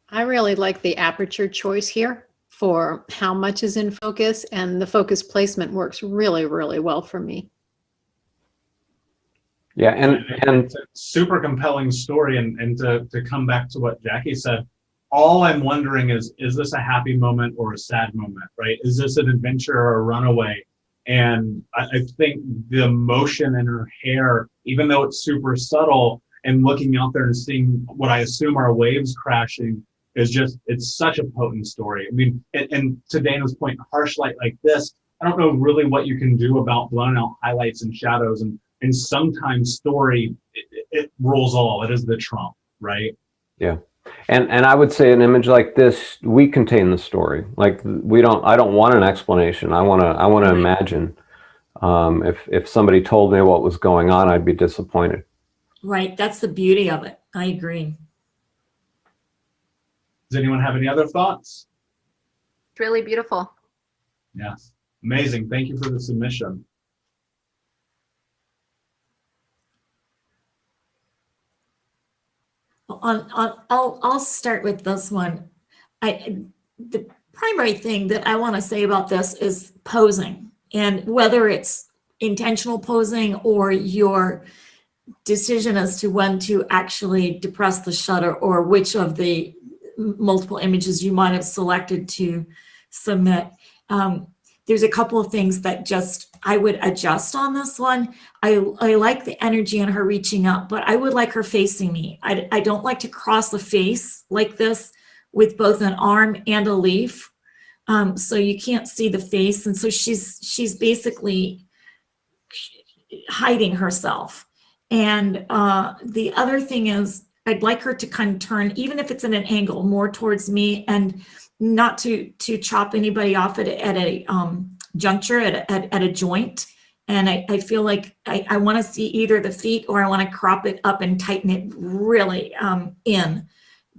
I really like the aperture choice here for how much is in focus, and the focus placement works really, really well for me. Yeah, and it's a super compelling story. And to come back to what Jackie said, all I'm wondering is this a happy moment or a sad moment, right? Is this an adventure or a runaway? And I think the emotion in her hair, even though it's super subtle, and looking out there and seeing what I assume are waves crashing, is just, it's such a potent story. I mean, and to Dana's point, harsh light like this, I don't know really what you can do about blown out highlights and shadows. And sometimes story, it rules all. It is the trump, right? yeah. And I would say an image like this, we contain the story. Like I don't want an explanation. I want to imagine. If somebody told me what was going on, I'd be disappointed. Right. That's the beauty of it. I agree. Does anyone have any other thoughts? It's really beautiful. Yes. Amazing. Thank you for the submission. I'll start with this one. The primary thing that I want to say about this is posing, and whether it's intentional posing or your decision as to when to actually depress the shutter, or which of the multiple images you might have selected to submit. There's a couple of things that just I would adjust on this one. I like the energy in her reaching up, but I would like her facing me. I don't like to cross the face like this with both an arm and a leaf. So you can't see the face. And so she's basically hiding herself. And the other thing is, I'd like her to kind of turn, even if it's at an angle, more towards me, and not to chop anybody off at a juncture, at a joint. And I feel like I want to see either the feet, or I want to crop it up and tighten it really in,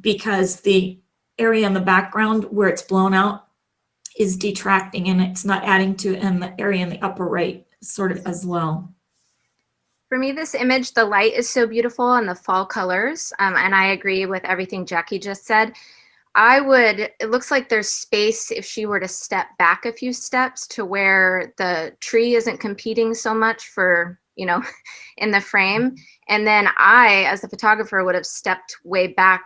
because the area in the background where it's blown out is detracting, and it's not adding to, and the area in the upper right sort of as well. For me, this image, the light is so beautiful and the fall colors. And I agree with everything Jackie just said. It looks like there's space if she were to step back a few steps to where the tree isn't competing so much for, in the frame. And then I, as the photographer, would have stepped way back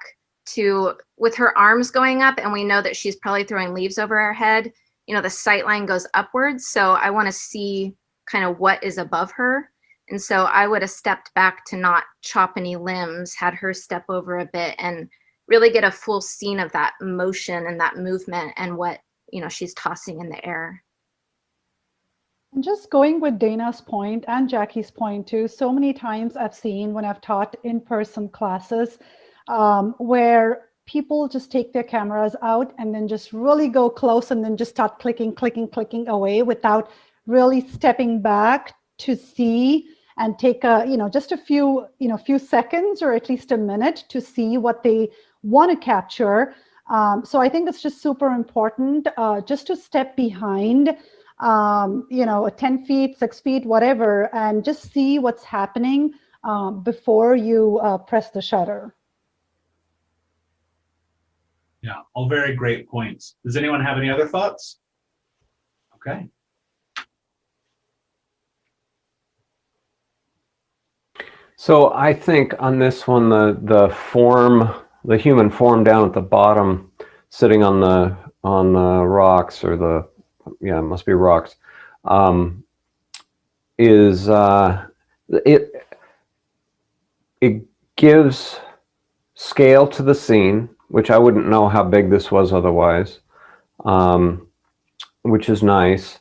with her arms going up. And we know that she's probably throwing leaves over her head. The sight line goes upwards. So I want to see kind of what is above her. And so I would have stepped back to not chop any limbs, had her step over a bit, and really get a full scene of that motion and that movement and what, she's tossing in the air. And just going with Dana's point and Jackie's point too, so many times I've seen when I've taught in-person classes where people just take their cameras out and then just really go close and then just start clicking away without really stepping back to see and take just a few seconds, or at least a minute, to see what they want to capture. So I think it's just super important just to step behind, 10 feet, 6 feet, whatever, and just see what's happening before you press the shutter. Yeah, all very great points. Does anyone have any other thoughts? Okay. So I think on this one, the human form down at the bottom, sitting on the rocks, or it must be rocks, is it gives scale to the scene. which I wouldn't know how big this was otherwise, which is nice.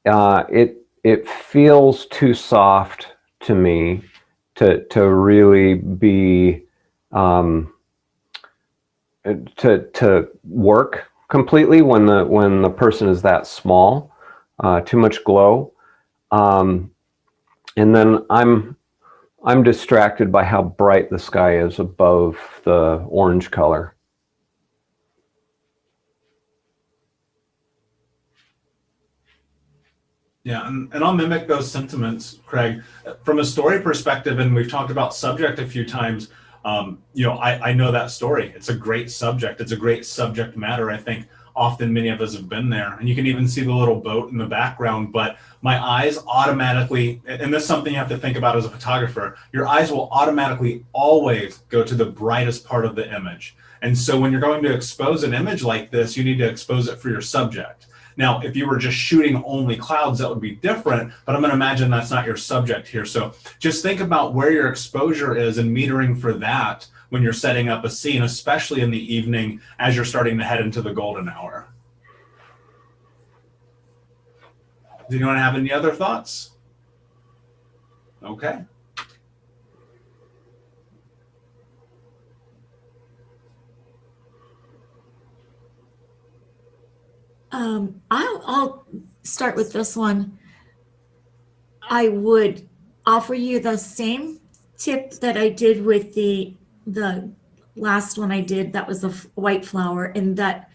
It feels too soft to me to really be to work completely when the person is that small. Too much glow, and then I'm distracted by how bright the sky is above the orange color. Yeah, and I'll mimic those sentiments, Craig. From a story perspective, and we've talked about subject a few times, you know, I know that story. It's a great subject. It's a great subject matter. I think often many of us have been there, and you can even see the little boat in the background, but my eyes automatically, and this is something you have to think about as a photographer, your eyes will automatically always go to the brightest part of the image. And so when you're going to expose an image like this, you need to expose it for your subject. Now, if you were just shooting only clouds, that would be different, but I'm going to imagine that's not your subject here. So just think about where your exposure is and metering for that when you're setting up a scene, especially in the evening as you're starting to head into the golden hour. Does anyone have any other thoughts? Okay. I'll start with this one. I would offer you the same tip that I did with the last one I did, that was the white flower, in that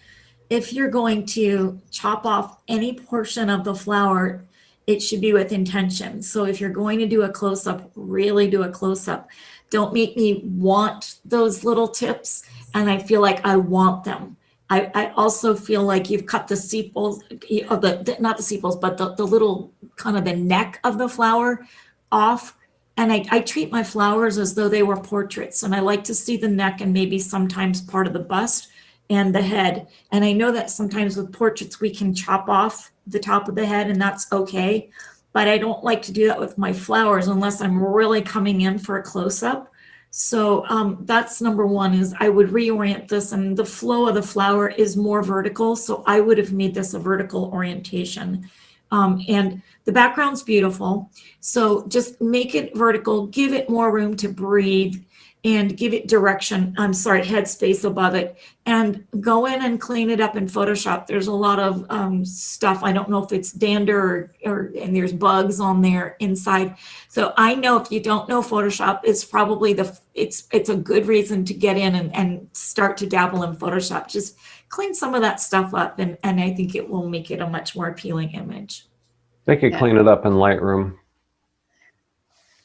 if you're going to chop off any portion of the flower, it should be with intention. So if you're going to do a close-up, really do a close-up. Don't make me want those little tips, and I feel like I want them. I also feel like you've cut the sepals of not the sepals, but the little kind of the neck of the flower off. And I treat my flowers as though they were portraits, and I like to see the neck and maybe sometimes part of the bust and the head. And I know that sometimes with portraits we can chop off the top of the head, and that's okay. But I don't like to do that with my flowers unless I'm really coming in for a close-up. So that's number one, is I would reorient this, and the flow of the flower is more vertical. So I would have made this a vertical orientation. And the background's beautiful. So just make it vertical, give it more room to breathe, and give it direction, headspace above it, and go in and clean it up in Photoshop. There's a lot of stuff. I don't know if it's dander and there's bugs on there inside. So I know if you don't know Photoshop, it's probably it's a good reason to get in and start to dabble in Photoshop. Just clean some of that stuff up, and I think it will make it a much more appealing image. They could clean it up in Lightroom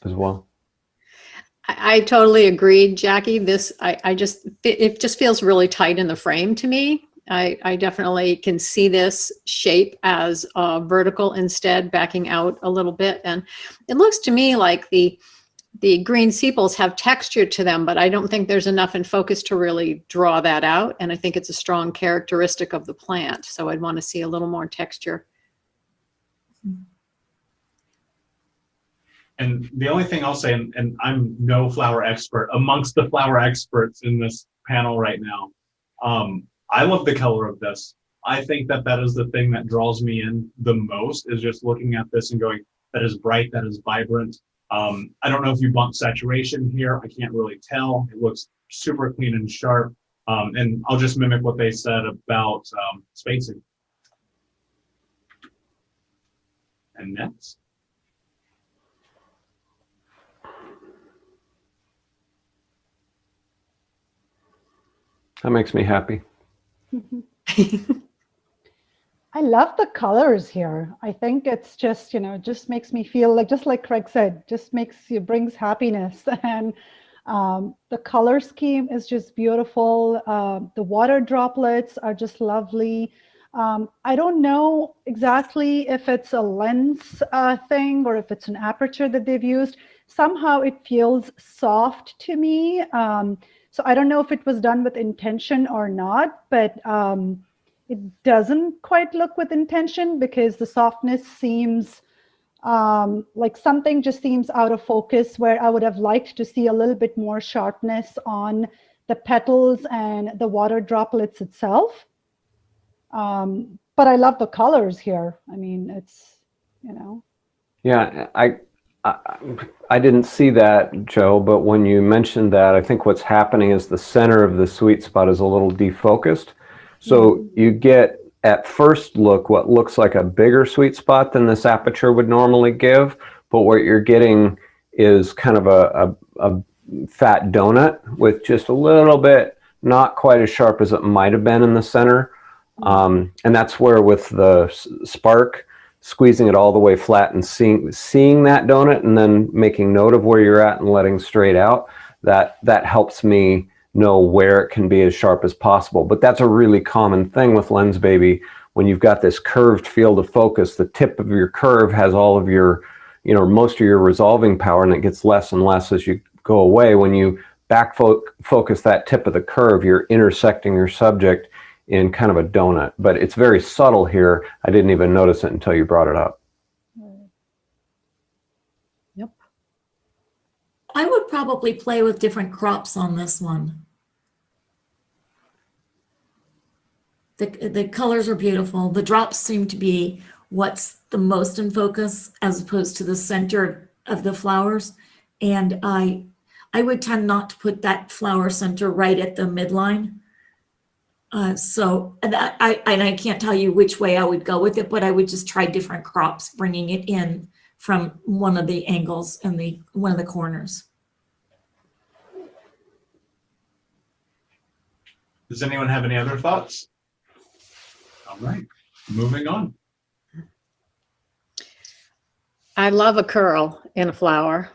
as well. I totally agree, Jackie. It just feels really tight in the frame to me. I definitely can see this shape as vertical instead, backing out a little bit. And it looks to me like the green sepals have texture to them, but I don't think there's enough in focus to really draw that out. And I think it's a strong characteristic of the plant. So I'd want to see a little more texture. And the only thing I'll say, and I'm no flower expert, amongst the flower experts in this panel right now, I love the color of this. I think that is the thing that draws me in the most, is just looking at this and going, that is bright, that is vibrant. I don't know if you bump saturation here. I can't really tell. It looks super clean and sharp. And I'll just mimic what they said about spacing. And next. That makes me happy. I love the colors here. I think it's just, just makes me feel like, just like Craig said, brings happiness. And the color scheme is just beautiful. The water droplets are just lovely. I don't know exactly if it's a lens thing or if it's an aperture that they've used. Somehow it feels soft to me. So I don't know if it was done with intention or not, but it doesn't quite look with intention, because the softness seems like something just seems out of focus, where I would have liked to see a little bit more sharpness on the petals and the water droplets itself. But I love the colors here. I mean, it's, you know. Yeah, I didn't see that, Joe, but when you mentioned that, I think what's happening is the center of the sweet spot is a little defocused. So you get, at first look, what looks like a bigger sweet spot than this aperture would normally give, but what you're getting is kind of a fat donut with just a little bit, not quite as sharp as it might have been in the center. And that's where with the spark, squeezing it all the way flat and seeing that donut and then making note of where you're at and letting straight out, that helps me know where it can be as sharp as possible. But that's a really common thing with Lensbaby. When you've got this curved field of focus, the tip of your curve has all of your, you know, most of your resolving power, and it gets less and less as you go away. When you back focus that tip of the curve, you're intersecting your subject in kind of a donut. But it's very subtle here. I didn't even notice it until you brought it up. Yep. I would probably play with different crops on this one. The colors are beautiful. The drops seem to be what's the most in focus as opposed to the center of the flowers. And I would tend not to put that flower center right at the midline. So that I can't tell you which way I would go with it, but I would just try different crops, bringing it in from one of the angles and one of the corners. Does anyone have any other thoughts? All right, moving on. I love a curl in a flower.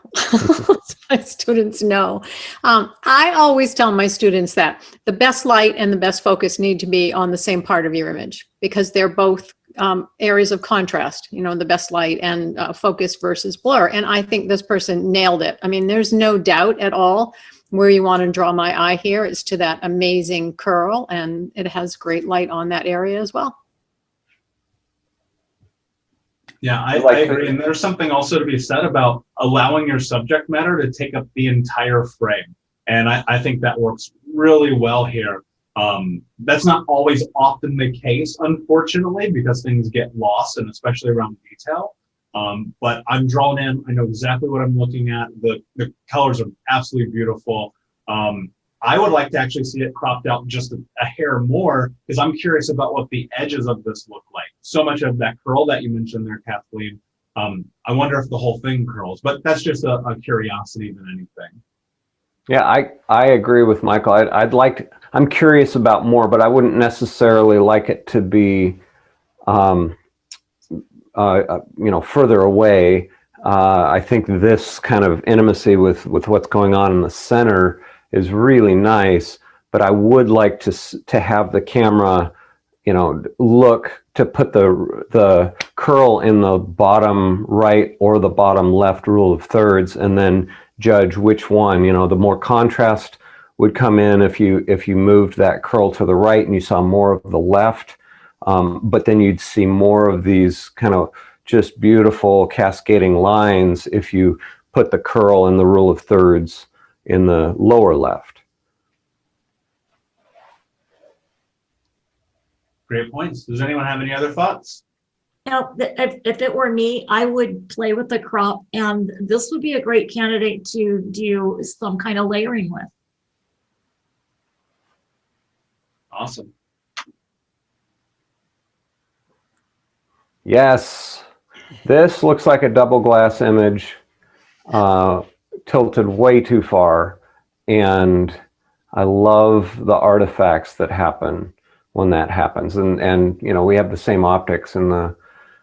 My students know. I always tell my students that the best light and the best focus need to be on the same part of your image, because they're both areas of contrast, you know, the best light and focus versus blur. And I think this person nailed it. I mean, there's no doubt at all where you want to draw my eye here is to that amazing curl, and it has great light on that area as well. Yeah, I agree. And there's something also to be said about allowing your subject matter to take up the entire frame. And I think that works really well here. That's not always often the case, unfortunately, because things get lost, and especially around detail. But I'm drawn in. I know exactly what I'm looking at. The colors are absolutely beautiful. I would like to actually see it cropped out just a hair more, because I'm curious about what the edges of this look like. So much of that curl that you mentioned there, Kathleen, I wonder if the whole thing curls, but that's just a curiosity than anything. Yeah, I agree with Michael. I'm curious about more, but I wouldn't necessarily like it to be, you know, further away. I think this kind of intimacy with what's going on in the center is really nice, but I would like to have the camera, you know, look to put the curl in the bottom right or the bottom left rule of thirds, and then judge which one. You know, the more contrast would come in if you moved that curl to the right and you saw more of the left, but then you'd see more of these kind of just beautiful cascading lines if you put the curl in the rule of thirds in the lower left. Great points. Does anyone have any other thoughts? Now, if it were me, I would play with the crop, and this would be a great candidate to do some kind of layering with. Awesome. Yes, this looks like a double glass image, tilted way too far, and I love the artifacts that happen when that happens. And you know, we have the same optics in the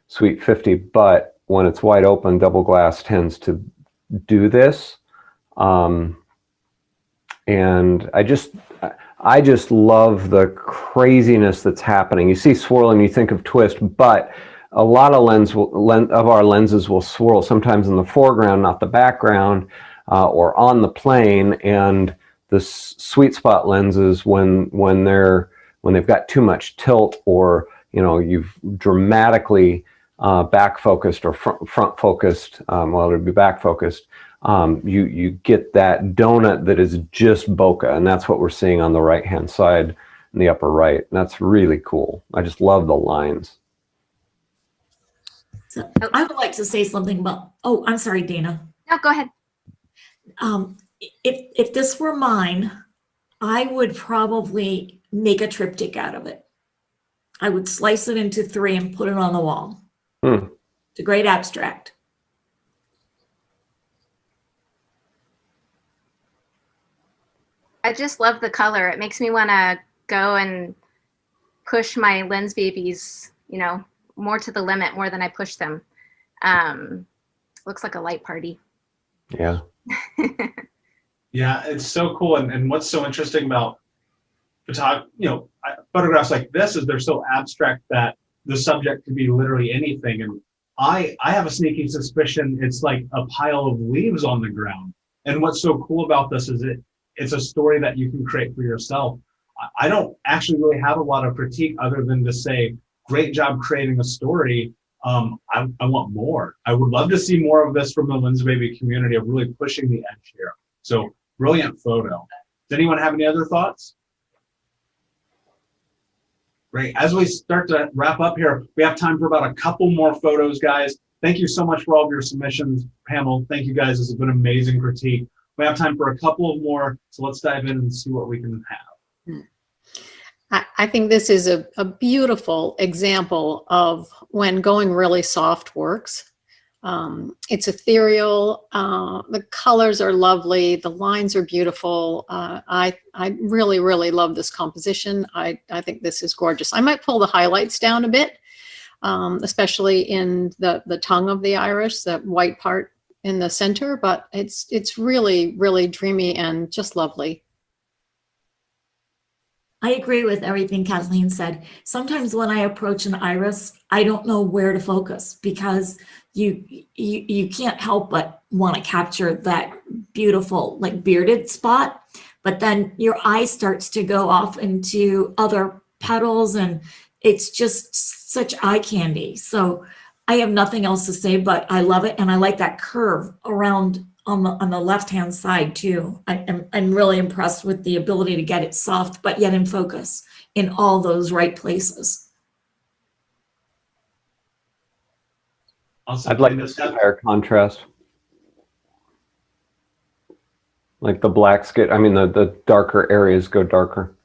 Sweet 50, but when it's wide open, double glass tends to do this. And I just love the craziness that's happening. You see swirl and you think of twist, but a lot of our lenses will swirl sometimes in the foreground, not the background, or on the plane. And the sweet spot lenses, when they've got too much tilt, or you know, you've dramatically back focused or front focused, well, it would be back focused, you get that donut that is just bokeh, and that's what we're seeing on the right-hand side in the upper right. And that's really cool. I just love the lines. So I would like to say something about, oh, I'm sorry, Dana. No, go ahead. If this were mine, I would probably make a triptych out of it. I would slice it into 3 and put it on the wall. It's a great abstract. I just love the color. It makes me want to go and push my Lensbabies, you know, more to the limit, more than I push them. Looks like a light party. Yeah. Yeah, it's so cool. And what's so interesting about photographs like this is they're so abstract that the subject could be literally anything. And I have a sneaky suspicion it's like a pile of leaves on the ground. And what's so cool about this is it's a story that you can create for yourself. I don't actually really have a lot of critique other than to say, great job creating a story. I want more. I would love to see more of this from the Lensbaby community of really pushing the edge here. So brilliant photo. Does anyone have any other thoughts? Great. As we start to wrap up here, we have time for about a couple more photos, guys. Thank you so much for all of your submissions, panel. Thank you guys. This has been amazing critique. We have time for a couple of more, so let's dive in and see what we can have. I think this is a beautiful example of when going really soft works. It's ethereal. The colors are lovely. The lines are beautiful. I really, really love this composition. I think this is gorgeous. I might pull the highlights down a bit, especially in the tongue of the iris, that white part in the center, but it's really, really dreamy and just lovely. I agree with everything Kathleen said. Sometimes when I approach an iris, I don't know where to focus because you can't help but want to capture that beautiful like bearded spot, but then your eye starts to go off into other petals and it's just such eye candy. So I have nothing else to say, but I love it. And I like that curve around on the left-hand side too. I'm really impressed with the ability to get it soft, but yet in focus in all those right places. I'd like this higher contrast. Like the black skin, I mean, the darker areas go darker.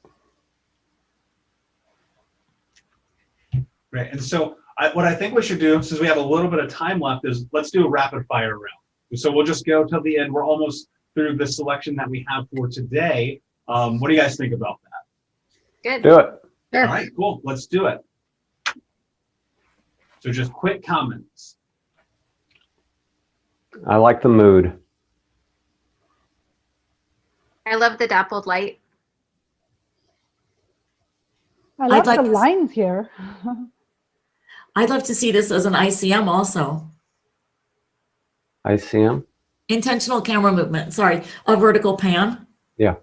Right, and so what I think we should do, since we have a little bit of time left, is let's do a rapid fire round. So we'll just go till the end. We're almost through the selection that we have for today. What do you guys think about that? Good. Do it. All right, cool. Let's do it. So just quick comments. I like the mood. I love the dappled light. I love the lines here. I'd love to see this as an ICM also. ICM? Intentional camera movement, sorry, a vertical pan. Yeah.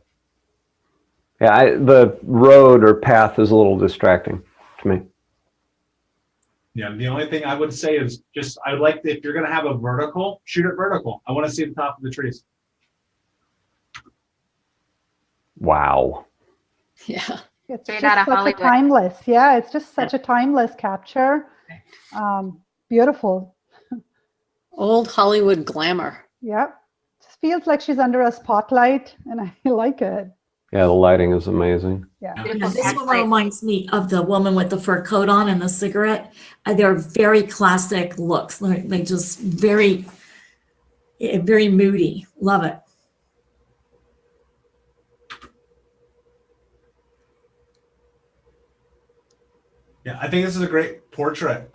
Yeah, the road or path is a little distracting to me. Yeah, the only thing I would say is just, I would like, if you're going to have a vertical, shoot it vertical. I want to see the top of the trees. Wow. Yeah. It's Straight just out of such Hollywood. a timeless, yeah, it's just such a timeless capture. Beautiful. Old Hollywood glamour. Yeah, just feels like she's under a spotlight, and I like it. Yeah, the lighting is amazing. Yeah. Yeah, this one reminds me of the woman with the fur coat on and the cigarette. They're very classic looks. They just very moody. Love it. Yeah, I think this is a great portrait.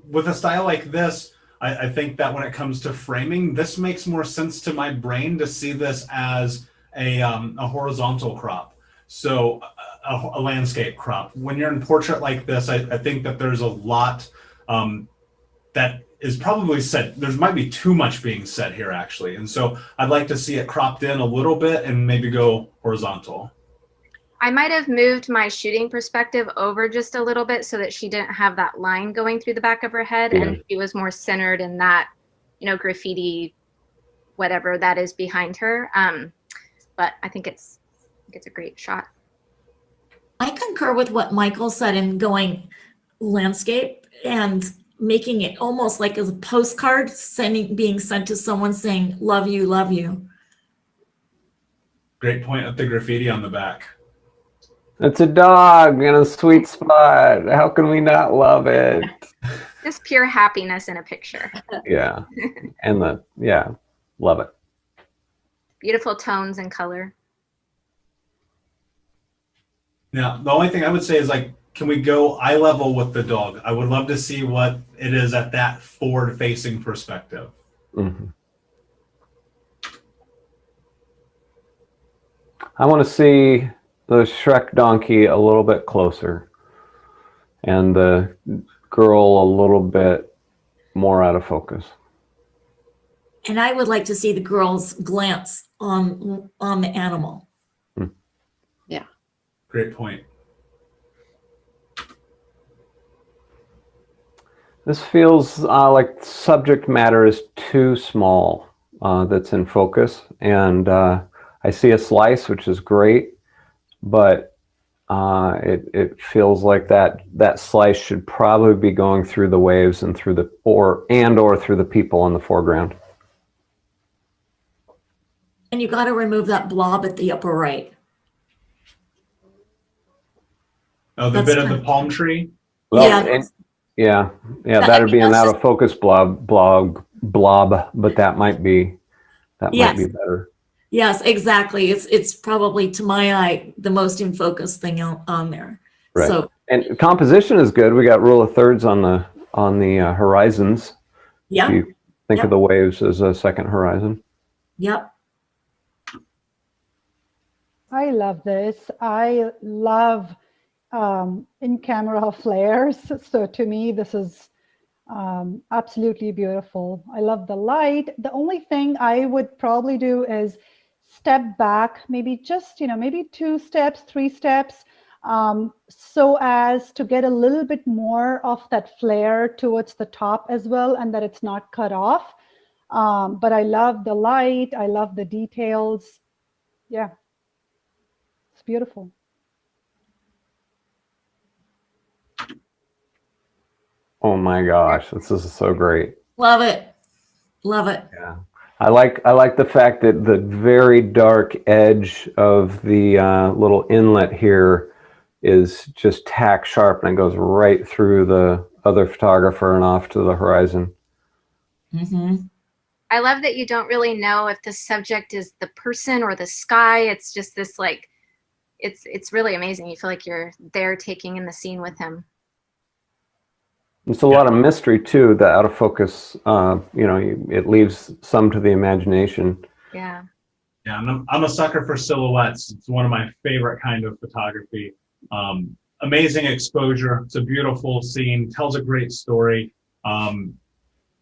With a style like this, I think that when it comes to framing, this makes more sense to my brain to see this as a horizontal crop. So a landscape crop. When you're in portrait like this, I think that there's a lot that is probably said. There might be too much being said here, actually. And so I'd like to see it cropped in a little bit and maybe go horizontal. I might have moved my shooting perspective over just a little bit so that she didn't have that line going through the back of her head, and she was more centered in that, you know, graffiti whatever that is behind her. But I think it's a great shot. I concur with what Michael said in going landscape and making it almost like a postcard being sent to someone saying, love you, love you. Great point with the graffiti on the back. It's a dog in a sweet spot. How can we not love it? Just pure happiness in a picture. Yeah. And love it. Beautiful tones and color. Now, the only thing I would say is, like, can we go eye level with the dog? I would love to see what it is at that forward facing perspective. Mm-hmm. I want to see the Shrek donkey a little bit closer and the girl a little bit more out of focus. And I would like to see the girl's glance on the animal. Yeah. Great point. This feels like subject matter is too small that's in focus. And I see a slice, which is great, but it feels like that slice should probably be going through the waves and through the or through the people in the foreground. And you got to remove that blob at the upper right. Oh, the bit of the palm tree? Well, yeah, that'd be an out of focus blob, but that might be better. Yes, exactly. It's probably, to my eye, the most in focus thing on there. Right. So, and composition is good. We got rule of thirds on the horizons. Yeah. You think of the waves as a second horizon. Yep. I love this. I love in-camera flares. So to me, this is absolutely beautiful. I love the light. The only thing I would probably do is step back, maybe just, maybe 2 steps, 3 steps, so as to get a little bit more of that flare towards the top as well, and that it's not cut off. But I love the light. I love the details. Yeah, it's beautiful. Oh my gosh, this is so great. Love it. Love it. Yeah. I like the fact that the very dark edge of the little inlet here is just tack sharp and it goes right through the other photographer and off to the horizon. Mm-hmm. I love that you don't really know if the subject is the person or the sky. It's just this, like, it's really amazing. You feel like you're there taking in the scene with him. It's a lot of mystery too. The out of focus, it leaves some to the imagination. Yeah. Yeah, and I'm a sucker for silhouettes. It's one of my favorite kind of photography. Amazing exposure. It's a beautiful scene. Tells a great story.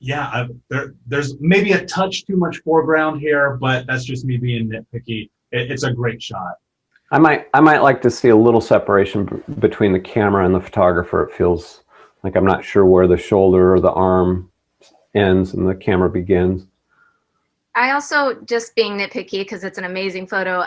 There's maybe a touch too much foreground here, but that's just me being nitpicky. It's a great shot. I might like to see a little separation between the camera and the photographer. It feels like I'm not sure where the shoulder or the arm ends and the camera begins. I also, just being nitpicky because it's an amazing photo,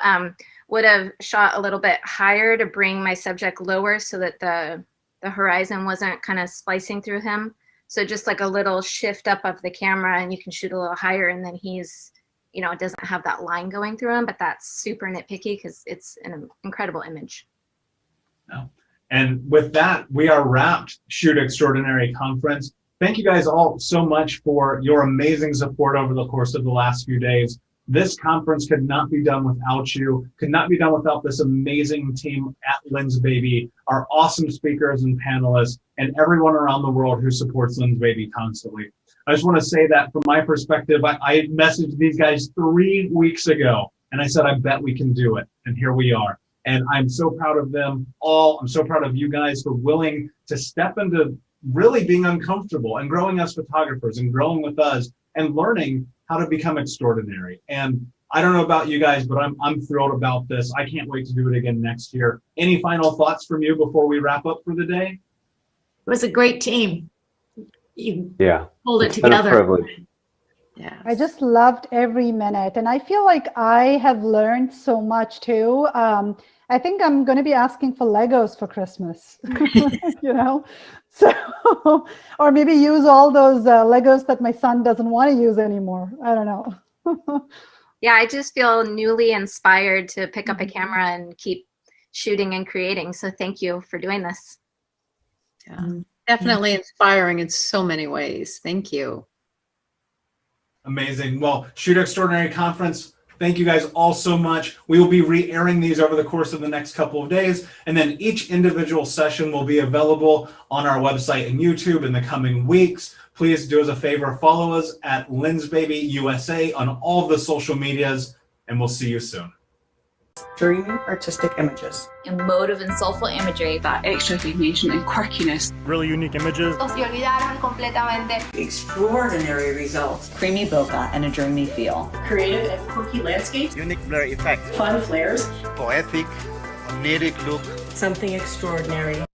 would have shot a little bit higher to bring my subject lower so that the horizon wasn't kind of splicing through him. So just like a little shift up of the camera and you can shoot a little higher and then he's, it doesn't have that line going through him, but that's super nitpicky because it's an incredible image. No. And with that, we are wrapped. Shoot Extraordinary Conference. Thank you guys all so much for your amazing support over the course of the last few days. This conference could not be done without you, could not be done without this amazing team at Lensbaby, our awesome speakers and panelists, and everyone around the world who supports Lensbaby constantly. I just want to say that from my perspective, I messaged these guys 3 weeks ago, and I said, I bet we can do it. And here we are. And I'm so proud of them all. I'm so proud of you guys for willing to step into really being uncomfortable and growing as photographers and growing with us and learning how to become extraordinary. And I don't know about you guys, but I'm thrilled about this. I can't wait to do it again next year. Any final thoughts from you before we wrap up for the day? It was a great team. You Yeah, pulled it it's been a together. privilege. Yeah. I just loved every minute. And I feel like I have learned so much too. I think I'm going to be asking for Legos for Christmas, you know, so, or maybe use all those Legos that my son doesn't want to use anymore. I don't know. Yeah, I just feel newly inspired to pick up a camera and keep shooting and creating. So thank you for doing this. Yeah. Definitely inspiring in so many ways. Thank you. Amazing. Well, Shoot Extraordinary Conference, thank you guys all so much. We will be re-airing these over the course of the next couple of days, and then each individual session will be available on our website and YouTube in the coming weeks. Please do us a favor, follow us at Lensbaby USA on all of the social medias, and we'll see you soon. Dreamy artistic images. Emotive and soulful imagery. That extra recognition and quirkiness. Really unique images. Se olvidaron completamente. Extraordinary results. Creamy bokeh and a dreamy feel. Creative and quirky landscapes. Unique blur effect. Fun flares. Poetic, oniric look. Something extraordinary.